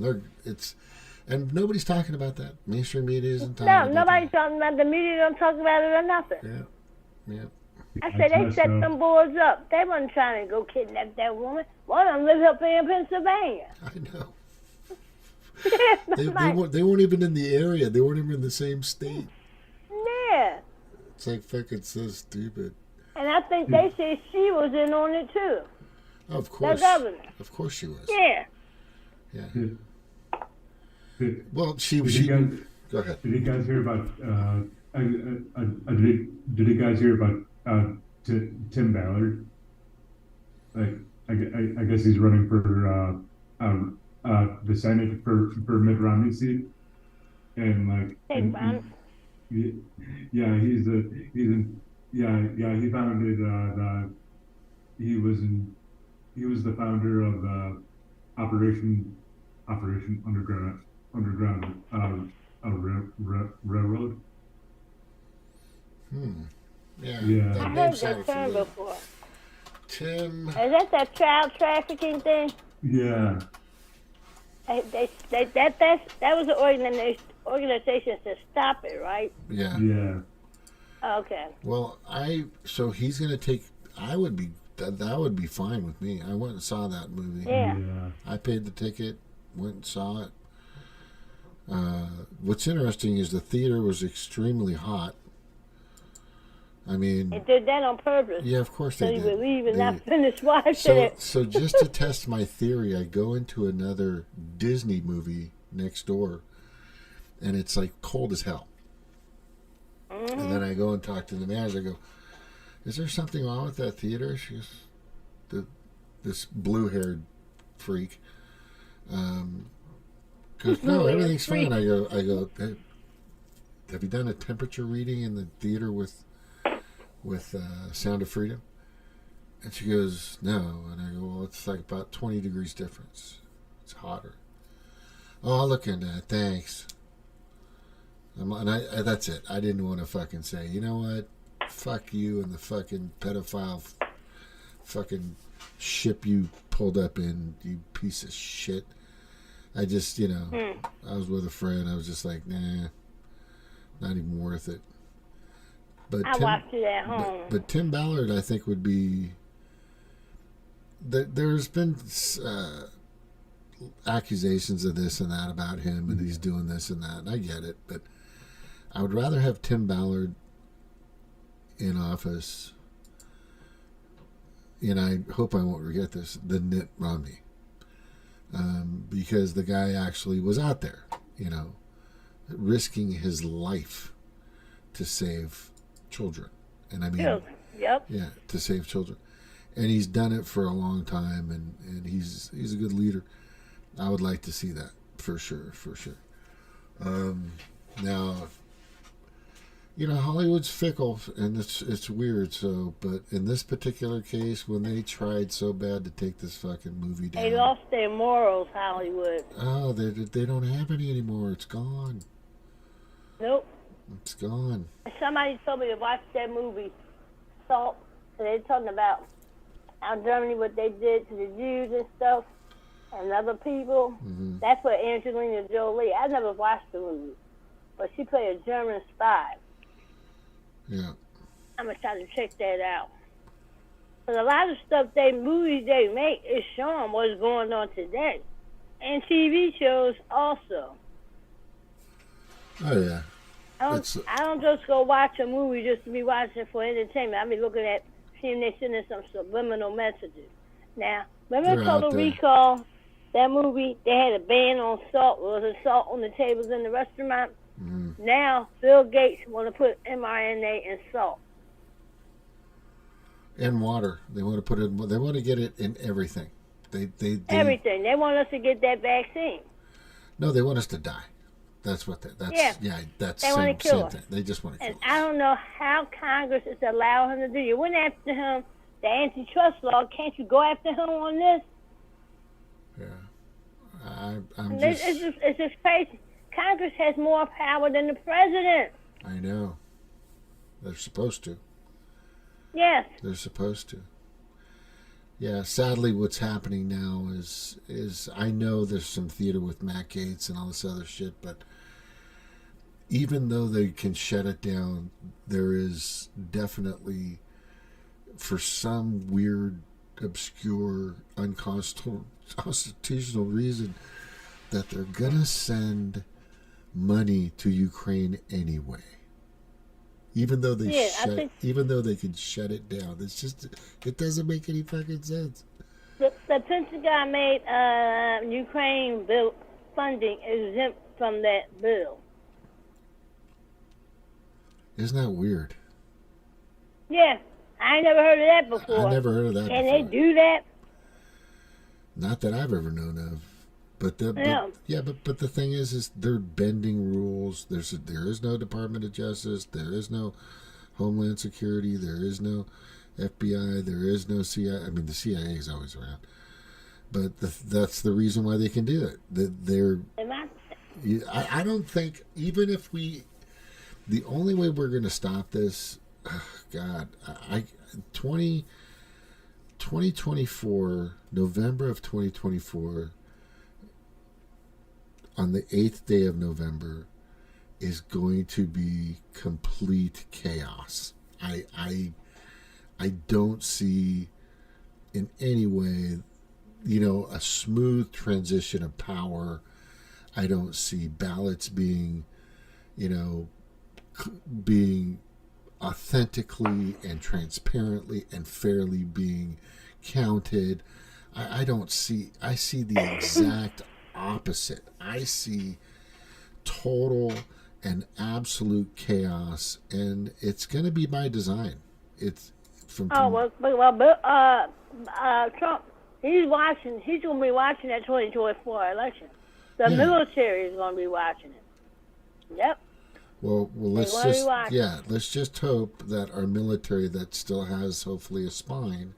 and nobody's talking about that. Mainstream media isn't talking No, about nobody's talking about the media. Don't talk about it or nothing. that. Yeah. I said they set them boys up. They wasn't trying to go kidnap that woman. One of them lives up there in Pennsylvania. I know. They weren't even in the area. They weren't even in the same state. Yeah. It's like fucking so stupid. And I think they said she was in on it too. Oh, of course. The governor. Of course she was. Yeah. Yeah. Well, she was. Go ahead. Did you guys hear about? Did you guys hear about Tim Ballard? Like, I guess he's running for the Senate for Mitt Romney's seat, and like, he founded he was the founder of Operation Underground Railroad. Yeah. I heard that term before. Tim. Is that child trafficking thing? Yeah. That was an organization to stop it, right? Yeah. Yeah. Okay. Well, so he's gonna take. That would be fine with me. I went and saw that movie. Yeah. I paid the ticket, went and saw it. What's interesting is the theater was extremely hot. I mean, They did that on purpose. Yeah, of course so they did. So you would leave and not finish watching it. So just to test my theory, I go into another Disney movie next door, and it's like cold as hell. Mm-hmm. And then I go and talk to the manager. I go, "Is there something wrong with that theater?" She goes, this blue-haired freak. Goes, "No, everything's fine." I go, hey, "Have you done a temperature reading in the theater with Sound of Freedom?" And she goes, "No." And I go, "Well, it's like about 20 degrees difference. It's hotter." "Oh, I'll look into it. Thanks." And that's it. I didn't want to fucking say, you know what? Fuck you and the fucking pedophile fucking ship you pulled up in, you piece of shit. I just, I was with a friend. I was just like, nah, not even worth it. But I watched it at home. But Tim Ballard, I think, would be. There's been accusations of this and that about him, and he's doing this and that, and I get it. But I would rather have Tim Ballard in office, and I hope I won't forget this, than Mitt Romney. Because the guy actually was out there, risking his life to save children. And I mean, Yep. Yeah, to save children. and he's done it for a long time, and he's a good leader. I would like to see that for sure. Now, Hollywood's fickle, and it's weird. So, but in this particular case, when they tried so bad to take this fucking movie down, They lost their morals, Hollywood. oh, they don't have any anymore. It's gone. Nope. It's gone. Somebody told me to watch that movie, Salt, and they're talking about how Germany, what they did to the Jews and stuff, and other people. Mm-hmm. That's what Angelina Jolie. I never watched the movie, but she played a German spy. Yeah. I'm gonna try to check that out. But a lot of stuff movies they make is showing what's going on today, and TV shows also. Oh yeah. I don't just go watch a movie just to be watching for entertainment. I be looking at seeing they sending some subliminal messages. Now, remember Total Recall? That movie, they had a ban on salt. There was salt on the tables in the restaurant. Mm-hmm. Now, Bill Gates want to put mRNA in salt. And water. They want to put it. They want to get it in everything. They Everything. They want us to get that vaccine. No, they want us to die. That's what that's that's they want to kill us. Thing. They just want to kill us. And I don't know how Congress is allowing him to do. You went after him, the antitrust law. Can't you go after him on this? Yeah, it's just crazy. Congress has more power than the president. I know. They're supposed to. Yes. They're supposed to. Yeah, sadly what's happening now is I know there's some theater with Matt Gaetz and all this other shit, but even though they can shut it down, there is definitely, for some weird, obscure, unconstitutional reason, that they're gonna send money to Ukraine anyway. Even though they can shut it down, it's just, it doesn't make any fucking sense. The Pentagon made Ukraine bill funding exempt from that bill. Isn't that weird? Yeah, I ain't never heard of that before. I never heard of that. Can they do that? Not that I've ever known of. But the thing is they're bending rules. There is no Department of Justice. There is no Homeland Security. There is no FBI. There is no CIA. I mean, the CIA is always around, but that's the reason why they can do it. I don't think, even if the only way we're going to stop this, God, 2024, November of 2024. On the 8th day of November is going to be complete chaos. I don't see in any way, a smooth transition of power. I don't see ballots being authentically and transparently and fairly being counted. I see the exact opposite. I see total and absolute chaos, and it's going to be by design. It's from Trump. He's going to be watching that 2024 election. The military is going to be watching it. Yep. Well, let's just hope that our military that still has hopefully a spine.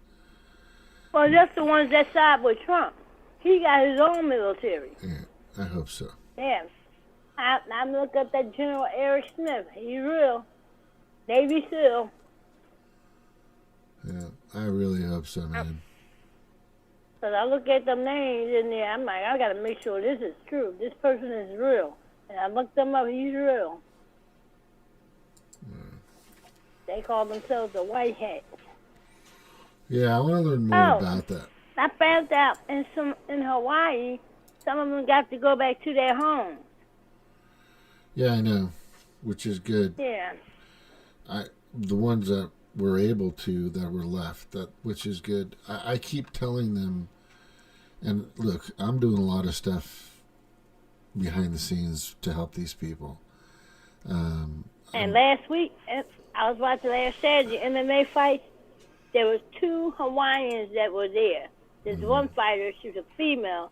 Well, that's the ones that side with Trump. He got his own military. Yeah, I hope so. Yes. I'm looking at that General Eric Smith. He's real. Navy SEAL. Yeah, I really hope so, man. Because I look at them names in there, I'm like, I got to make sure this is true. This person is real. And I looked them up. He's real. They call themselves the White Hats. Yeah, I want to learn more about that. I found out in Hawaii, some of them got to go back to their homes. Yeah, I know, which is good. Yeah. The ones that were able to, that were left, which is good. I keep telling them, and look, I'm doing a lot of stuff behind the scenes to help these people. And last week, I was watching last Saturday MMA fights. there was 2 Hawaiians that were there. There's one fighter, she was a female.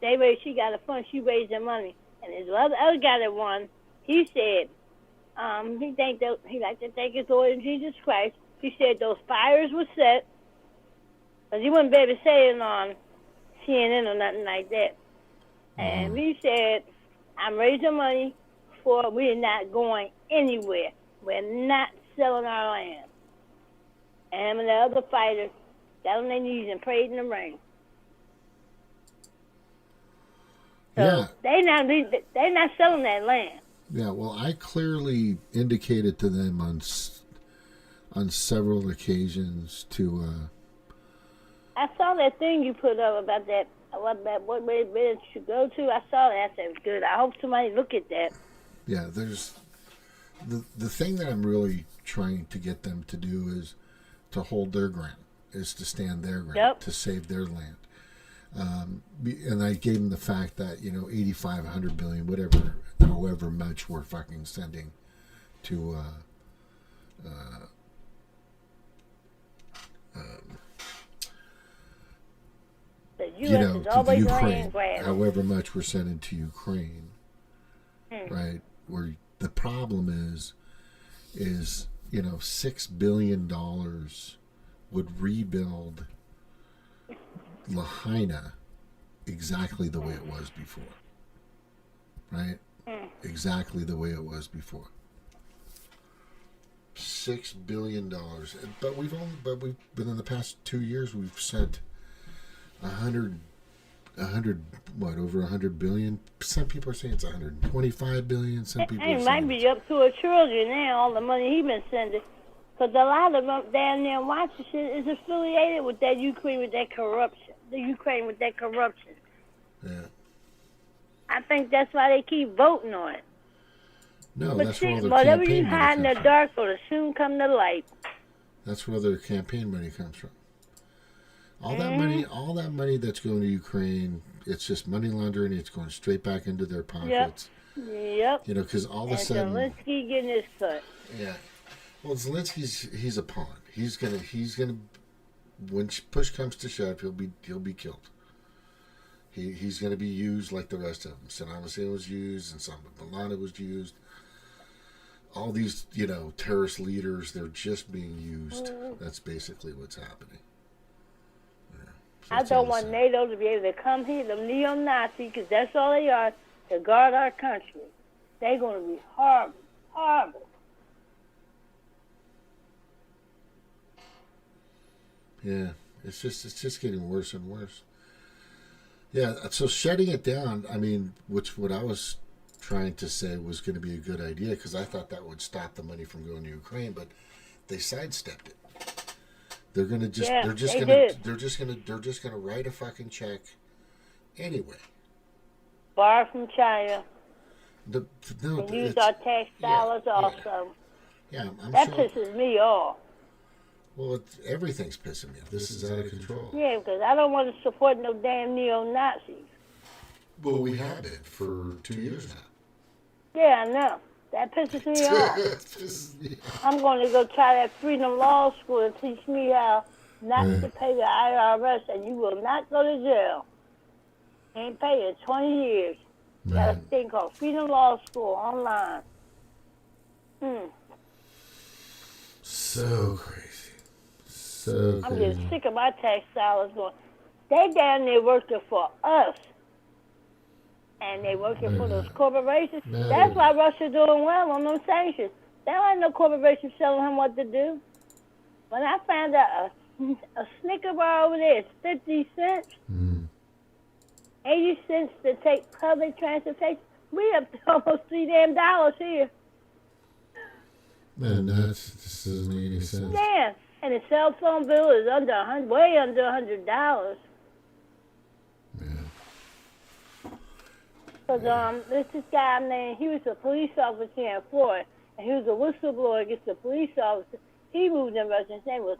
She got a fund, she raised the money. And there's other guy that won, he said, he liked to thank his Lord Jesus Christ. He said those fires were set, because he wouldn't be able to say it on CNN or nothing like that. And he said, I'm raising money for, we're not going anywhere. We're not selling our land. And the other fighters got on their knees and prayed in the rain. So they're not selling that land. Yeah, well, I clearly indicated to them on several occasions to. I saw that thing you put up about that. What way it should go to. I saw that. I said, it was good. I hope somebody look at that. Yeah, there's the thing that I'm really trying to get them to do is to hold their ground, is to stand their ground, to save their land. And I gave them the fact that 85, 100 billion, whatever, however much we're fucking sending to the U.S. is always Ukraine, however much we're sending to Ukraine, right? Where the problem is $6 billion would rebuild Lahaina exactly the way it was before, right? Exactly the way it was before. $6 billion, but we've been in the past 2 years we've sent over 100 billion. Some people are saying it's 125 billion. Some people it might be up to $1 trillion now. All the money he's been sending, because a lot of them down there in Washington is affiliated with that Ukraine with that corruption. The Ukraine with that corruption. Yeah. I think that's why they keep voting on it. No, but that's where all their whatever campaign you hide in money the dark will soon come to light. That's where their campaign money comes from. All that money that's going to Ukraine, it's just money laundering. It's going straight back into their pockets. Yep. Because all of a sudden, Zelensky getting his cut. Yeah. Well, he's a pawn. He's gonna when push comes to shove, he'll be killed. He's gonna be used like the rest of them. Saddam Hussein was used, and Osama bin Laden was used. All these terrorist leaders, they're just being used. That's basically what's happening. I don't want NATO to be able to come here, the neo-Nazis, because that's all they are, to guard our country. They're going to be horrible, horrible. Yeah, it's just getting worse and worse. Yeah, so shutting it down, I mean, what I was trying to say was going to be a good idea, because I thought that would stop the money from going to Ukraine, but they sidestepped it. They're gonna they're just gonna write a fucking check anyway. Borrow from China. And use our tax dollars also. Yeah, that pisses me off. Well, everything's pissing me off. This is out of control. Yeah, because I don't want to support no damn neo-Nazis. Well, we have been for 2 years now. Yeah, I know. That pisses me off. I'm going to go try that Freedom Law School and teach me how not to pay the IRS, and you will not go to jail. You ain't pay it 20 years. Got a thing called Freedom Law School online. So crazy. So I'm getting sick of my tax dollars going. They down there working for us. And they working for those corporations. That's why Russia doing well on those sanctions. There ain't no corporation telling him what to do. When I found out a Snicker bar over there is 50 cents, 80 cents to take public transportation, we up to almost $3 here. Man, this doesn't make any sense. Yeah, and the cell phone bill is way under $100. Because this guy named, he was a police officer in Florida, and he was a whistleblower against the police officer. He moved in Russia. His name was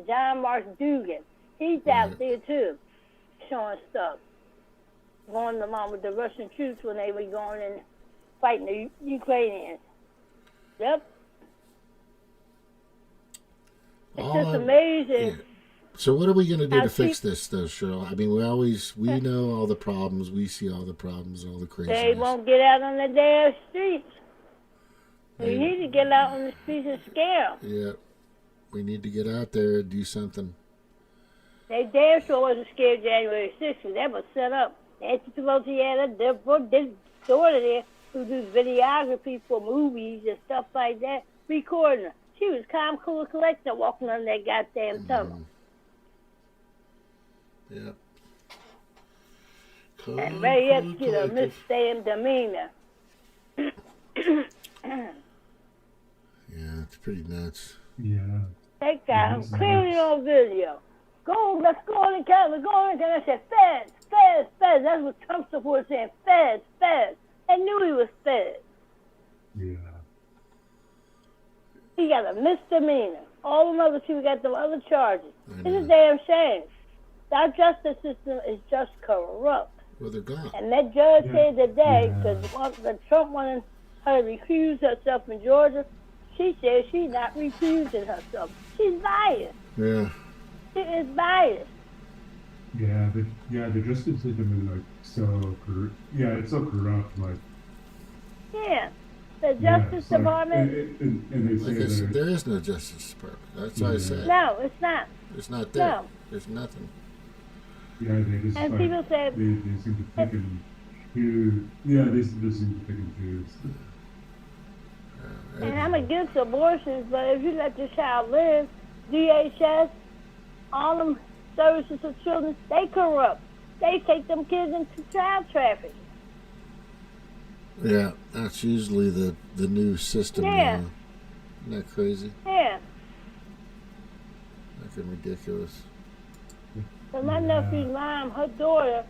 John Mark Dugan. He's out there too, showing stuff, going along with the Russian troops when they were going and fighting the Ukrainians. Yep. It's just amazing. Yeah. So what are we going to do How to fix cheap- this, though, Cheryl? I mean, we know all the problems. We see all the problems, all the craziness. They won't get out on the damn streets. We need to get out on the streets and scare them. Yeah. We need to get out there and do something. They damn sure wasn't scared January 6th. That was set up. Nancy Pelosi had this daughter there who does videography for movies and stuff like that, recording her. She was calm, cool, and collected walking on that goddamn tunnel. Yeah. And Ray Epps get a misstand demeanor. Yeah, it's pretty nuts. Yeah. That guy, I'm clearly on video. Let's go on the camera, go on the camera. I said, feds, feds, feds. That's what Trump supporters saying, feds, feds. They knew he was feds. Yeah. He got a misdemeanor. All them other people got them other charges. It's a damn shame. Our justice system is just corrupt. Well, they're gone. And that judge said today, because the Trump wanted her to recuse herself in Georgia, she said she's not recusing herself. She's biased. Yeah. She is biased. Yeah, the justice system is like so it's so corrupt. Like, Yeah. The Justice Department. And they say Like I said, that there is no Justice Department. That's what I said. No, it's not. It's not there. No. There's nothing. yeah, they just And like, people say- they seem to pick and choose. Yeah, they just seem to pick and choose. And I'm against abortions, but if you let the child live, DHS, all them services for children, they corrupt. They take them kids into child trafficking. Yeah, that's usually the new system Yeah. now. Isn't that crazy? Yeah. Fucking ridiculous. So my nephew's mom, her daughter,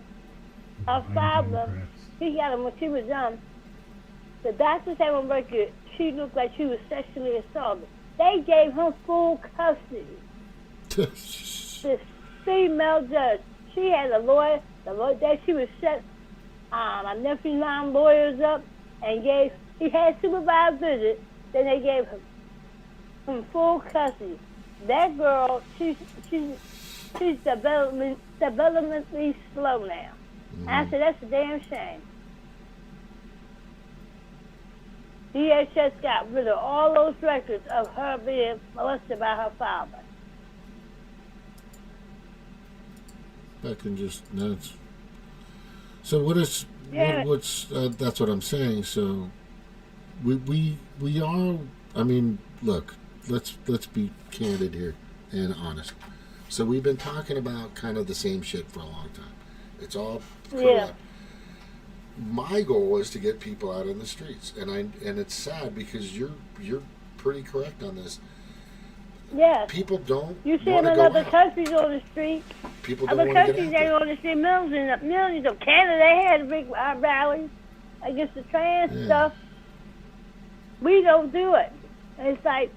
her father, he got him when she was young. The doctors have on record, she looked like she was sexually assaulted. They gave him full custody. This female judge, she had a lawyer. The lawyer that she was set my nephew's mom lawyers up and he had supervised visits. Then they gave him full custody. That girl, she's developmentally slow now. I said that's a damn shame. DHS got rid of all those records of her being molested by her father. Fucking just nuts. So what's that's what I'm saying. So we are. I mean, look. Let's be candid here and honest. So we've been talking about kind of the same shit for a long time. It's all corrupt. Yeah. My goal is to get people out in the streets, and it's sad because you're pretty correct on this. Yes. People don't. You see want them to in go other out. countries on the street. People don't Other want to get countries, out they there. want to see millions of Canada. They had big rallies against the trans stuff. We don't do it. It's like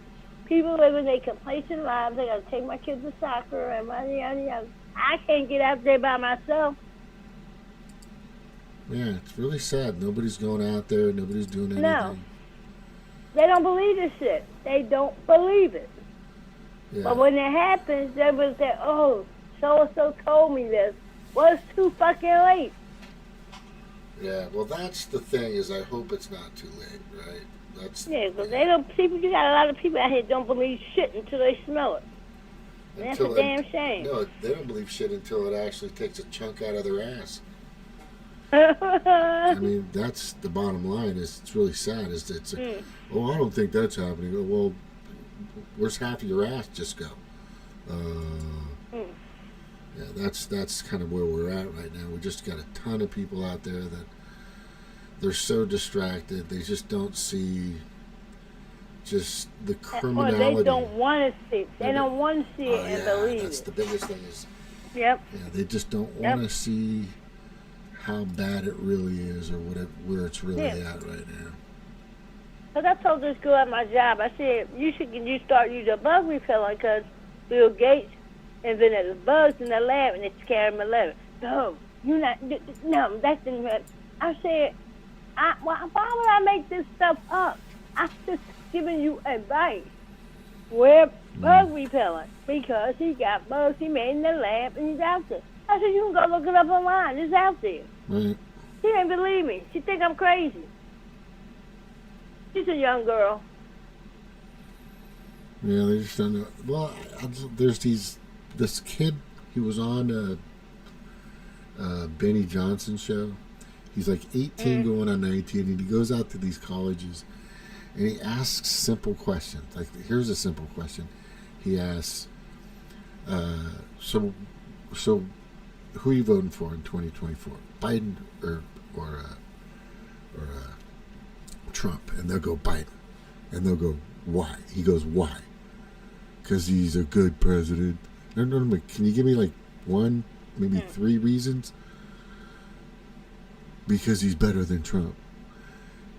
people living their complacent lives. They got to take my kids to soccer and yada. I can't get out there by myself. Yeah, it's really sad. Nobody's going out there. Nobody's doing anything. No. They don't believe this shit. They don't believe it. Yeah. But when it happens, they will say, oh, so-and-so told me this. Well, it's too fucking late. Yeah, well, that's the thing is I hope it's not too late, right? That's because they don't. People, you got a lot of people out here don't believe shit until they smell it. And that's a damn shame. No, they don't believe shit until it actually takes a chunk out of their ass. I mean, that's the bottom line. It's really sad. Oh, I don't think that's happening. Oh, well, where's half of your ass just go? Yeah, that's kind of where we're at right now. We just got a ton of people out there that they're so distracted. They just don't see just the criminality. Or they don't want to see. They don't want to see it and believe that's it. the biggest thing is. Yep. Yeah, they just don't want to see how bad it really is or where it's really at right now. Because I told this girl at my job, I said, you start using a bug repellent because Bill Gates invented the bugs in the lab and it's carrying 11. No, that didn't happen. I said, why would I make this stuff up? I'm just giving you advice. Wear bug repellent because he got bugs he made in the lab and he's out there. I said, you can go look it up online. It's out there. Right. She didn't believe me. She think I'm crazy. She's a young girl. Yeah, they just don't know. Well, there's this kid. He was on Benny Johnson's show. He's like 18 going on 19, and he goes out to these colleges and he asks simple questions. Like, here's a simple question. He asks, so who are you voting for in 2024? Biden or Trump? And they'll go Biden. And they'll go, why? He goes, why? Because he's a good president. No, can you give me like one, maybe three reasons? Because he's better than Trump.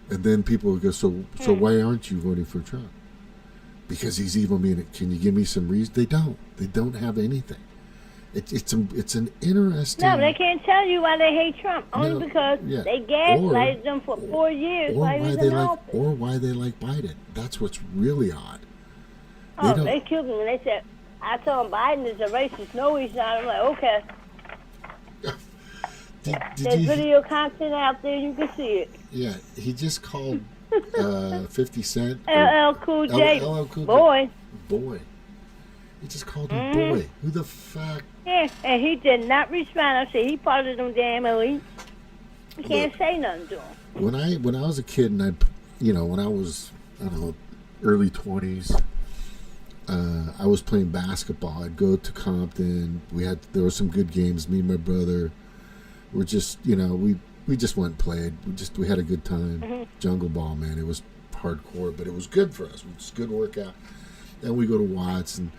And then people will go, so why aren't you voting for Trump? Because he's evil. Can you give me some reason? They don't have anything. It's an interesting. No, they can't tell you why they hate Trump. Only because they gaslighted them for 4 years while he was in office. Or why they like Biden. That's what's really odd. They killed him. And they said, I told him Biden is a racist. No, he's not. I'm like, okay. There's video content out there. You can see it. Yeah, he just called 50 Cent. LL Cool J. Boy. He just called him boy. Who the fuck? Yeah, and he did not respond. I said, he part of them damn elite. You can't say nothing to him. When I was a kid, and when I was, I don't know, early 20s, I was playing basketball. I'd go to Compton. There were some good games. Me and my brother were just, we just went and played. We had a good time. Jungle ball, man. It was hardcore, but it was good for us. It was a good workout. Then we go to Watts, and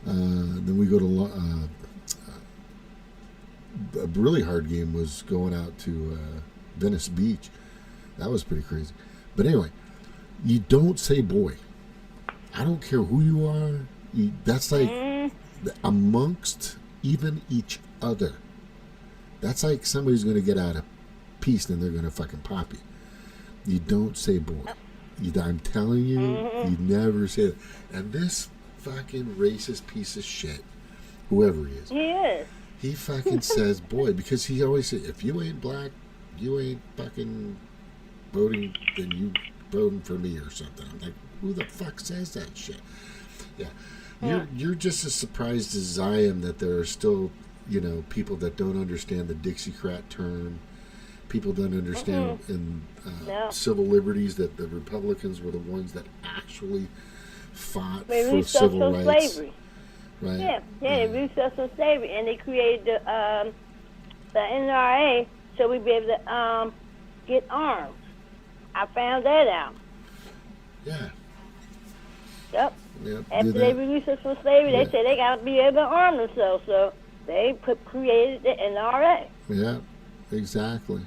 then we go to a really hard game was going out to Venice Beach. That was pretty crazy. But anyway, you don't say boy. I don't care who you are. That's like amongst even each other. That's like somebody's going to get out a piece and they're going to fucking pop you. You don't say boy. I'm telling you, you never say that. And this fucking racist piece of shit, whoever he is. He is. He fucking says boy because he always says, if you ain't black, you ain't fucking voting, then you voting for me or something. I'm like, who the fuck says that shit? Yeah. You're just as surprised as I am that there are still, people that don't understand the Dixiecrat term. People don't understand in civil liberties that the Republicans were the ones that actually fought for civil rights. Slavery. Right. They recessed from slavery, and they created the NRA so we'd be able to get arms. I found that out. Yeah. Yep. After they released us from slavery, they said they got to be able to arm themselves, so they created the NRA. Yeah, exactly.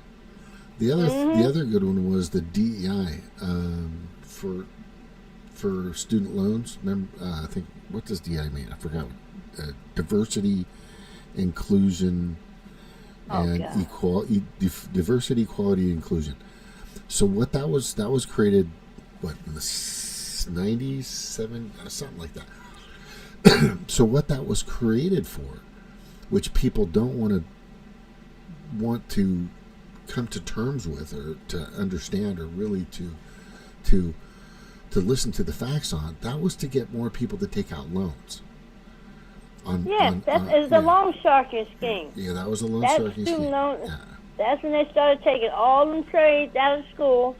The other good one was the DEI for student loans. Remember, I think, what does DEI mean? I forgot. Diversity, inclusion, and equality. Diversity, equality, inclusion. So what that was created, in the 90s, something like that. So what that was created for, which people don't want to come to terms with or to understand or really to listen to the facts on, that was to get more people to take out loans. That is the loan sharking scheme. Yeah, that was a loan sharking scheme. That's when they started taking all them trades out of school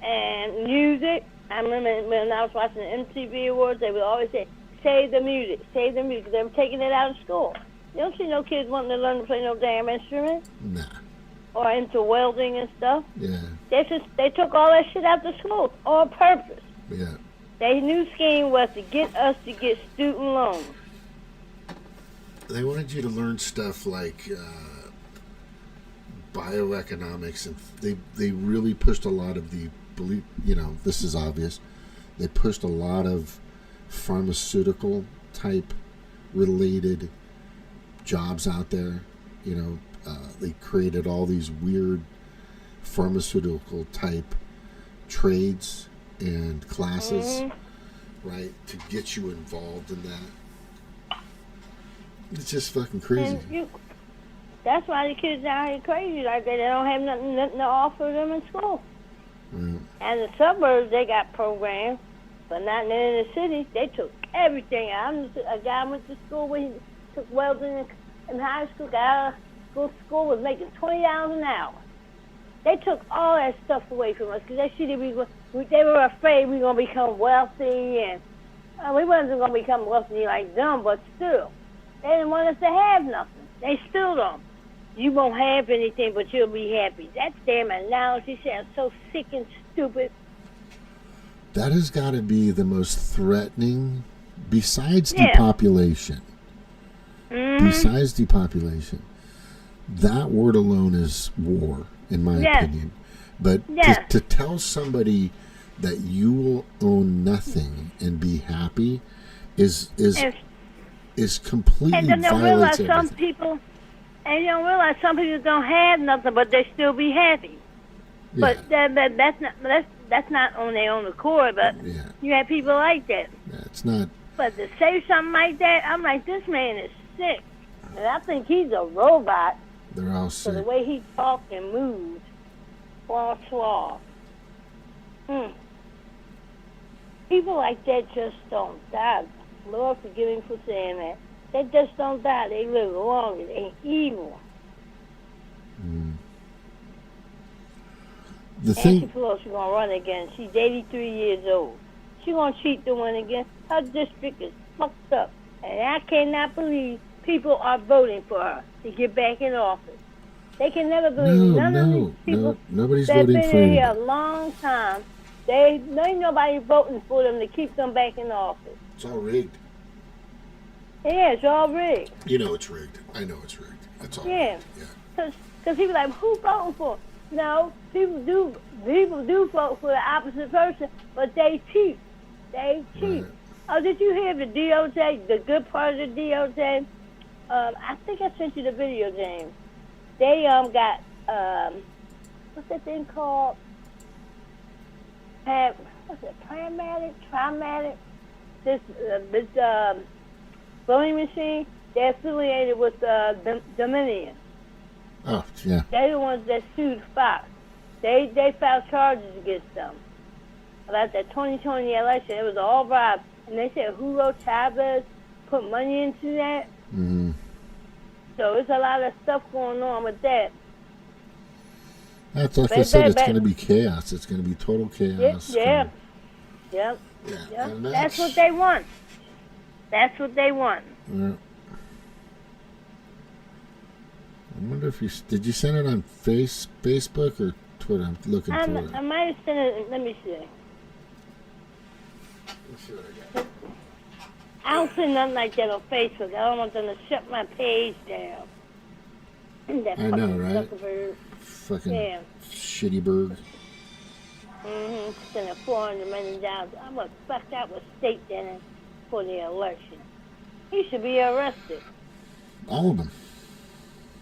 and music. I remember when I was watching the MTV Awards, they would always say, save the music, save the music. They were taking it out of school. You don't see no kids wanting to learn to play no damn instrument. Nah. Or into welding and stuff. Yeah. They took all that shit out of school on purpose. Yeah. Their new scheme was to get us to get student loans. They wanted you to learn stuff like bioeconomics, and they really pushed a lot of the belief. This is obvious. They pushed a lot of pharmaceutical type related jobs out there. They created all these weird pharmaceutical type trades and classes right, to get you involved in that. It's just fucking crazy. That's why the kids out here crazy like that. They don't have nothing to offer them in school. Right. And the suburbs, they got programs, but not in the inner city. They took everything. A guy went to school where he took welding in high school. Got out of school was making $20 an hour. They took all that stuff away from us because they were afraid we were going to become wealthy, and we wasn't going to become wealthy like them, but still, they didn't want us to have nothing. They still don't. You won't have anything, but you'll be happy. That damn analogy sounds so sick and stupid. That has got to be the most threatening, besides depopulation. Mm-hmm. Besides depopulation, that word alone is war, in my opinion. But to tell somebody that you will own nothing and be happy is completely violates everything. And you don't realize some people don't have nothing, but they still be happy. Yeah. But that's not on their own accord. But you have people like that. Yeah, it's not. But to say something like that, I'm like, this man is sick, and I think he's a robot. They're all So sick. the way he talks and moves, suave. People like that just don't die. Lord forgive me for saying that. They just don't die. They live longer. They evil. Nancy Pelosi gonna run again. She's 83 years old. She gonna cheat to win again. Her district is fucked up, and I cannot believe people are voting for her to get back in office. They can never believe none of these people nobody's that have voting been for here a anybody. long time. Ain't nobody voting for them to keep them back in office. It's all rigged. Yeah, it's all rigged. You know it's rigged. I know it's rigged. That's all. Yeah. Because people like, who voting for? No, people do vote for the opposite person, but they cheat. They cheat. Right. Oh, did you hear the DOJ, the good part of the DOJ? I think I sent you the video, James. They got what's that thing called? What's it? Traumatic. This voting machine. They're affiliated with Dominion. Oh, yeah. They're the ones that sued Fox. They filed charges against them about that 2020 election. It was all bribes, and they said Hugo Chavez put money into that. Mm-hmm. So there's a lot of stuff going on with that. That's like I said. It's going to be chaos. It's going to be total chaos. Yep. That's what they want. That's what they want. Yeah. I wonder if did you send it on Facebook or Twitter? I'm looking for it. I might have sent it. Let me see. Let's see what I got. I don't send nothing like that on Facebook. I don't want them to shut my page down. I know, right? Fucking shitty bird. Send $400 million. I'm gonna fuck out with state dinner for the election. He should be arrested. All of them.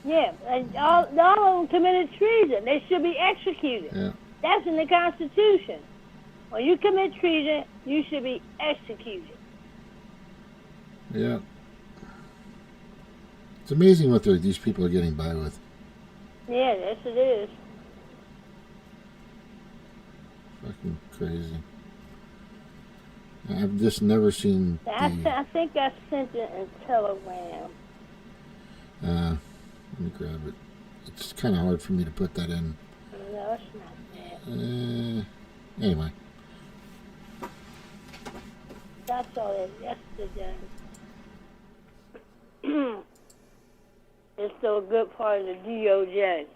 Yeah, and all of them committed treason. They should be executed. Yeah. That's in the Constitution. When you commit treason, you should be executed. Yeah. It's amazing what these people are getting by with. Yeah, yes it is. Fucking crazy. I've just never seen. I think I sent it in Telegram. Let me grab it. It's kind of hard for me to put that in. No, it's not that. Anyway. I saw it yesterday. It's still a good part of the DOJ.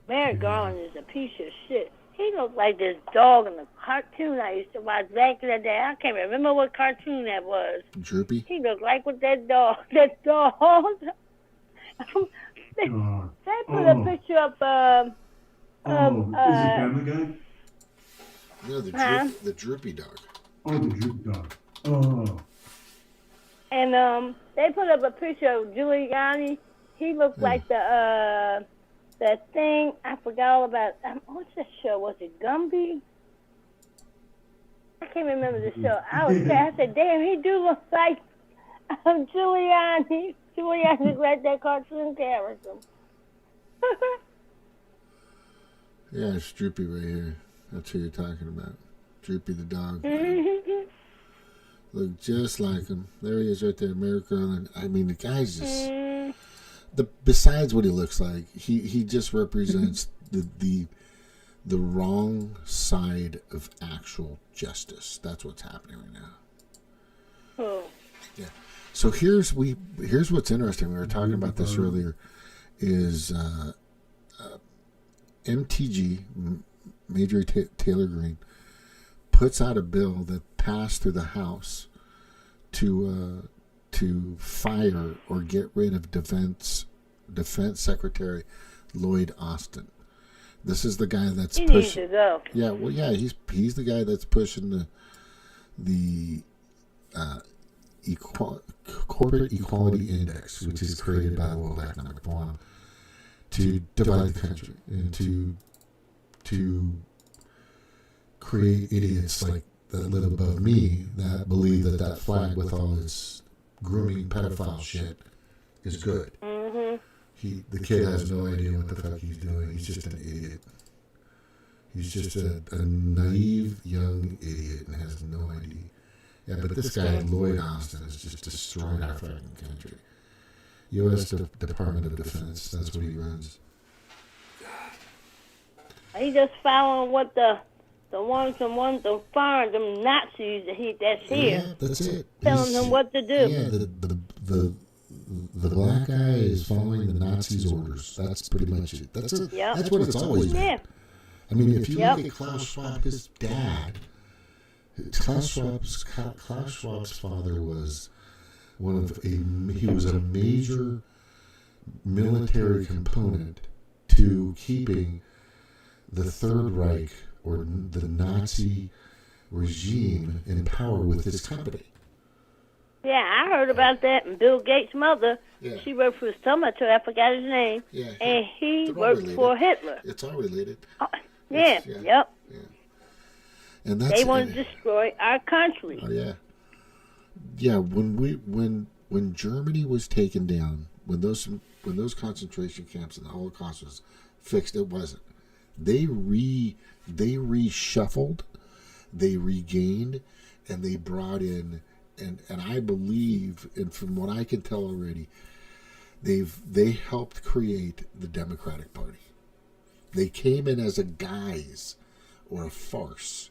Merrick Garland is a piece of shit. He looked like this dog in the cartoon I used to watch back in the day. I can't remember what cartoon that was. Droopy? He looked like with that dog. That dog. They put a picture up is it Family Guy? No, the droopy dog. Oh, the droopy dog. Oh. And they put up a picture of Giuliani. He looked like the thing. I forgot all about. What's that show? Was it Gumby? I can't remember the show. I said, damn, he do look like Giuliani. Giuliani's like that cartoon character. Yeah, it's Droopy right here. That's who you're talking about. Droopy the dog. Look just like him. There he is right there, America. I mean, the guy's just... Besides what he looks like, he just represents the wrong side of actual justice. That's what's happening right now. Oh. Yeah. So here's what's interesting. We were talking about this earlier. Is MTG, Major Taylor Greene, puts out a bill that passed through the House to fire or get rid of Defense Secretary Lloyd Austin. This is the guy that's he pushing. Needs to go. Yeah, well, yeah, he's the guy that's pushing the Corporate Equality Index, which is created by the World Economic Forum, to divide the country and to create idiots like that live above me that believe that flag with all its grooming pedophile shit is good. Mm-hmm. The kid has no idea what the fuck he's doing. He's just an idiot. He's just a naive young idiot and has no idea. Yeah, but this guy, Lloyd Austin, is just destroying our fucking country. U.S. Department of Defense, that's what he runs. He just following what the foreign, them Nazis that's here. Yeah, that's it. Telling them what to do. Yeah, the black guy is following the Nazis' orders. That's pretty much it. That's it. Yep. That's what it's always been. Yeah. I mean, if you look at Klaus Schwab, his dad, Klaus Schwab's father was he was a major military component to keeping the Third Reich or the Nazi regime in power with his company. Yeah, I heard about that. And Bill Gates' mother, she worked for his tomato. I forgot his name. Yeah, and he worked for Hitler. It's all related. Yeah, yep. Yeah. And that's, they want to destroy our country. Oh yeah. Yeah, when Germany was taken down, when those concentration camps and the Holocaust was fixed, it wasn't. They reshuffled, they regained, and they brought in, and I believe, and from what I can tell already, they helped create the Democratic Party. They came in as a guise or a farce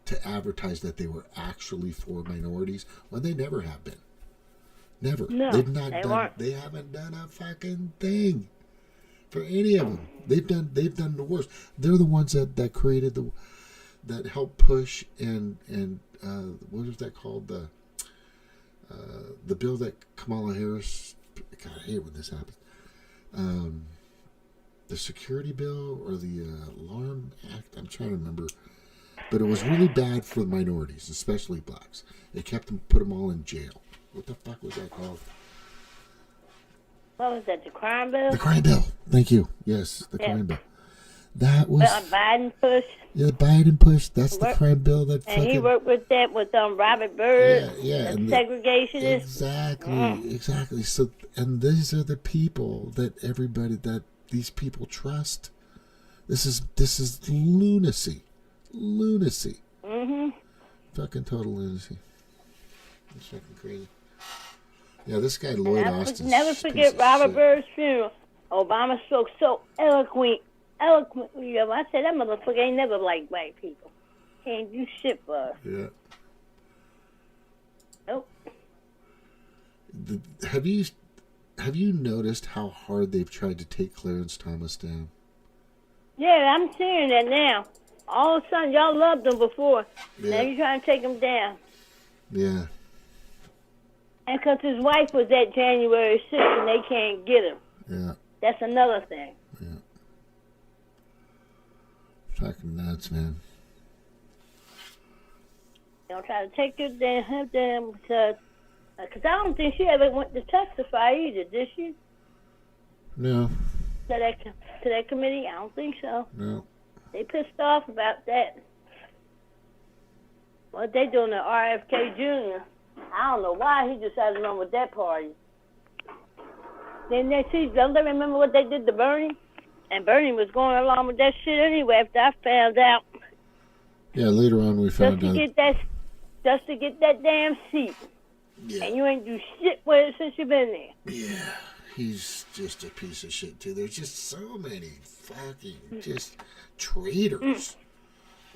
to advertise that they were actually for minorities when they never have been. Never. No, they haven't done a fucking thing for any of them. They've done the worst. They're the ones that created that helped push and what was that called, the bill that Kamala Harris, God, I hate when this happens, the security bill or the Alarm Act, I'm trying to remember, but it was really bad for the minorities, especially blacks. It put them all in jail. What the fuck was that called? What was that, the crime bill? The crime bill. Thank you. Yes, the crime bill. That was... Biden push. Yeah, the Biden push. That's the crime bill that and he worked with that with Robert Byrd. Yeah. The segregationists. Exactly. So, and these are the people that these people trust. This is lunacy. Mm-hmm. Fucking total lunacy. It's fucking crazy. Yeah, this guy Lloyd Austin. Never forget Robert Byrd's funeral. Obama spoke so eloquently. I said that motherfucker ain't never liked white people. Can't do shit for us. Yeah. Nope. Have you noticed how hard they've tried to take Clarence Thomas down? Yeah, I'm seeing that now. All of a sudden, y'all loved him before. Yeah. Now you're trying to take him down. Yeah. And because his wife was at January 6th and they can't get him. Yeah. That's another thing. Yeah. Fucking nuts, man. Don't try to take him down because I don't think she ever went to testify either, did she? No. To that committee? I don't think so. No. They pissed off about that. What they doing at RFK Jr.? I don't know why he decided on with that party. Then don't they remember what they did to Bernie? And Bernie was going along with that shit anyway after I found out. Yeah, later on we found out. Just to get that damn seat. Yeah. And you ain't do shit with it since you've been there. Yeah, he's just a piece of shit too. There's just so many fucking just traitors.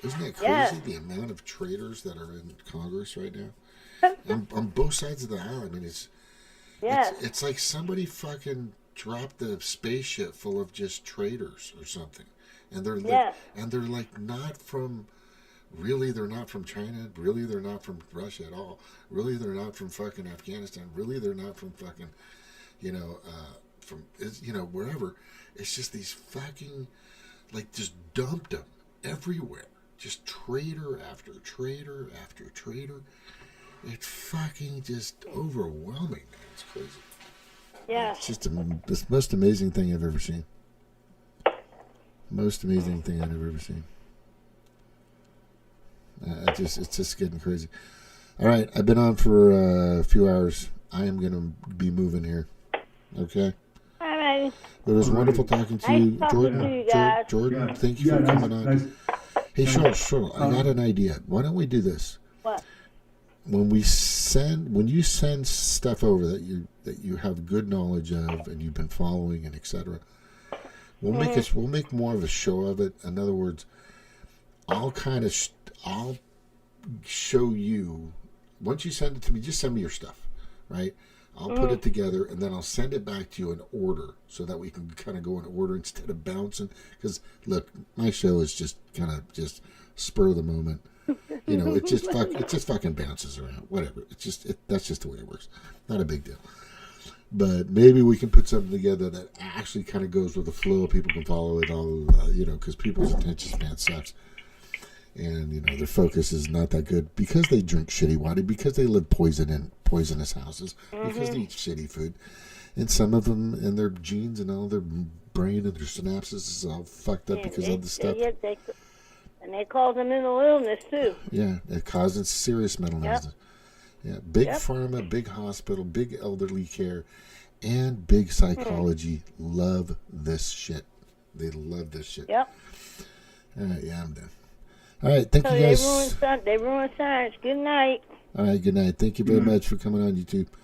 Isn't that crazy, the amount of traitors that are in Congress right now? on both sides of the aisle. I mean, it's like somebody fucking dropped a spaceship full of just traitors or something. And they're like not from... Really, they're not from China. Really, they're not from Russia at all. Really, they're not from fucking Afghanistan. Really, they're not from fucking, wherever. It's just these fucking, just dumped them everywhere. Just traitor after traitor after traitor. It's fucking just overwhelming, man. It's crazy. Yeah. It's just the most amazing thing I've ever seen. Most amazing thing I've ever seen. It's just getting crazy. All right, I've been on for a few hours. I am going to be moving here. Okay? All right. It was wonderful talking to you. Jordan, Jordan, thank you for coming on. Nice. Hey, Cheryl, I got an idea. Why don't we do this? What? When you send stuff over that you have good knowledge of and you've been following and etc., we'll make more of a show of it. In other words, I'll show you, once you send it to me, just send me your stuff, right? I'll put it together and then I'll send it back to you in order so that we can kind of go in order instead of bouncing. Because look, my show is just kind of just spur of the moment. It just fucking bounces around. Whatever. That's just the way it works. Not a big deal. But maybe we can put something together that actually kind of goes with the flow. People can follow it all, because people's attention span sucks. And, their focus is not that good because they drink shitty water, because they live poisonous houses, because they eat shitty food. And some of them, and their genes and all their brain and their synapses is all fucked up because of the stuff. And they cause a mental illness, too. Yeah, it causes serious mental illness. Yeah, big pharma, big hospital, big elderly care, and big psychology love this shit. They love this shit. Yep. All right, I'm done. All right, thank you guys. They ruin science. Good night. All right, good night. Thank you very much for coming on YouTube.